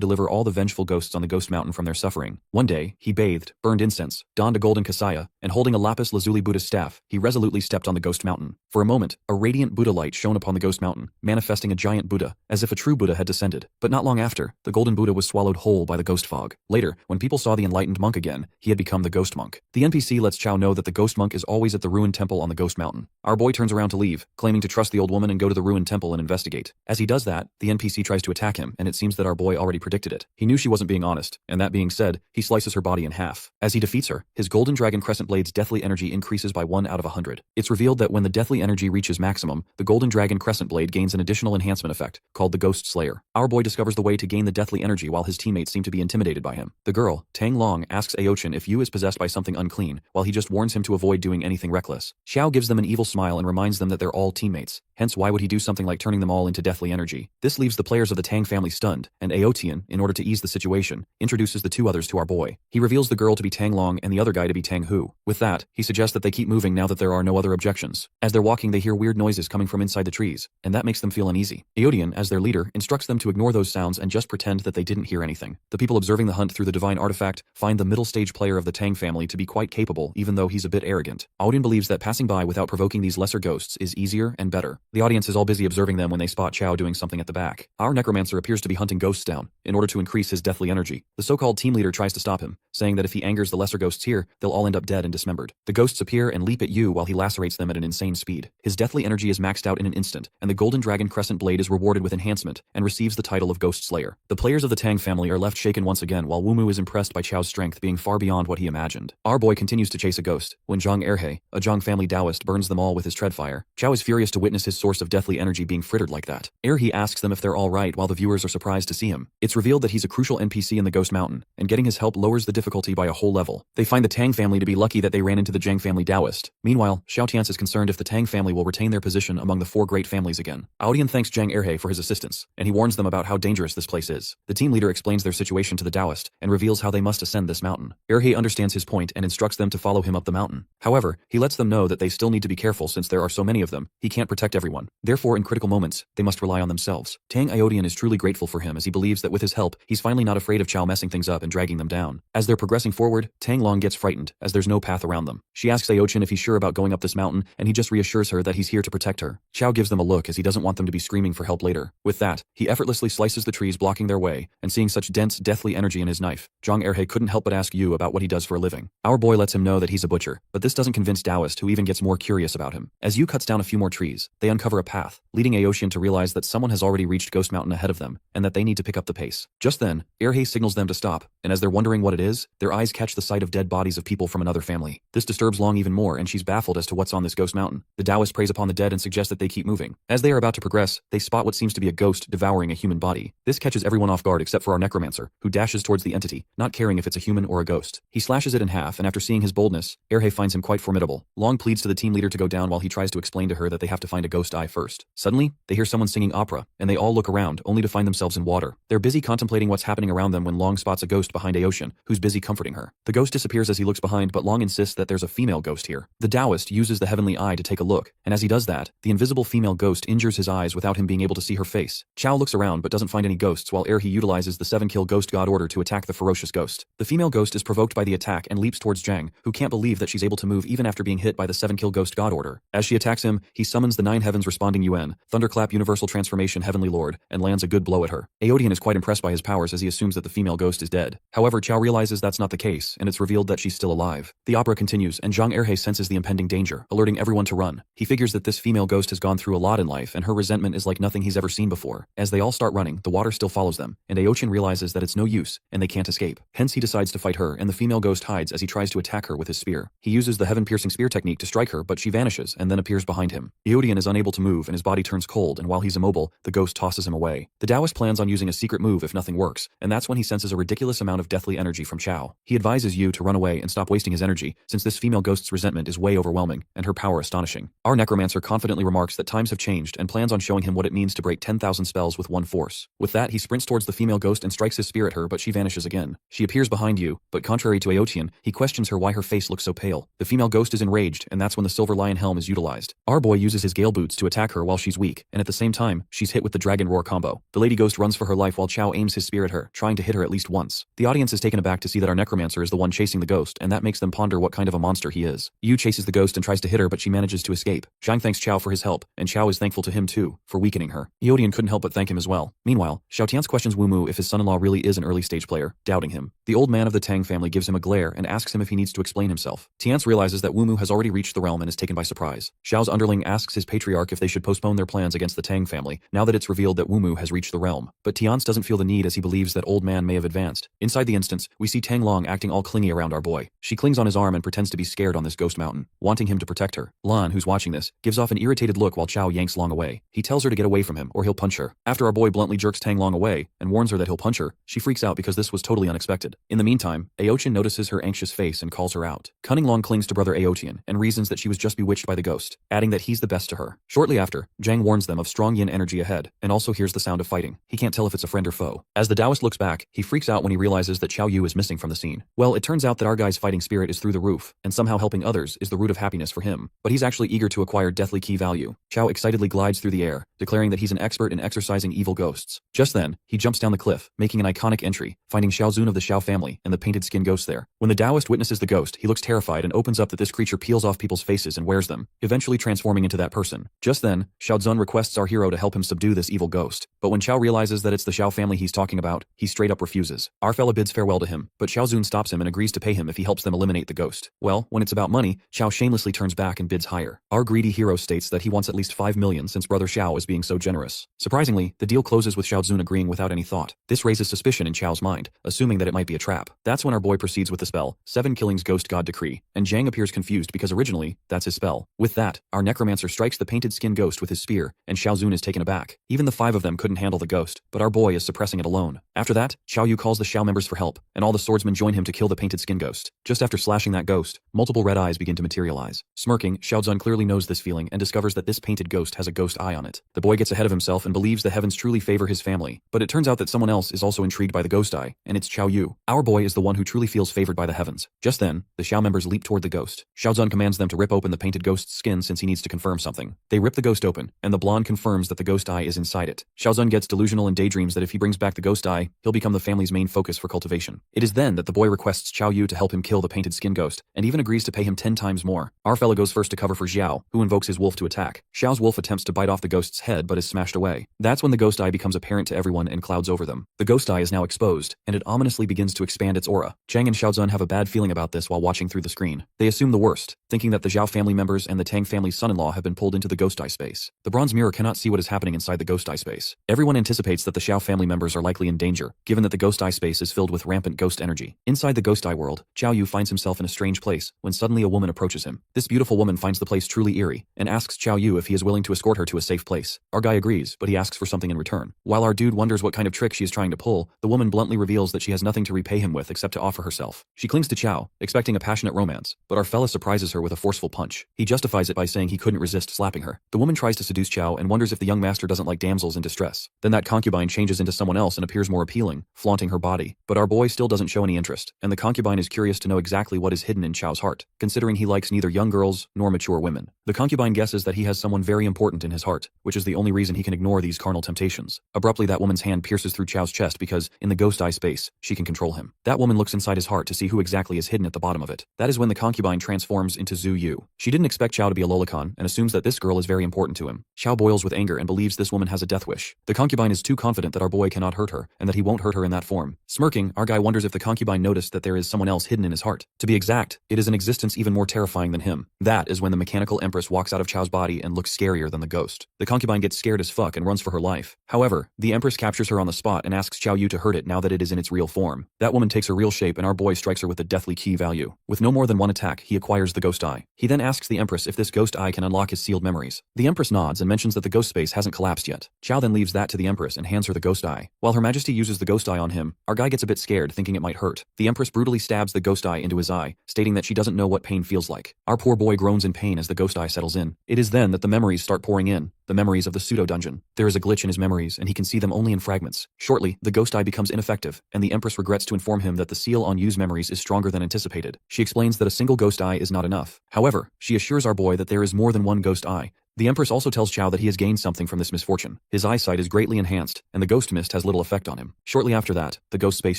deliver all the vengeful ghosts on the Ghost Mountain from their suffering. One day, he bathed, burned incense, donned a golden kasaya, and holding a lapis lazuli Buddha's staff, he resolutely stepped on the Ghost Mountain. For a moment, a radiant Buddha light shone upon the Ghost Mountain, manifesting a giant Buddha, as if a true Buddha had descended. But not long after, the golden Buddha was swallowed whole by the ghost fog. Later, when people saw the enlightened monk again, he had become the ghost monk. The NPC lets Chao know that the ghost monk is always at the ruined temple on the Ghost Mountain. Our boy turns around to leave, claiming to trust the old woman and go to the ruined temple and investigate. As he does that, the NPC tries to attack him, and it seems that our boy already predicted it. He knew she wasn't being honest, and that being said, he slices her body in half. As he defeats her, his golden dragon crescent blade's deathly energy increases by 1 out of 100. It's revealed that when the deathly energy reaches maximum, the golden dragon crescent blade gains an additional enhancement effect, called the Ghost Slayer. Our boy discovers the way to gain the deathly energy while his teammates seem to be intimidated by him. The girl, Tang Long, asks Aochin if Yu is possessed by something unclean, while he just warns him to avoid doing anything reckless. Xiao gives them an evil smile and reminds them that they're all teammates. Hence, why would he do something like turning them all into deathly energy? This leaves the players of the Tang family stunned, and Aotian, in order to ease the situation, introduces the 2 others to our boy. He reveals the girl to be Tang Long and the other guy to be Tang Hu. With that, he suggests that they keep moving now that there are no other objections. house. As they're walking, they hear weird noises coming from inside the trees, and that makes them feel uneasy. Eodian, as their leader, instructs them to ignore those sounds and just pretend that they didn't hear anything. The people observing the hunt through the divine artifact find the middle stage player of the Tang family to be quite capable, even though he's a bit arrogant. Eodian believes that passing by without provoking these lesser ghosts is easier and better. The audience is all busy observing them when they spot Chao doing something at the back. Our Necromancer appears to be hunting ghosts down, in order to increase his deathly energy. The so-called team leader tries to stop him, saying that if he angers the lesser ghosts here, they'll all end up dead and dismembered. The ghosts appear and leap at you while he lacerates them at an insane speed. His deathly energy is maxed out in an instant, and the Golden Dragon Crescent Blade is rewarded with enhancement and receives the title of Ghost Slayer. The players of the Tang family are left shaken once again while Wumu is impressed by Chao's strength being far beyond what he imagined. Our boy continues to chase a ghost, when Zhang Erhe, a Zhang family Taoist, burns them all with his treadfire. Chao is furious to witness his source of deathly energy being frittered like that. Erhe asks them if they're alright while the viewers are surprised to see him. It's revealed that he's a crucial NPC in the Ghost Mountain, and getting his help lowers the difficulty by a whole level. They find the Tang family to be lucky that they ran into the Zhang family Taoist. Meanwhile, Xiao Tians is concerned if the Tang family will retain their position among the four great families again. Aodian thanks Zhang Erhe for his assistance, and he warns them about how dangerous this place is. The team leader explains their situation to the Taoist, and reveals how they must ascend this mountain. Erhe understands his point and instructs them to follow him up the mountain. However, he lets them know that they still need to be careful since there are so many of them. He can't protect everyone. Therefore, in critical moments, they must rely on themselves. Tang Iodian is truly grateful for him as he believes that with his help, he's finally not afraid of Chao messing things up and dragging them down. As they're progressing forward, Tang Long gets frightened, as there's no path around them. She asks Aochin if he's sure about going up this mountain, and he just reassures her that he's here to protect her. Chao gives them a look as he doesn't want them to be screaming for help later. With that, he effortlessly slices the trees blocking their way, and seeing such dense, deathly energy in his knife, Zhang Erhe couldn't help but ask Yu about what he does for a living. Our boy lets him know that he's a butcher, but this doesn't convince Taoist, who even gets more curious about him. As Yu cuts down a few more trees, they uncover a path, leading Aochin to realize that someone has already reached Ghost Mountain ahead of them, and that they need to pick up the pace. Just then, Erhe signals them to stop, and as they're wondering what it is, their eyes catch the sight of dead bodies of people from another family. This disturbs Long even more, and she's baffled as to what's on this Ghost Mountain. The Taoist preys upon the dead and suggests that they keep moving. As they are about to progress, they spot what seems to be a ghost devouring a human body. This catches everyone off guard except for our Necromancer, who dashes towards the entity, not caring if it's a human or a ghost. He slashes it in half, and after seeing his boldness, Erhe finds him quite formidable. Long pleads to the team leader to go down while he tries to explain to her that they have to find a ghost eye first. Suddenly, they hear someone singing opera, and they all look around, only to find themselves in water. They're busy contemplating what's happening around them when Long spots a ghost behind Aochin, who's busy comforting her. The ghost disappears as he looks behind, but Long insists that there's a female ghost here. The Taoist uses the heavenly eye to take a look, and as he does that, the invisible female ghost injures his eyes without him being able to see her face. Chao looks around but doesn't find any ghosts, while Erhe utilizes the 7-kill ghost god order to attack the ferocious ghost. The female ghost is provoked by the attack and leaps towards Zhang, who can't believe that she's able to move even after being hit by the 7-kill ghost god order. As she attacks him, he summons the 9 heavens responding Yuan, Thunderclap Universal Transformation Heavenly Lord, and lands a good blow at her. Aodian is quite impressed by his powers as he assumes that the female ghost is dead. However, Chao realizes that's not the case, and it's revealed that she's still alive. The opera continues, and Zhang Erhe senses the impending danger, alerting everyone to run. He figures that this female ghost has gone through a lot in life, and her resentment is like nothing he's ever seen before. As they all start running, the water still follows them, and Aochin realizes that it's no use, and they can't escape. Hence he decides to fight her, and the female ghost hides as he tries to attack her with his spear. He uses the heaven-piercing spear technique to strike her, but she vanishes, and then appears behind him. Aodian is unable to move, and his body turns cold, and while he's immobile, the ghost tosses him away. The Taoist plans on using a secret move if nothing works, and that's when he senses a ridiculous amount of deathly energy from Chao. He advises Yu to run away and stop wasting his energy, since this female ghost's resentment is way overwhelming, and her power astonishing. Our Necromancer confidently remarks that times have changed and plans on showing him what it means to break 10,000 spells with one force. With that, he sprints towards the female ghost and strikes his spear at her, but she vanishes again. She appears behind Yu, but contrary to Aotian, he questions her why her face looks so pale. The female ghost is enraged, and that's when the Silver Lion Helm is utilized. Our boy uses his Gale Boots to attack her while she's weak, and at the same time, she's hit with the Dragon Roar combo. The Lady Ghost runs for her life while Chao aims his spear at her, trying to hit her at least once. The audience is taken aback to see that our Necromancer is the one chasing the ghost, and that makes them ponder what kind of a monster he is. Yu chases the ghost and tries to hit her, but she manages to escape. Zhang thanks Chao for his help, and Chao is thankful to him too, for weakening her. Eodian couldn't help but thank him as well. Meanwhile, Xiaotians questions Wumu if his son-in-law really is an early-stage player, doubting him. The old man of the Tang family gives him a glare and asks him if he needs to explain himself. Tiance realizes that Wumu has already reached the realm and is taken by surprise. Xiao's underling asks his patriarch if they should postpone their plans against the Tang family, now that it's revealed that Wumu has reached the realm. But Tiance doesn't feel the need as he believes that old man may have advanced. Inside the instance, we see Tang Long acting all clingy around our boy. She clings on his arm and pretends to be scared on this ghost mountain, wanting him to protect her. Lan, who's watching this, gives off an irritated look while Chao yanks Long away. He tells her to get away from him or he'll punch her. After our boy bluntly jerks Tang Long away and warns her that he'll punch her, she freaks out because this was totally unexpected. In the meantime, Aochin notices her anxious face and calls her out. Cunning Long clings to brother Aotian and reasons that she was just bewitched by the ghost, adding that he's the best to her. Shortly after, Zhang warns them of strong yin energy ahead and also hears the sound of fighting. He can't tell if it's a friend or foe. As the Taoist looks back, he freaks out when he realizes that Chao Yu is missing from the scene. Well, it turns out that our guy's fighting spirit is through the roof, and somehow helping others is the root of happiness for him. But he's actually eager to acquire deathly key value. Xiao excitedly glides through the air, declaring that he's an expert in exorcising evil ghosts. Just then, he jumps down the cliff, making an iconic entry, finding Xiao Zun of the Xiao family and the painted skin ghost there. When the Taoist witnesses the ghost, he looks terrified and opens up that this creature peels off people's faces and wears them, eventually transforming into that person. Just then, Xiao Zun requests our hero to help him subdue this evil ghost. But when Xiao realizes that it's the Xiao family he's talking about, he straight up refuses. Our fella bids farewell to him, but Xiao Zun stops him and agrees to pay him if he helps them eliminate the ghost. Well, when it's about money, Xiao shamelessly turns back and bids higher. Our greedy hero states that he wants at least 5 million since brother Xiao is being so generous. Surprisingly, the deal closes with Xiao Zun agreeing without any thought. This raises suspicion in Xiao's mind, assuming that it might be a trap. That's when our boy proceeds with the spell, 7 Killings Ghost God Decree, and Zhang appears confused because originally, that's his spell. With that, our Necromancer strikes the painted skin ghost with his spear, and Xiao Zun is taken aback. Even the 5 of them couldn't handle the ghost, but our boy is suppressing it alone. After that, Xiao Yu calls the Xiao members for help, and all the swordsmen join him to kill the painted skin ghost. Just after slashing that ghost, multiple red eyes begin to materialize. Smirking, Xiao Zun clearly knows this feeling and discovers that this painted ghost has a ghost eye on it. The boy gets ahead of himself and believes the heavens truly favor his family, but it turns out that someone else is also intrigued by the ghost eye, and it's Xiao Yu. Our boy is the one who truly feels favored by the heavens. Just then, the Xiao members leap toward the ghost. Xiao Zun commands them to rip open the painted ghost's skin since he needs to confirm something. They rip the ghost open, and the blonde confirms that the ghost eye is inside it. Xiao Zun gets delusional and daydreams that if he brings back the ghost eye, he'll become the family's main focus for cultivation. It is then that the boy requests Xiao Yu to help him kill the painted skin ghost, and even agrees to pay him 10 times more. Our fella goes first to cover for Xiao, who invokes his wolf to attack. Xiao's wolf attempts to bite off the ghost's head but is smashed away. That's when the ghost eye becomes apparent to everyone and clouds over them. The ghost eye is now exposed, and it ominously begins to expand its aura. Zhang and Xiao Zun have a bad feeling about this while watching through the screen. They assume the worst, thinking that the Zhao family members and the Tang family's son-in-law have been pulled into the ghost eye space. The bronze mirror cannot see what is happening inside the ghost eye space. Everyone anticipates that the Xiao family members are likely in danger, given that the ghost eye space is filled with rampant ghost energy. Inside the ghost eye world, Xiao Yu finds himself in a strange place when suddenly a woman approaches him. This beautiful woman finds the place truly eerie and asks Xiao Yu if he is willing to escort her to a safe place. Our guy agrees, but he asks for something in return. While our dude wonders what kind of trick she is trying to pull, the woman bluntly reveals that she has nothing to repay him with except to offer herself. She clings to Xiao, expecting a passionate romance, but our fella surprises her with a forceful punch. He justifies it by saying he couldn't resist slapping her. The woman tries to seduce Xiao and wonders if the young master doesn't like damsels in distress. Then that concubine changes into someone else and appears more appealing, flaunting her body. But our boy still doesn't show any interest, and the concubine is curious to know exactly what is hidden in Xiao's heart, considering he likes neither young girls nor mature women. The concubine guesses that he has someone very important in his heart, which is the only reason he can ignore these carnal temptations. Abruptly, that woman's hand pierces through Xiao's chest because, in the ghost eye space, she can control him. That woman looks inside his heart to see who exactly is hidden at the bottom of it. That is when the concubine transforms into Zhu Yu. She didn't expect Xiao to be a lolicon and assumes that this girl is very important to him. Xiao boils with anger and believes this woman has a death wish. The concubine is too confident that our boy cannot hurt her and that he won't hurt her in that form. Smirking, our guy wonders if the concubine noticed that there is someone else hidden in his heart. To be exact, it is an existence even more terrifying than him. That is when the mechanical empress walks out of Xiao's body and looks scarier than the ghost. The concubine gets scared as fuck and runs for her life. However, the empress captures her on the spot and asks Xiao Yu to hurt it now that it is in its real form. That woman takes her real shape and our boy strikes her with the deathly key value. With no more than one attack, he acquires the ghost eye. He then asks the empress if this ghost eye can unlock his sealed memories. The empress nods and mentions that the ghost space hasn't collapsed yet. Xiao then leaves that to the empress and hands her the ghost eye. While her majesty uses the ghost eye on him, our guy gets a bit scared thinking it might hurt. The empress brutally stabs the ghost eye into his eye, stating that she doesn't know what pain feels like. Our poor boy groans in pain as the ghost eye settles in. It is then that the memories start pouring in. The memories of the pseudo-dungeon. There is a glitch in his memories, and he can see them only in fragments. Shortly, the ghost eye becomes ineffective, and the Empress regrets to inform him that the seal on Yu's memories is stronger than anticipated. She explains that a single ghost eye is not enough. However, she assures our boy that there is more than one ghost eye. The Empress also tells Xiao that he has gained something from this misfortune. His eyesight is greatly enhanced, and the ghost mist has little effect on him. Shortly after that, the ghost space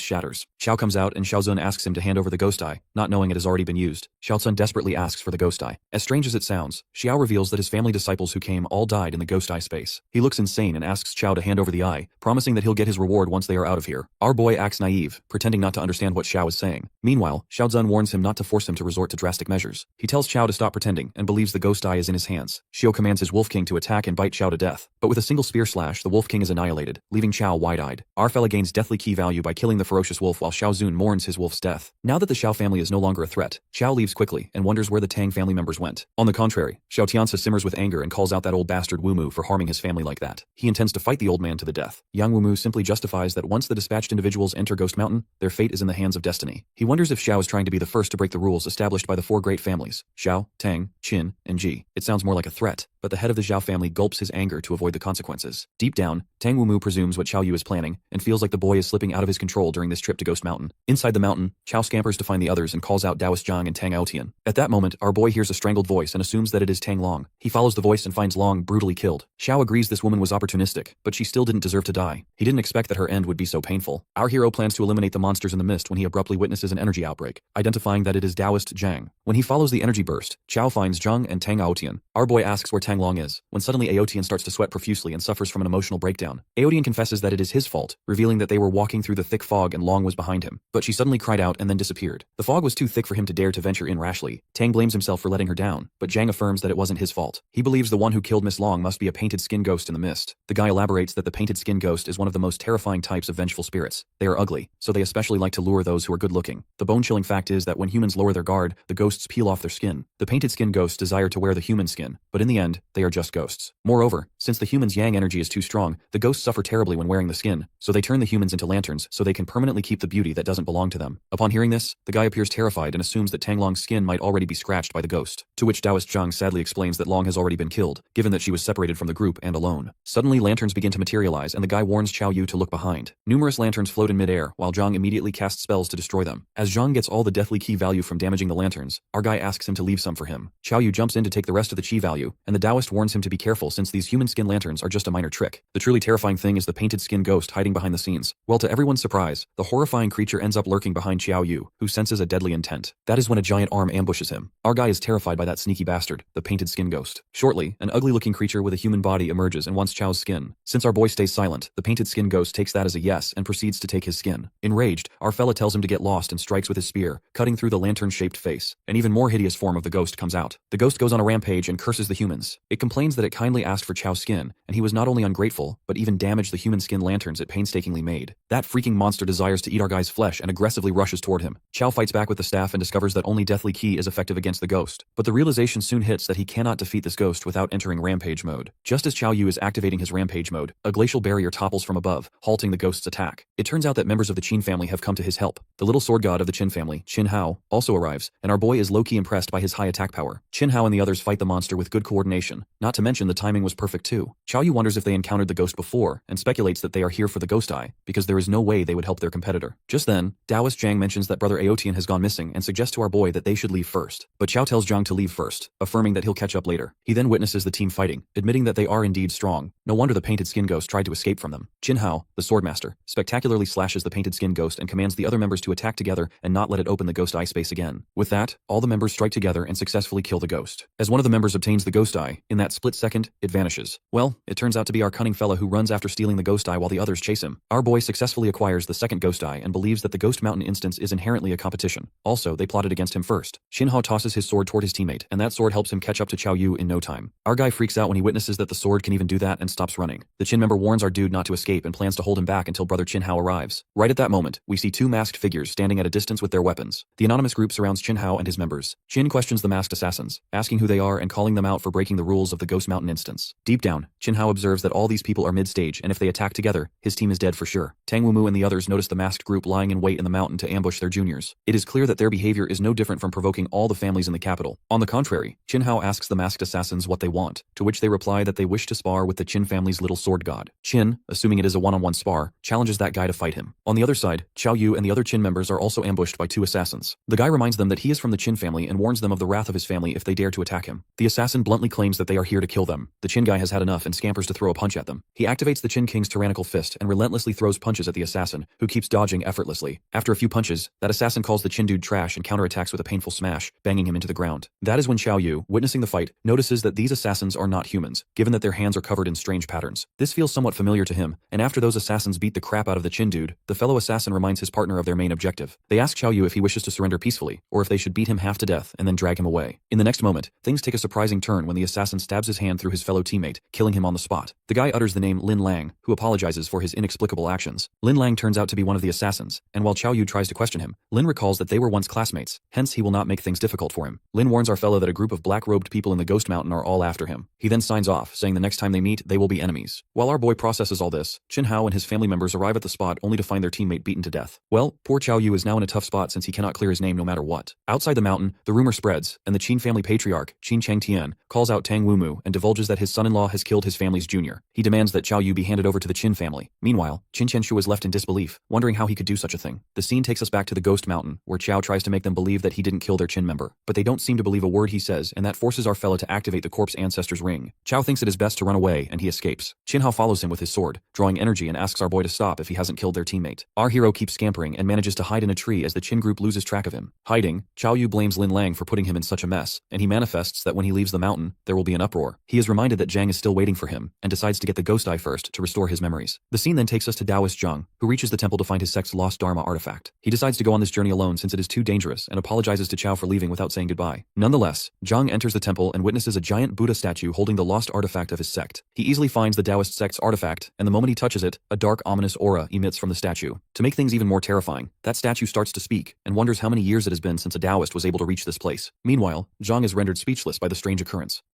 shatters. Xiao comes out and Xiao Zun asks him to hand over the ghost eye, not knowing it has already been used. Xiao Zun desperately asks for the ghost eye. As strange as it sounds, Xiao reveals that his family disciples who came all died in the ghost eye space. He looks insane and asks Xiao to hand over the eye, promising that he'll get his reward once they are out of here. Our boy acts naive, pretending not to understand what Xiao is saying. Meanwhile, Xiao Zun warns him not to force him to resort to drastic measures. He tells Xiao to stop pretending and believes the ghost eye is in his hands. Xiao commands his Wolf King to attack and bite Xiao to death, but with a single spear slash, the Wolf King is annihilated, leaving Xiao wide-eyed. Our fella gains deathly key value by killing the ferocious wolf while Xiao Zun mourns his wolf's death. Now that the Xiao family is no longer a threat, Xiao leaves quickly and wonders where the Tang family members went. On the contrary, Xiao Tianzi simmers with anger and calls out that old bastard Wu Mu for harming his family like that. He intends to fight the old man to the death. Young Wu Mu simply justifies that once the dispatched individuals enter Ghost Mountain, their fate is in the hands of destiny. He wonders if Xiao is trying to be the first to break the rules established by the four great families, Xiao, Tang, Qin, and Ji. It sounds more like a threat. but the head of the Zhao family gulps his anger to avoid the consequences. Deep down, Tang Wumu presumes what Xiao Yu is planning, and feels like the boy is slipping out of his control during this trip to Ghost Mountain. Inside the mountain, Chao scampers to find the others and calls out Daoist Zhang and Tang Aotian. At that moment, our boy hears a strangled voice and assumes that it is Tang Long. He follows the voice and finds Long brutally killed. Xiao agrees this woman was opportunistic, but she still didn't deserve to die. He didn't expect that her end would be so painful. Our hero plans to eliminate the monsters in the mist when he abruptly witnesses an energy outbreak, identifying that it is Daoist Zhang. When he follows the energy burst, Chao finds Zhang and Tang Aotian. Our boy asks where Tang Long is, when suddenly Aotian starts to sweat profusely and suffers from an emotional breakdown. Aotian confesses that it is his fault, revealing that they were walking through the thick fog and Long was behind him. But she suddenly cried out and then disappeared. The fog was too thick for him to dare to venture in rashly. Tang blames himself for letting her down, but Zhang affirms that it wasn't his fault. He believes the one who killed Miss Long must be a painted skin ghost in the mist. The guy elaborates that the painted skin ghost is one of the most terrifying types of vengeful spirits. They are ugly, so they especially like to lure those who are good-looking. The bone-chilling fact is that when humans lower their guard, the ghosts peel off their skin. The painted skin ghosts desire to wear the human skin, but in the end, they are just ghosts. Moreover, since the human's yang energy is too strong, the ghosts suffer terribly when wearing the skin, so they turn the humans into lanterns so they can permanently keep the beauty that doesn't belong to them. Upon hearing this, the guy appears terrified and assumes that Tang Long's skin might already be scratched by the ghost, to which Daoist Zhang sadly explains that Long has already been killed, given that she was separated from the group and alone. Suddenly lanterns begin to materialize and the guy warns Xiao Yu to look behind. Numerous lanterns float in midair while Zhang immediately casts spells to destroy them. As Zhang gets all the deathly ki value from damaging the lanterns, our guy asks him to leave some for him. Xiao Yu jumps in to take the rest of the chi value, and the Taoist warns him to be careful since these human skin lanterns are just a minor trick. The truly terrifying thing is the painted skin ghost hiding behind the scenes. Well, to everyone's surprise, the horrifying creature ends up lurking behind Xiao Yu, who senses a deadly intent. That is when a giant arm ambushes him. Our guy is terrified by that sneaky bastard, the painted skin ghost. Shortly, an ugly-looking creature with a human body emerges and wants Chao's skin. Since our boy stays silent, the painted skin ghost takes that as a yes and proceeds to take his skin. Enraged, our fella tells him to get lost and strikes with his spear, cutting through the lantern-shaped face. An even more hideous form of the ghost comes out. The ghost goes on a rampage and curses the humans. It complains that it kindly asked for Chao's skin, and he was not only ungrateful, but even damaged the human skin lanterns it painstakingly made. That freaking monster desires to eat our guy's flesh and aggressively rushes toward him. Chao fights back with the staff and discovers that only Deathly Ki is effective against the ghost, but the realization soon hits that he cannot defeat this ghost without entering rampage mode. Just as Chao Yu is activating his rampage mode, a glacial barrier topples from above, halting the ghost's attack. It turns out that members of the Qin family have come to his help. The little sword god of the Qin family, Qin Hao, also arrives, and our boy is low-key impressed by his high attack power. Qin Hao and the others fight the monster with good coordination, not to mention the timing was perfect too. Chao Yu wonders if they encountered the ghost before, and speculates that they are here for the ghost eye, because there is no way they would help their competitor. Just then, Daoist Zhang mentions that brother Aotian has gone missing and suggests to our boy that they should leave first. But Chao tells Zhang to leave first, affirming that he'll catch up later. He then witnesses the team fighting, admitting that they are indeed strong. No wonder the painted skin ghost tried to escape from them. Qin Hao, the swordmaster, spectacularly slashes the painted skin ghost and commands the other members to attack together and not let it open the ghost eye space again. With that, all the members strike together and successfully kill the ghost. As one of the members obtains the ghost eye, in that split second, it vanishes. Well, it turns out to be our cunning fella who runs after stealing the ghost eye while the others chase him. Our boy successfully acquires the second ghost eye and believes that the Ghost Mountain instance is inherently a competition. Also, they plotted against him first. Qin Hao tosses his sword toward his teammate, and that sword helps him catch up to Chao Yu in no time. Our guy freaks out when he witnesses that the sword can even do that and stops running. The Qin member warns our dude not to escape and plans to hold him back until brother Qin Hao arrives. Right at that moment, we see two masked figures standing at a distance with their weapons. The anonymous group surrounds Qin Hao and his members. Qin questions the masked assassins, asking who they are and calling them out for breaking the rules of the Ghost Mountain instance. Deep down, Qin Hao observes that all these people are mid-stage, and if they attack together, his team is dead for sure. Tang Wumu and the others notice the masked group lying in wait in the mountain to ambush their juniors. It is clear that their behavior is no different from provoking all the families in the capital. On the contrary, Qin Hao asks the masked assassins what they want, to which they reply that they wish to spar with the Qin family's little sword god. Qin, assuming it is a one-on-one spar, challenges that guy to fight him. On the other side, Chao Yu and the other Qin members are also ambushed by two assassins. The guy reminds them that he is from the Qin family and warns them of the wrath of his family if they dare to attack him. The assassin bluntly claims that they are here to kill them. The Qin guy has had enough and scampers to throw a punch at them. He activates the Qin king's tyrannical fist and relentlessly throws punches at the assassin, who keeps dodging effortlessly. After a few punches, that assassin calls the Qin dude trash and counterattacks with a painful smash, banging him into the ground. That is when Chao Yu, witnessing the fight, notices that these assassins are not humans, given that their hands are covered in strange patterns. This feels somewhat familiar to him, and after those assassins beat the crap out of the Qin dude, the fellow assassin reminds his partner of their main objective. They ask Chao Yu if he wishes to surrender peacefully, or if they should beat him half to death and then drag him away. In the next moment, things take a surprising turn when the assassin stabs his hand through his fellow teammate, killing him on the spot. The guy utters the name Lin Lang, who apologizes for his inexplicable actions. Lin Lang turns out to be one of the assassins, and while Chao Yu tries to question him, Lin recalls that they were once classmates, hence he will not make things difficult for him. Lin warns our fellow that a group of black-robed people in the Ghost Mountain are all after him. He then signs off, saying the next time they meet, they will be enemies. While our boy processes all this, Qin Hao and his family members arrive at the spot only to find their teammate beaten to death. Well, poor Chao Yu is now in a tough spot since he cannot clear his name no matter what. Outside the mountain, the rumor spreads, and the Qin family patriarch, Qin Changtian, calls out Tang Tang Wumu and divulges that his son-in-law has killed his family's junior. He demands that Qiao Yu be handed over to the Qin family. Meanwhile, Qin Qianshu is left in disbelief, wondering how he could do such a thing. The scene takes us back to the Ghost Mountain, where Qiao tries to make them believe that he didn't kill their Qin member, but they don't seem to believe a word he says, and that forces our fella to activate the corpse ancestor's ring. Qiao thinks it is best to run away, and he escapes. Qin Hao follows him with his sword, drawing energy, and asks our boy to stop if he hasn't killed their teammate. Our hero keeps scampering and manages to hide in a tree as the Qin group loses track of him. Hiding, Qiao Yu blames Lin Lang for putting him in such a mess, and he manifests that when he leaves the mountain, there will be an uproar. He is reminded that Zhang is still waiting for him, and decides to get the ghost eye first to restore his memories. The scene then takes us to Taoist Zhang, who reaches the temple to find his sect's lost Dharma artifact. He decides to go on this journey alone since it is too dangerous, and apologizes to Qiao for leaving without saying goodbye. Nonetheless, Zhang enters the temple and witnesses a giant Buddha statue holding the lost artifact of his sect. He easily finds the Taoist sect's artifact, and the moment he touches it, a dark, ominous aura emits from the statue. To make things even more terrifying, that statue starts to speak, and wonders how many years it has been since a Taoist was able to reach this place. Meanwhile, Zhang is rendered speechless by the strange occurrence.